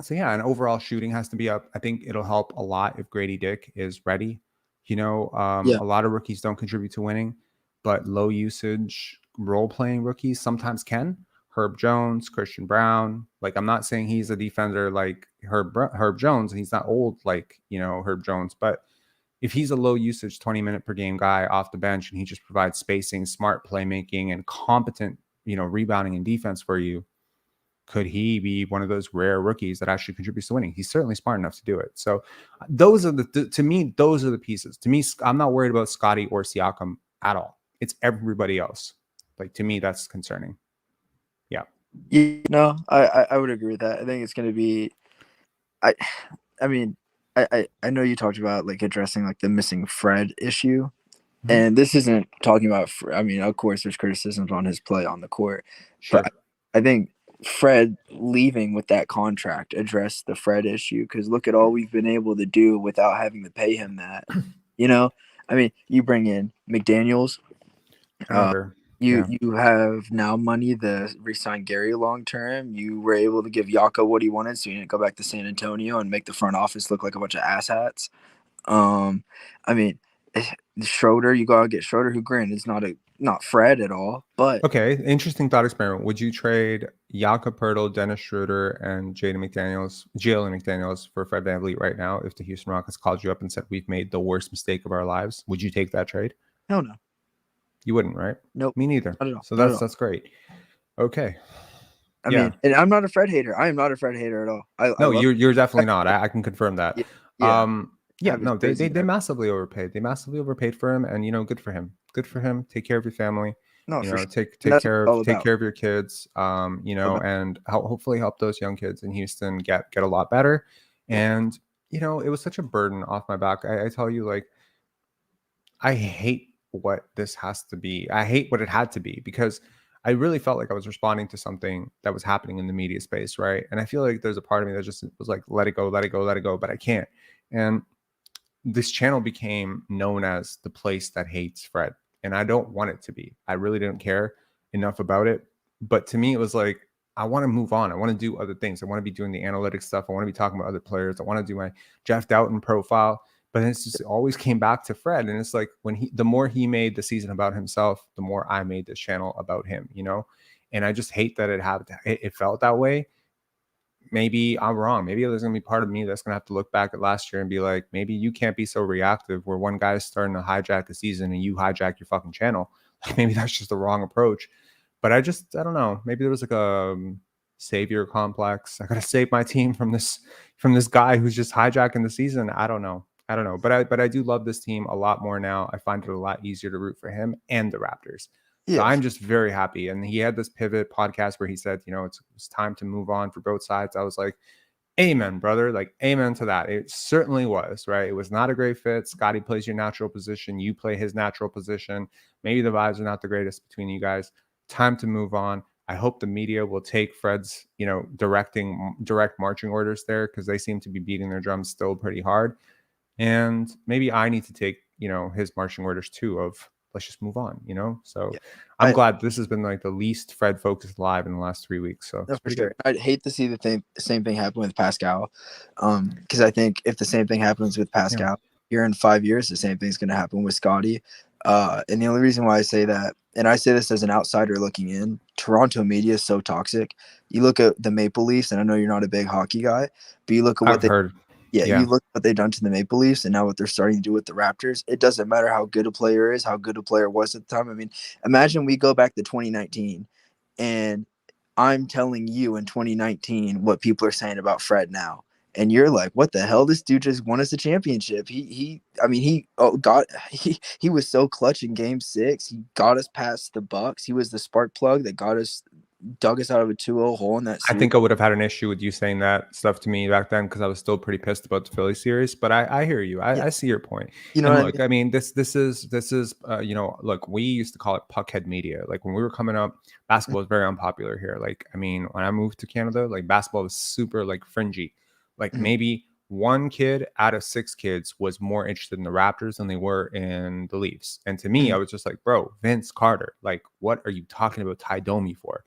So yeah, and overall shooting has to be up. I think it'll help a lot if Gradey Dick is ready. A lot of rookies don't contribute to winning, but low usage role playing rookies sometimes can. Herb Jones, Christian Brown. Like, I'm not saying he's a defender like Herb Jones. He's not old like, Herb Jones. But if he's a low usage 20-minute per game guy off the bench and he just provides spacing, smart playmaking, and competent, rebounding and defense for you, could he be one of those rare rookies that actually contributes to winning? He's certainly smart enough to do it. So those are to me, those are the pieces. To me, I'm not worried about Scottie or Siakam at all. It's everybody else. Like, to me, that's concerning. Yeah. I would agree with that. I think it's going to be, I know you talked about like addressing like the missing Fred issue, and this isn't talking about, of course there's criticisms on his play on the court, Sure. But I think Fred leaving with that contract addressed the Fred issue, because look at all we've been able to do without having to pay him that. You bring in McDaniels. You have now money to re-sign Gary long term. You were able to give Jakob what he wanted, so you didn't go back to San Antonio and make the front office look like a bunch of asshats. Schroeder, you gotta get Schroeder, who granted is not Fred at all, but okay. Interesting thought experiment. Would you trade Jakob Poeltl, Dennis Schroeder, and Jalen McDaniels for Fred VanVleet right now if the Houston Rockets called you up and said we've made the worst mistake of our lives? Would you take that trade? Hell no. You wouldn't, right? Nope. Me neither. I don't know. So that's great. Okay. I mean, and I'm not a Fred hater. I am not a Fred hater at all. You're definitely not. I can confirm that. Yeah. Yeah, have his no, they jersey they and they everything. massively overpaid. They massively overpaid for him, and good for him. Good for him. Take care of your family. No, for sure. Take And take that's what care it's of all take about. care of your kids. And hopefully help those young kids in Houston get a lot better. And it was such a burden off my back. I tell you, like, I hate what this has to be. I hate what it had to be because I really felt like I was responding to something that was happening in the media space, right? And I feel like there's a part of me that just was like, let it go, let it go, let it go, but I can't. And this channel became known as the place that hates Fred. And I don't want it to be. I really didn't care enough about it. But to me, it was like, I want to move on. I want to do other things. I want to be doing the analytics stuff. I want to be talking about other players. I want to do my Jeff Doughton profile. But it's just, it always came back to Fred. And it's like the more he made the season about himself, the more I made this channel about him, And I just hate that it felt that way. Maybe I'm wrong. Maybe there's going to be part of me that's going to have to look back at last year and be like, maybe you can't be so reactive where one guy's starting to hijack the season and you hijack your fucking channel. Maybe that's just the wrong approach. But I don't know. Maybe there was like a savior complex. I got to save my team from this guy who's just hijacking the season. I don't know. But I do love this team a lot more now. I find it a lot easier to root for him and the Raptors. So Yeah. I'm just very happy. And he had this pivot podcast where he said, it's time to move on for both sides. I was like, amen, brother. Like, amen to that. It certainly was, right? It was not a great fit. Scottie plays your natural position. You play his natural position. Maybe the vibes are not the greatest between you guys. Time to move on. I hope the media will take Fred's, direct marching orders there because they seem to be beating their drums still pretty hard. And maybe I need to take, his marching orders too of let's just move on, So Yeah. I'm glad this has been like the least Fred focused live in the last 3 weeks. So No, it's for pretty sure. good. I'd hate to see the same thing happen with Pascal, because I think if the same thing happens with Pascal here in 5 years, the same thing's going to happen with Scottie. And the only reason why I say that, and I say this as an outsider looking in, Toronto media is so toxic. You look at the Maple Leafs, and I know you're not a big hockey guy, but you look at what I've heard. you look at what they've done to the Maple Leafs and now what they're starting to do with the Raptors. It doesn't matter how good a player is, how good a player was at the time. I mean, imagine we go back to 2019 and I'm telling you in 2019 what people are saying about Fred now. And you're like, what the hell? This dude just won us a championship. He was so clutch in game 6. He got us past the Bucks. He was the spark plug that dug us out of a 2-0 hole in that series. I think I would have had an issue with you saying that stuff to me back then because I was still pretty pissed about the Philly series. But I hear you. I see your point. You know And what look, I mean, this is look, we used to call it puckhead media. Like when we were coming up, basketball was very unpopular here. Like, I mean, when I moved to Canada, like basketball was super like fringy. Like maybe one kid out of 6 kids was more interested in the Raptors than they were in the Leafs. And to me, I was just like, bro, Vince Carter, like, what are you talking about Ty Domi for?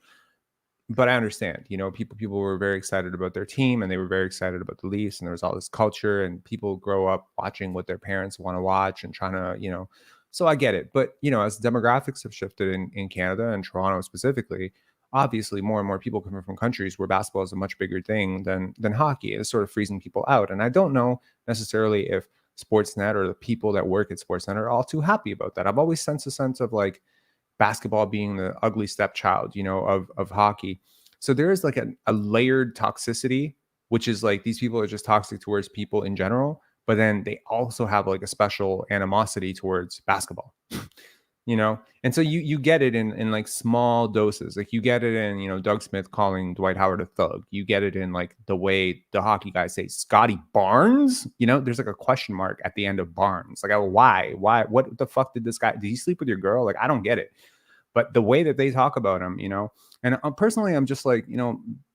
But I understand, people were very excited about their team and they were very excited about the Leafs and there was all this culture and people grow up watching what their parents want to watch and trying to, so I get it. But, as demographics have shifted in Canada and Toronto specifically, obviously more and more people coming from countries where basketball is a much bigger thing than hockey. It's sort of freezing people out. And I don't know necessarily if Sportsnet or the people that work at Sportsnet are all too happy about that. I've always sensed a sense of like, basketball being the ugly stepchild, of hockey. So there is like a layered toxicity, which is like these people are just toxic towards people in general, but then they also have like a special animosity towards basketball, And so you get it in like small doses. Like you get it in, Doug Smith calling Dwight Howard a thug. You get it in like the way the hockey guys say Scottie Barnes, there's like a question mark at the end of Barnes. Like, why, what the fuck did he sleep with your girl? Like, I don't get it. But the way that they talk about him, and personally, I'm just like,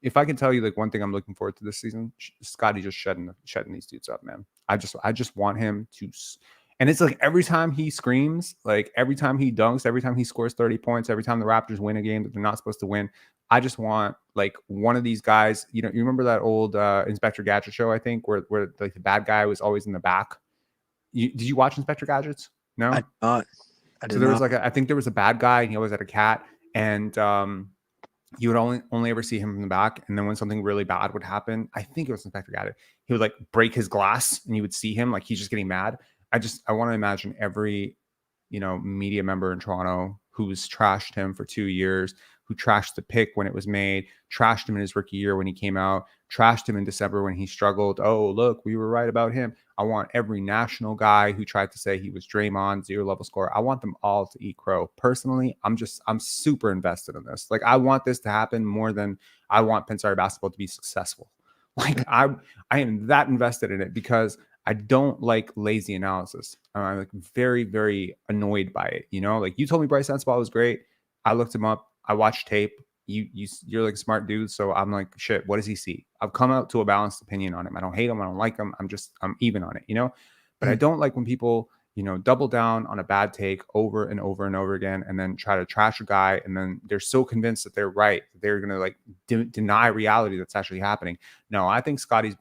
if I can tell you like one thing I'm looking forward to this season, Scottie just shutting these dudes up, man. I just want him to, and it's like every time he screams, like every time he dunks, every time he scores 30 points, every time the Raptors win a game that they're not supposed to win, I just want like one of these guys, you remember that old Inspector Gadget show, I think, where like the bad guy was always in the back. Did you watch Inspector Gadgets? No? I did not. So there was like I think there was a bad guy and he always had a cat and you would only ever see him from the back. And then when something really bad would happen, I think it was Inspector Gadget, he would like break his glass and you would see him like he's just getting mad. I want to imagine every, media member in Toronto who's trashed him for 2 years, who trashed the pick when it was made, trashed him in his rookie year when he came out, trashed him in December when he struggled. Oh, look, we were right about him. I want every national guy who tried to say he was Draymond, 0-level scorer. I want them all to eat crow. Personally, I'm super invested in this. Like, I want this to happen more than I want Pensar basketball to be successful. Like, I am that invested in it because I don't like lazy analysis. I'm like very, very annoyed by it. You know, like, you told me Bryce Sensabaugh was great. I looked him up. I watched tape. You're like a smart dude. So I'm like, shit, what does he see? I've come out to a balanced opinion on him. I don't hate him. I don't like him. I'm even on it, you know, but I don't like when people, you know, double down on a bad take over and over and over again, and then try to trash a guy. And then they're so convinced that they're right, that they're going to like deny reality that's actually happening. No, I think Scottie,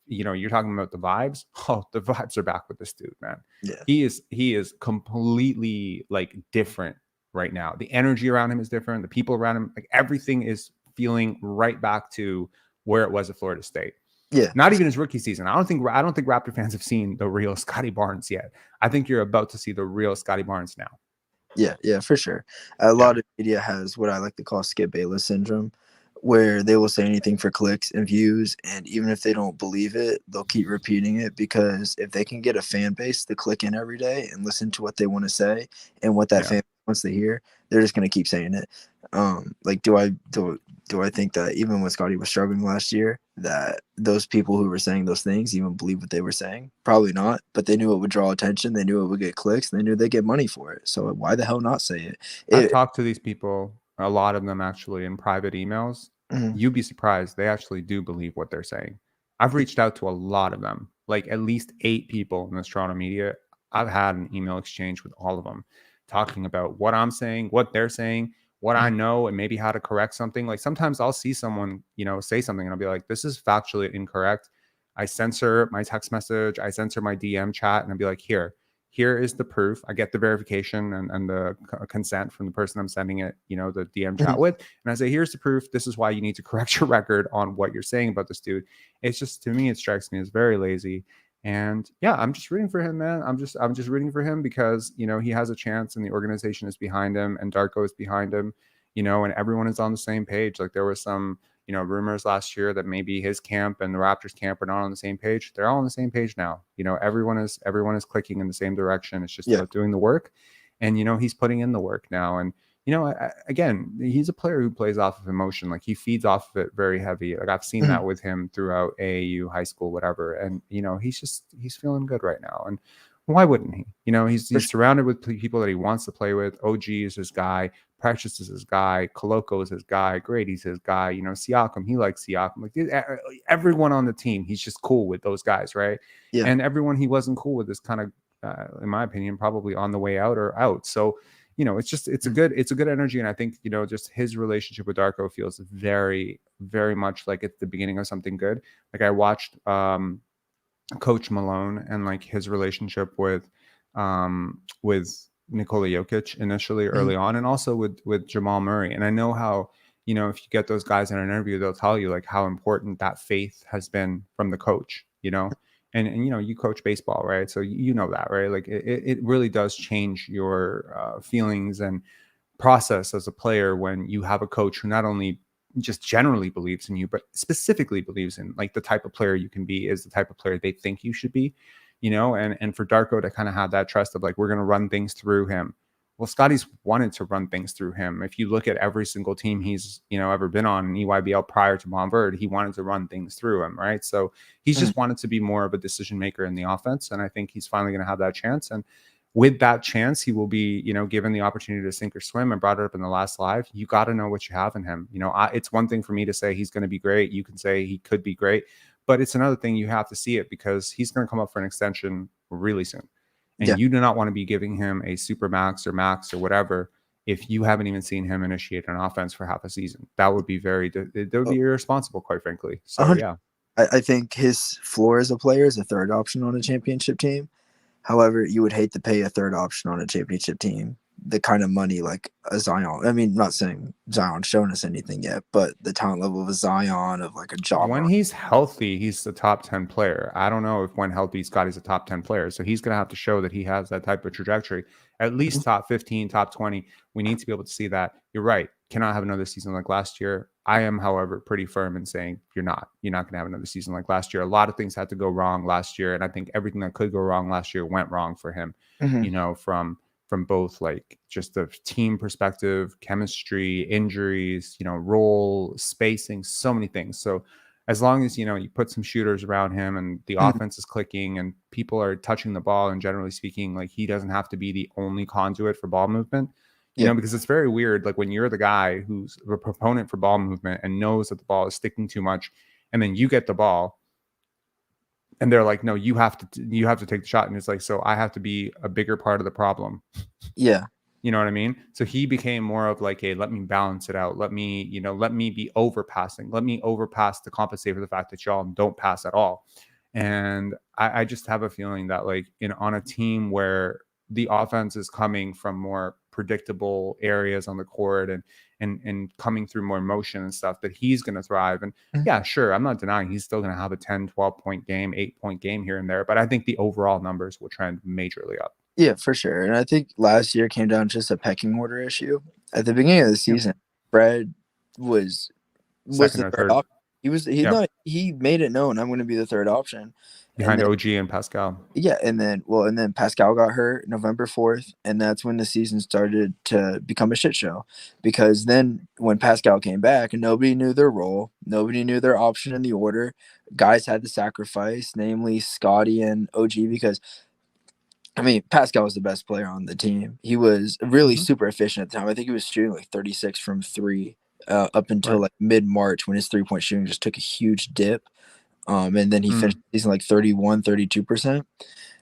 you know, you're talking about the vibes. Oh, the vibes are back with this dude, man. Yeah. He is completely like different right now. The energy around him is different. The people around him, like, everything is feeling right back to where it was at Florida State. Yeah. Not even his rookie season. I don't think Raptor fans have seen the real Scottie Barnes yet. I think you're about to see the real Scottie Barnes now. Yeah, for sure. A lot of media has what I like to call Skip Bayless syndrome, where they will say anything for clicks and views, and even if they don't believe it, they'll keep repeating it, because if they can get a fan base to click in every day and listen to what they want to say and what that fan wants to hear, they're just going to keep saying it. Like, do I think that even when Scottie was struggling last year, that those people who were saying those things even believe what they were saying? Probably not, but they knew it would draw attention. They knew it would get clicks. And they knew they'd get money for it. So why the hell not say it? I've talked to these people, a lot of them actually, in private emails. You'd be surprised. They actually do believe what they're saying. I've reached out to a lot of them, like at least 8 people in the Toronto media. I've had an email exchange with all of them, talking about what I'm saying, what they're saying, what I know, and maybe how to correct something. Like, sometimes I'll see someone, you know, say something and I'll be like, this is factually incorrect. I censor my text message. I censor my DM chat, and I'll be like, here is the proof. I get the verification and the consent from the person I'm sending it, you know, the DM chat with. And I say, here's the proof. This is why you need to correct your record on what you're saying about this dude. It's just, to me, it strikes me as very lazy. And yeah, I'm just rooting for him, man. I'm just rooting for him because, you know, he has a chance and the organization is behind him and Darko is behind him, you know, and everyone is on the same page. Like, there was some, you know, rumors last year that maybe his camp and the Raptors camp are not on the same page. They're all on the same page now. You know, everyone is clicking in the same direction. It's just about doing the work, and, you know, he's putting in the work now. And, you know, again, he's a player who plays off of emotion. Like, he feeds off of it very heavy. Like, I've seen that with him throughout AAU, high school, whatever. And, you know, he's feeling good right now. And why wouldn't he? You know, he's surrounded with people that he wants to play with. OG is his guy. Precious is his guy. Koloko is his guy. Grady's his guy. You know, Siakam, he likes Siakam. Like, everyone on the team, he's just cool with those guys, right? Yeah. And everyone he wasn't cool with is kind of, in my opinion, probably on the way out or out. So, you know, it's a good energy. And I think, you know, just his relationship with Darko feels very, very much like it's the beginning of something good. Like, I watched Coach Malone and like his relationship with Nikola Jokic initially early on, and also with Jamal Murray. And I know how, you know, if you get those guys in an interview, they'll tell you like how important that faith has been from the coach, you know. And you know, you coach baseball, right? So you know that, right? Like, it really does change your feelings and process as a player when you have a coach who not only just generally believes in you, but specifically believes in like the type of player you can be is the type of player they think you should be, you know. And for Darko to kind of have that trust of like, we're going to run things through him. Well, Scottie's wanted to run things through him. If you look at every single team he's, you know, ever been on in EYBL prior to Montverde, he wanted to run things through him, right? So he's just wanted to be more of a decision maker in the offense, and I think he's finally going to have that chance. And with that chance, he will be, you know, given the opportunity to sink or swim. I brought it up in the last live. You got to know what you have in him. You know, it's one thing for me to say he's going to be great. You can say he could be great, but it's another thing you have to see it, because he's going to come up for an extension really soon. And you do not want to be giving him a super max or max or whatever if you haven't even seen him initiate an offense for half a season. That would be irresponsible, quite frankly. So, yeah. I think his floor as a player is a third option on a championship team. However, you would hate to pay a third option on a championship team the kind of money like a Zion. I mean, not saying Zion's shown us anything yet, but the talent level of a Zion, of like a Ja When Morant. he's healthy, he's a top 10 player. I don't know if when healthy, Scotty's a top 10 player. So he's going to have to show that he has that type of trajectory, at least top 15, top 20. We need to be able to see that. You're right. Cannot have another season like last year. I am, however, pretty firm in saying you're not going to have another season like last year. A lot of things had to go wrong last year. And I think everything that could go wrong last year went wrong for him, Mhm. you know, from both like just the team perspective, chemistry, injuries, you know, role, spacing, so many things. So as long as, you know, you put some shooters around him and the Mhm. offense is clicking and people are touching the ball, and generally speaking, like he doesn't have to be the only conduit for ball movement, you Yeah. know, because it's very weird. Like when you're the guy who's a proponent for ball movement and knows that the ball is sticking too much, and then you get the ball and they're like, no, you have to take the shot. And it's like, so I have to be a bigger part of the problem. Yeah. You know what I mean? So he became more of like, hey, let me balance it out. Let me be overpassing. Let me overpass to compensate for the fact that y'all don't pass at all. And I just have a feeling that like on a team where the offense is coming from more predictable areas on the court and coming through more motion and stuff, that he's going to thrive. And Mhm. yeah, sure, I'm not denying he's still going to have a 10, 12 point game, 8-point game here and there. But I think the overall numbers will trend majorly up. Yeah, for sure. And I think last year came down to just a pecking order issue. At the beginning of the Yeah. season, Fred was Second the or third third. option. Yeah. He made it known I'm going to be the third option. And Behind then, OG and Pascal. yeah, and then Pascal got hurt November 4th, and that's when the season started to become a shit show. Because then when Pascal came back, nobody knew their role, nobody knew their option in the order. Guys had to sacrifice, namely Scottie and OG, because I mean, Pascal was the best player on the team. He was really super efficient at the time. I think he was shooting like 36 from three up until Right. like mid March, when his 3-point shooting just took a huge dip. And then he finished the season like 31, 32%.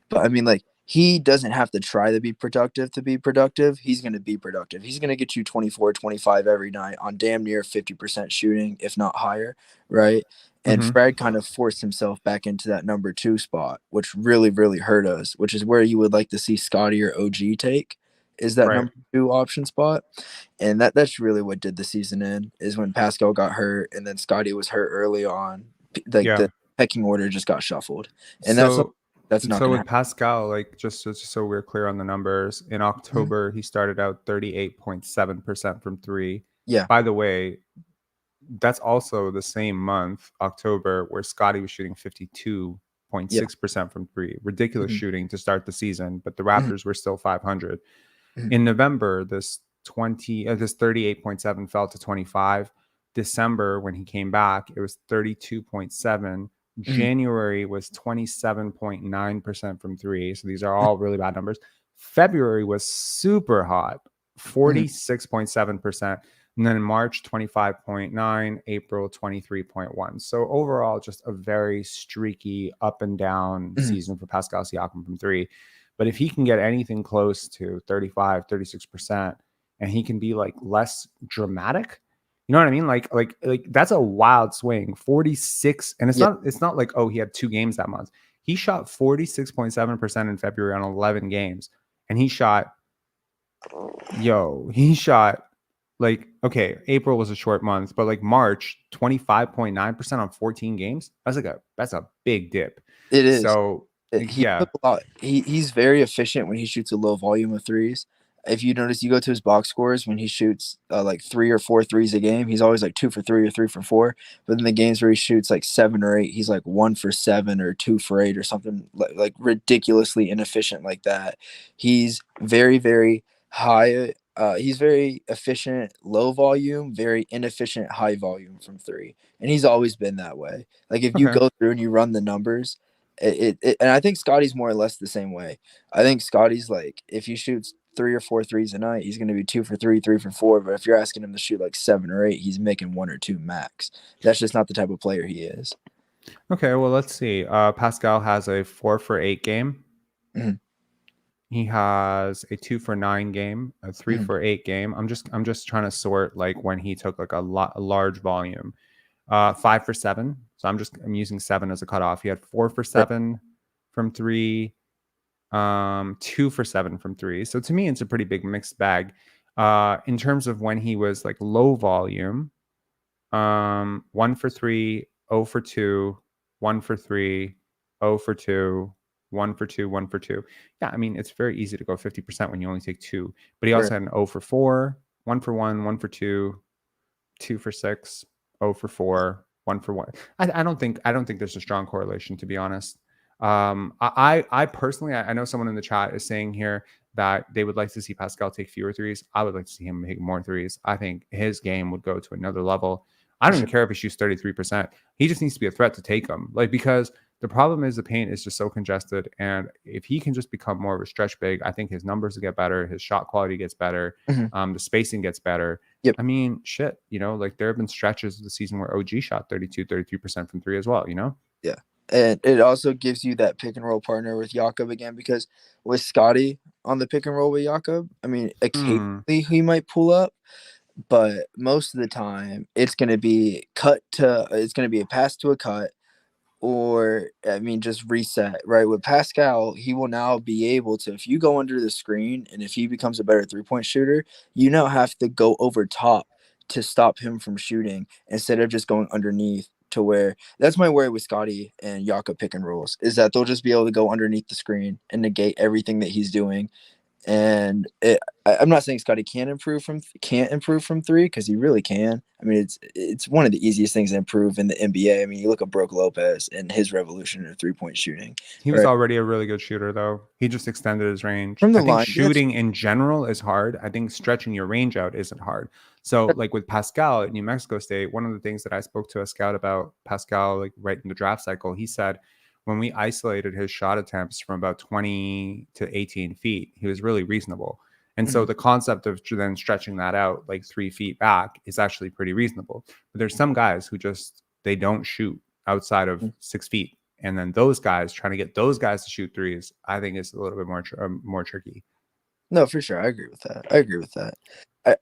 But I mean, like, he doesn't have to try to be productive to be productive. He's going to be productive. He's going to get you 24, 25 every night on damn near 50% shooting, if not higher, right? And Fred kind of forced himself back into that number 2 spot, which really, really hurt us, which is where you would like to see Scottie or OG take, is that Right. number 2 option spot. And that's really what did the season in, is when Pascal got hurt and then Scottie was hurt early on. Like Yeah. the pecking order just got shuffled. And that's not So going to with happen. Pascal, like just so we're clear on the numbers, in October he started out 38.7% from three. Yeah. By the way, that's also the same month, October, where Scottie was shooting 52.6% from three. Ridiculous shooting to start the season, but the Raptors were still 500. In November, this 38.7 fell to 25. December, when he came back, it was 32.7. January was 27.9% from three. So these are all really bad numbers. February was super hot, 46.7%. And then in March, 25.9, April, 23.1. So overall, just a very streaky up and down season for Pascal Siakam from three. But if he can get anything close to 35, 36%, and he can be like less dramatic, you know what I mean? Like that's a wild swing. 46, and it's not like, oh, he had 2 games that month. He shot 46.7% in February on 11 games. And he shot like, okay, April was a short month, but like March, 25.9% on 14 games. That's a big dip. It is. So yeah. He's very efficient when he shoots a low volume of threes. If you notice, you go to his box scores when he shoots like 3 or 4 threes a game, he's always like 2 for 3 or 3 for 4. But in the games where he shoots like 7 or 8, he's like 1 for 7 or 2 for 8 or something like ridiculously inefficient like that. He's very, very high. He's very efficient, low volume, very inefficient, high volume from 3. And he's always been that way. Like if you go through and you run the numbers, and I think Scottie's more or less the same way. I think Scottie's like, if he shoots 3 or 4 threes a night, he's going to be 2 for 3, 3 for 4. But if you're asking him to shoot like 7 or 8, he's making 1 or 2 max. That's just not the type of player he is. Okay, well, let's see. Pascal has a 4 for 8 game. He has a 2 for 9 game, a 3 for 8 game. I'm just trying to sort like when he took like a large volume. 5 for 7. So I'm using 7 as a cutoff. He had 4 for 7 from 3, 2 for 7 from three. So to me, it's a pretty big mixed bag. In terms of when he was like low volume, 1 for 3, 0 for 2, 1 for 3, 0 for 2, 1 for 2, 1 for 2. Yeah, I mean, it's very easy to go 50% when you only take 2. But he also Right. had an 0 for 4, 1 for 1, 1 for 2, 2 for 6, 0 for 4, 1 for 1. I don't think there's a strong correlation, to be honest. I personally, I know someone in the chat is saying here that they would like to see Pascal take fewer threes. I would like to see him make more threes. I think his game would go to another level. I don't For even care if he shoots 33%. He just needs to be a threat to take them. Like, because the problem is the paint is just so congested. And if he can just become more of a stretch big, I think his numbers get better. His shot quality gets better. Mhm. The spacing gets better. Yep. I mean, shit, like there have been stretches of the season where OG shot 33% from three as well, Yeah. And it also gives you that pick and roll partner with Jakob again, because with Scottie on the pick and roll with Jakob, I mean, occasionally he might pull up, but most of the time it's going to be a pass to a cut, or I mean, just reset, right? With Pascal, he will now be able to, if you go under the screen and if he becomes a better 3-point shooter, you now have to go over top to stop him from shooting instead of just going underneath, to where that's my worry with Scottie and Yaka pick and rolls, is that they'll just be able to go underneath the screen and negate everything that he's doing. And I'm not saying Scottie can't improve from three, because he really can. I mean, it's one of the easiest things to improve in the NBA. I mean, you look at Brook Lopez and his revolution of 3-point shooting. He was Right? already a really good shooter, though. He just extended his range. From the I think line, shooting in general is hard. I think stretching your range out isn't hard. So, like with Pascal at New Mexico State, one of the things that I spoke to a scout about Pascal, like right in the draft cycle, he said when we isolated his shot attempts from about 20 to 18 feet, he was really reasonable. And so the concept of then stretching that out like 3 feet back is actually pretty reasonable. But there's some guys who just, they don't shoot outside of 6 feet. And then those guys, trying to get those guys to shoot threes, I think is a little bit more tricky. No, for sure. I agree with that.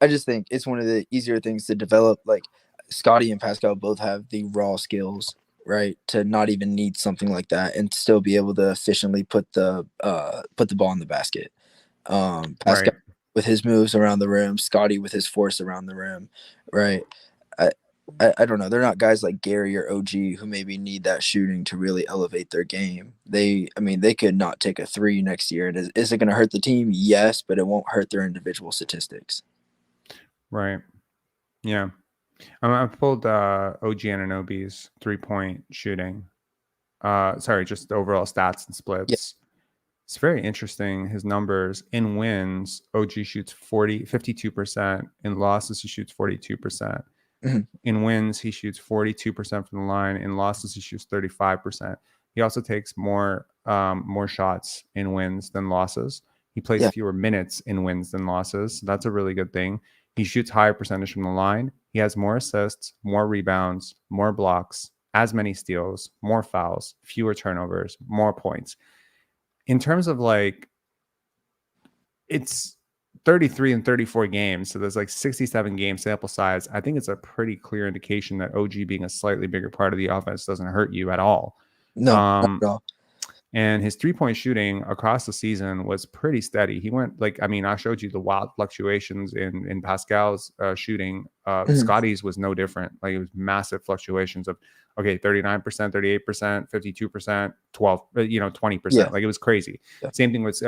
I just think it's one of the easier things to develop. Like Scottie and Pascal both have the raw skills, right, to not even need something like that and still be able to efficiently put the ball in the basket. Pascal Right. with his moves around the rim, Scottie with his force around the rim, right? I don't know. They're not guys like Gary or OG who maybe need that shooting to really elevate their game. They could not take a three next year. Is it going to hurt the team? Yes, but it won't hurt their individual statistics. Right. Yeah. I've pulled OG Anunoby's 3-point shooting. Sorry, just the overall stats and splits. Yeah. It's very interesting. His numbers in wins, OG shoots 52%. In losses, he shoots 42%. Mm-hmm. In wins, he shoots 42% from the line. In losses, he shoots 35%. He also takes more shots in wins than losses. He plays fewer minutes in wins than losses. So that's a really good thing. He shoots higher percentage from the line. He has more assists, more rebounds, more blocks, as many steals, more fouls, fewer turnovers, more points. In terms of like, it's 33 and 34 games. So there's like 67 game sample size. I think it's a pretty clear indication that OG being a slightly bigger part of the offense doesn't hurt you at all. No, not at all. And his 3-point shooting across the season was pretty steady. He went like, I mean, I showed you the wild fluctuations in Pascal's shooting. Scottie's was no different. Like it was massive fluctuations of, okay, 39%, 38%, 52%, 12, 20%. Yeah. Like it was crazy. Yeah. Same thing with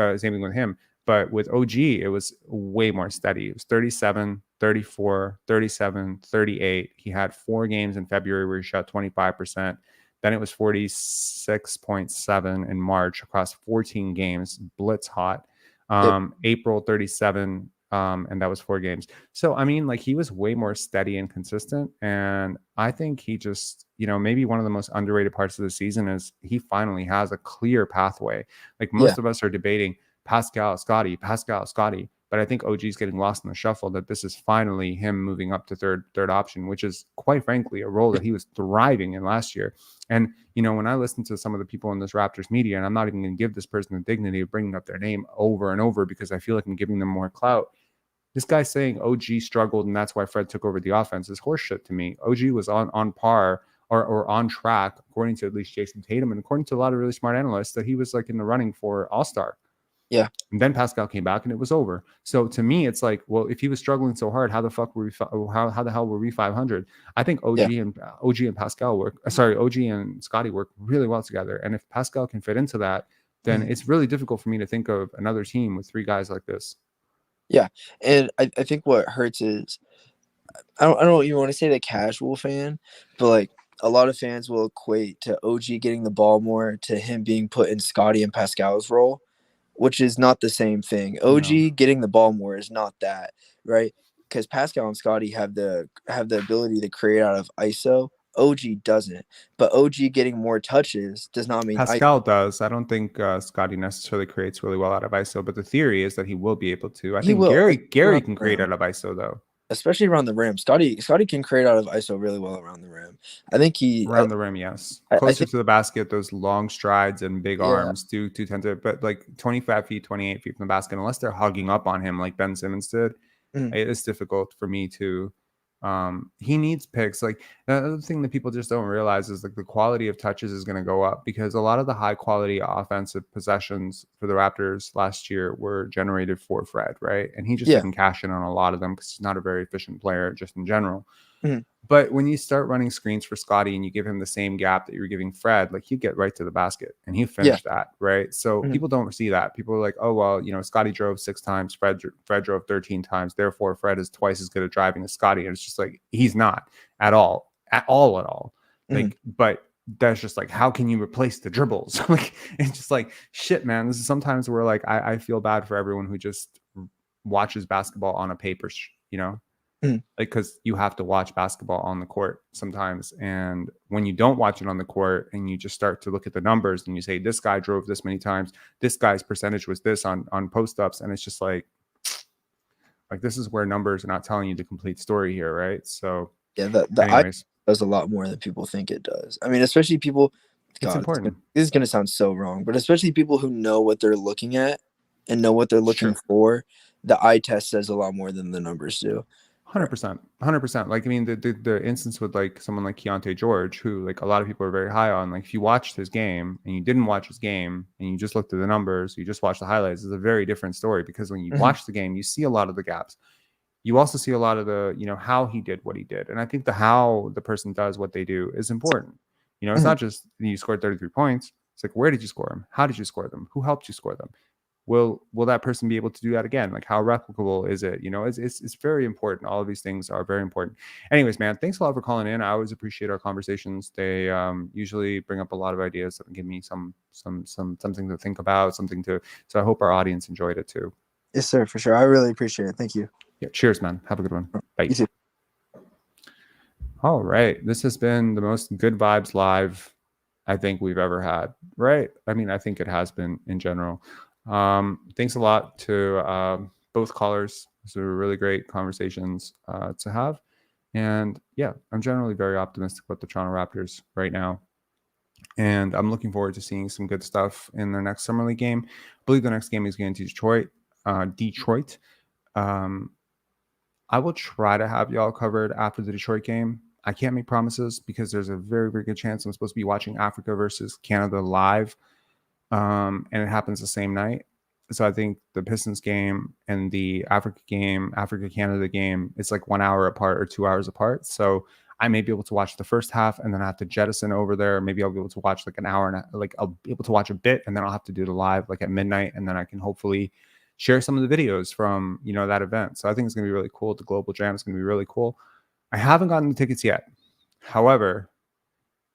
him. But with OG, it was way more steady. It was 37, 34, 37, 38. He had 4 games in February where he shot 25%. Then it was 46.7 in March across 14 games, blitz hot. April 37, and that was 4 games. So, I mean, like he was way more steady and consistent. And I think he just, maybe one of the most underrated parts of the season is he finally has a clear pathway. Like most of us are debating Pascal, Scottie. But I think OG is getting lost in the shuffle, that this is finally him moving up to third option, which is quite frankly a role that he was thriving in last year. And, when I listen to some of the people in this Raptors media, and I'm not even going to give this person the dignity of bringing up their name over and over because I feel like I'm giving them more clout. This guy saying OG struggled and that's why Fred took over the offense is horseshit to me. OG was on par or on track, according to at least Jason Tatum and according to a lot of really smart analysts, that he was like in the running for All-Star. Yeah. And then Pascal came back and it was over. So to me, it's like, well, if he was struggling so hard, how the fuck were we? How the hell were we 500? I think OG and Pascal work. Sorry, OG and Scottie work really well together. And if Pascal can fit into that, then it's really difficult for me to think of another team with three guys like this. Yeah, and I think what hurts is I don't even want to say the casual fan, but like a lot of fans will equate to OG getting the ball more to him being put in Scottie and Pascal's role, which is not the same thing. OG getting the ball more is not that, right? Because Pascal and Scottie have the ability to create out of ISO. OG doesn't, but OG getting more touches does not mean Pascal does. I don't think Scottie necessarily creates really well out of ISO, but the theory is that he will be able to. I think will. Gary can create out of ISO though. Especially around the rim. Scottie can create out of ISO really well around the rim. I think around the rim, yes. Closer to the basket, those long strides and big arms do tend to, but like 25 feet, 28 feet from the basket, unless they're hugging up on him like Ben Simmons did, it is difficult for me to. He needs picks. Like the other thing that people just don't realize is like the quality of touches is going to go up because a lot of the high quality offensive possessions for the Raptors last year were generated for Fred, right? And he just didn't cash in on a lot of them because he's not a very efficient player just in general. But when you start running screens for Scottie and you give him the same gap that you were giving Fred, like he'd get right to the basket and he finished that, right? So people don't see that. People are like, oh, well, you know, Scottie drove 6 times, Fred drove 13 times. Therefore, Fred is twice as good at driving as Scottie. And it's just like, he's not at all. Like, but that's just like, how can you replace the dribbles? Like, it's just like, shit, man. This is sometimes where like, I feel bad for everyone who just watches basketball on a paper, you know? Like, because you have to watch basketball on the court sometimes. And when you don't watch it on the court and you just start to look at the numbers and you say, this guy drove this many times, this guy's percentage was this on post-ups. And it's just like this is where numbers are not telling you the complete story here, right? So yeah, the does a lot more than people think it does. I mean, especially people, it's important. This is going to sound so wrong, but especially people who know what they're looking at and know what they're looking for, the eye test says a lot more than the numbers do. 100%. Like, I mean, the instance with like someone like Keyonte George, who like a lot of people are very high on, like if you watched his game and you didn't watch his game and you just looked at the numbers, you just watched the highlights, is a very different story because when you watch the game, you see a lot of the gaps. You also see a lot of the, you know, how he did what he did. And I think the how the person does what they do is important. You know, it's not just you scored 33 points. It's like, where did you score them? How did you score them? Who helped you score them? Will that person be able to do that again? Like, how replicable is it? You know, it's very important. All of these things are very important. Anyways, man, thanks a lot for calling in. I always appreciate our conversations. They usually bring up a lot of ideas that give me something to think about, so I hope our audience enjoyed it too. Yes, sir, for sure. I really appreciate it. Thank you. Yeah, cheers, man. Have a good one. Bye. You too. All right. This has been the most good vibes live I think we've ever had, right? I mean, I think it has been in general. Thanks a lot to both callers. These were really great conversations to have. And yeah, I'm generally very optimistic about the Toronto Raptors right now. And I'm looking forward to seeing some good stuff in their next Summer League game. I believe the next game is going to Detroit. I will try to have y'all covered after the Detroit game. I can't make promises because there's a very, very good chance I'm supposed to be watching Africa versus Canada live. And it happens the same night. So I think the Pistons game and the Africa-Canada game, it's like 1 hour apart or 2 hours apart. So I may be able to watch the first half and then I have to jettison over there. Maybe I'll be able to watch like an hour and like I'll be able to watch a bit and then I'll have to do the live like at midnight. And then I can hopefully share some of the videos from, you know, that event. So I think it's going to be really cool. The Global Jam is going to be really cool. I haven't gotten the tickets yet. However,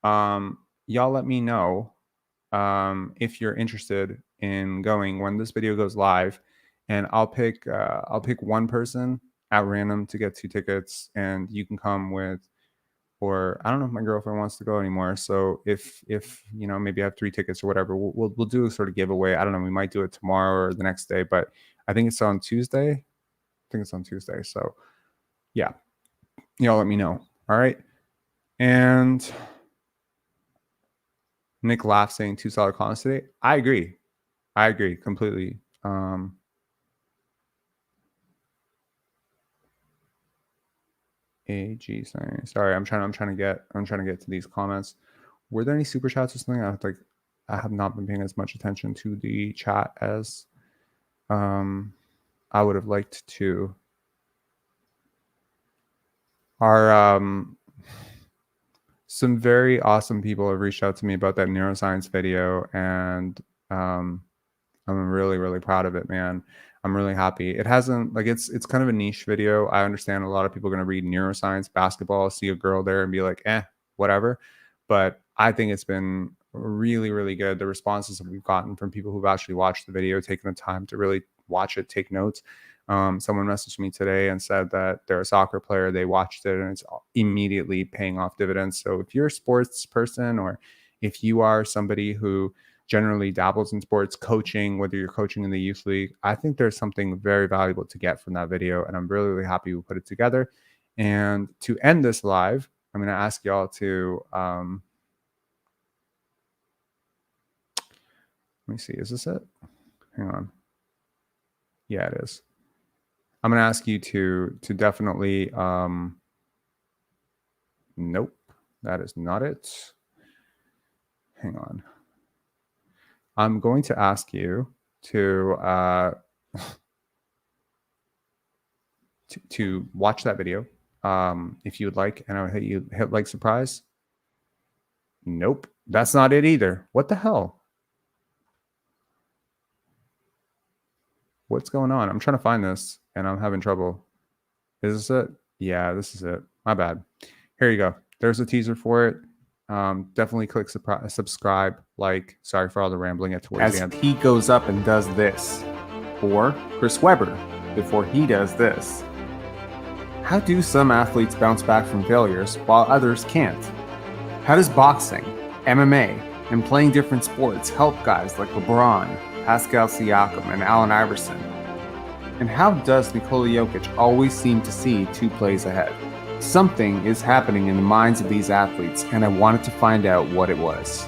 y'all let me know if you're interested in going when this video goes live, and I'll pick one person at random to get 2 tickets, and you can come with, or I don't know if my girlfriend wants to go anymore. So if you know, maybe I have 3 tickets or whatever, we'll do a sort of giveaway. I don't know. We might do it tomorrow or the next day, but I think it's on Tuesday. So yeah, y'all let me know. All right. And Nick laughed saying 2 solid comments today. I agree completely. AG saying, sorry, I'm trying to get to these comments. Were there any super chats or something? I have not been paying as much attention to the chat as I would have liked to. Our some very awesome people have reached out to me about that neuroscience video, and I'm really, really proud of it, man. I'm really happy. It hasn't like it's kind of a niche video. I understand a lot of people are going to read neuroscience basketball, see a girl there, and be like, whatever. But I think it's been really, really good. The responses that we've gotten from people who've actually watched the video, taken the time to really watch it, take notes. Someone messaged me today and said that they're a soccer player. They watched it and it's immediately paying off dividends. So if you're a sports person, or if you are somebody who generally dabbles in sports coaching, whether you're coaching in the youth league, I think there's something very valuable to get from that video. And I'm really, really happy we put it together. And to end this live, I'm going to ask y'all to, let me see, is this it? Hang on. Yeah, it is. I'm going to ask you to definitely, nope, that is not it. Hang on. I'm going to ask you to to watch that video if you would like, and I'll hit like surprise. Nope, that's not it either. What the hell? What's going on? I'm trying to find this and I'm having trouble. Is this it? Yeah, this is it. My bad. Here you go. There's a teaser for it. Definitely click subscribe, like. Sorry for all the rambling at towards the end. He goes up and does this. Or Chris Webber before he does this. How do some athletes bounce back from failures while others can't? How does boxing, MMA, and playing different sports help guys like LeBron, Pascal Siakam, and Allen Iverson? And how does Nikola Jokic always seem to see 2 plays ahead? Something is happening in the minds of these athletes, and I wanted to find out what it was.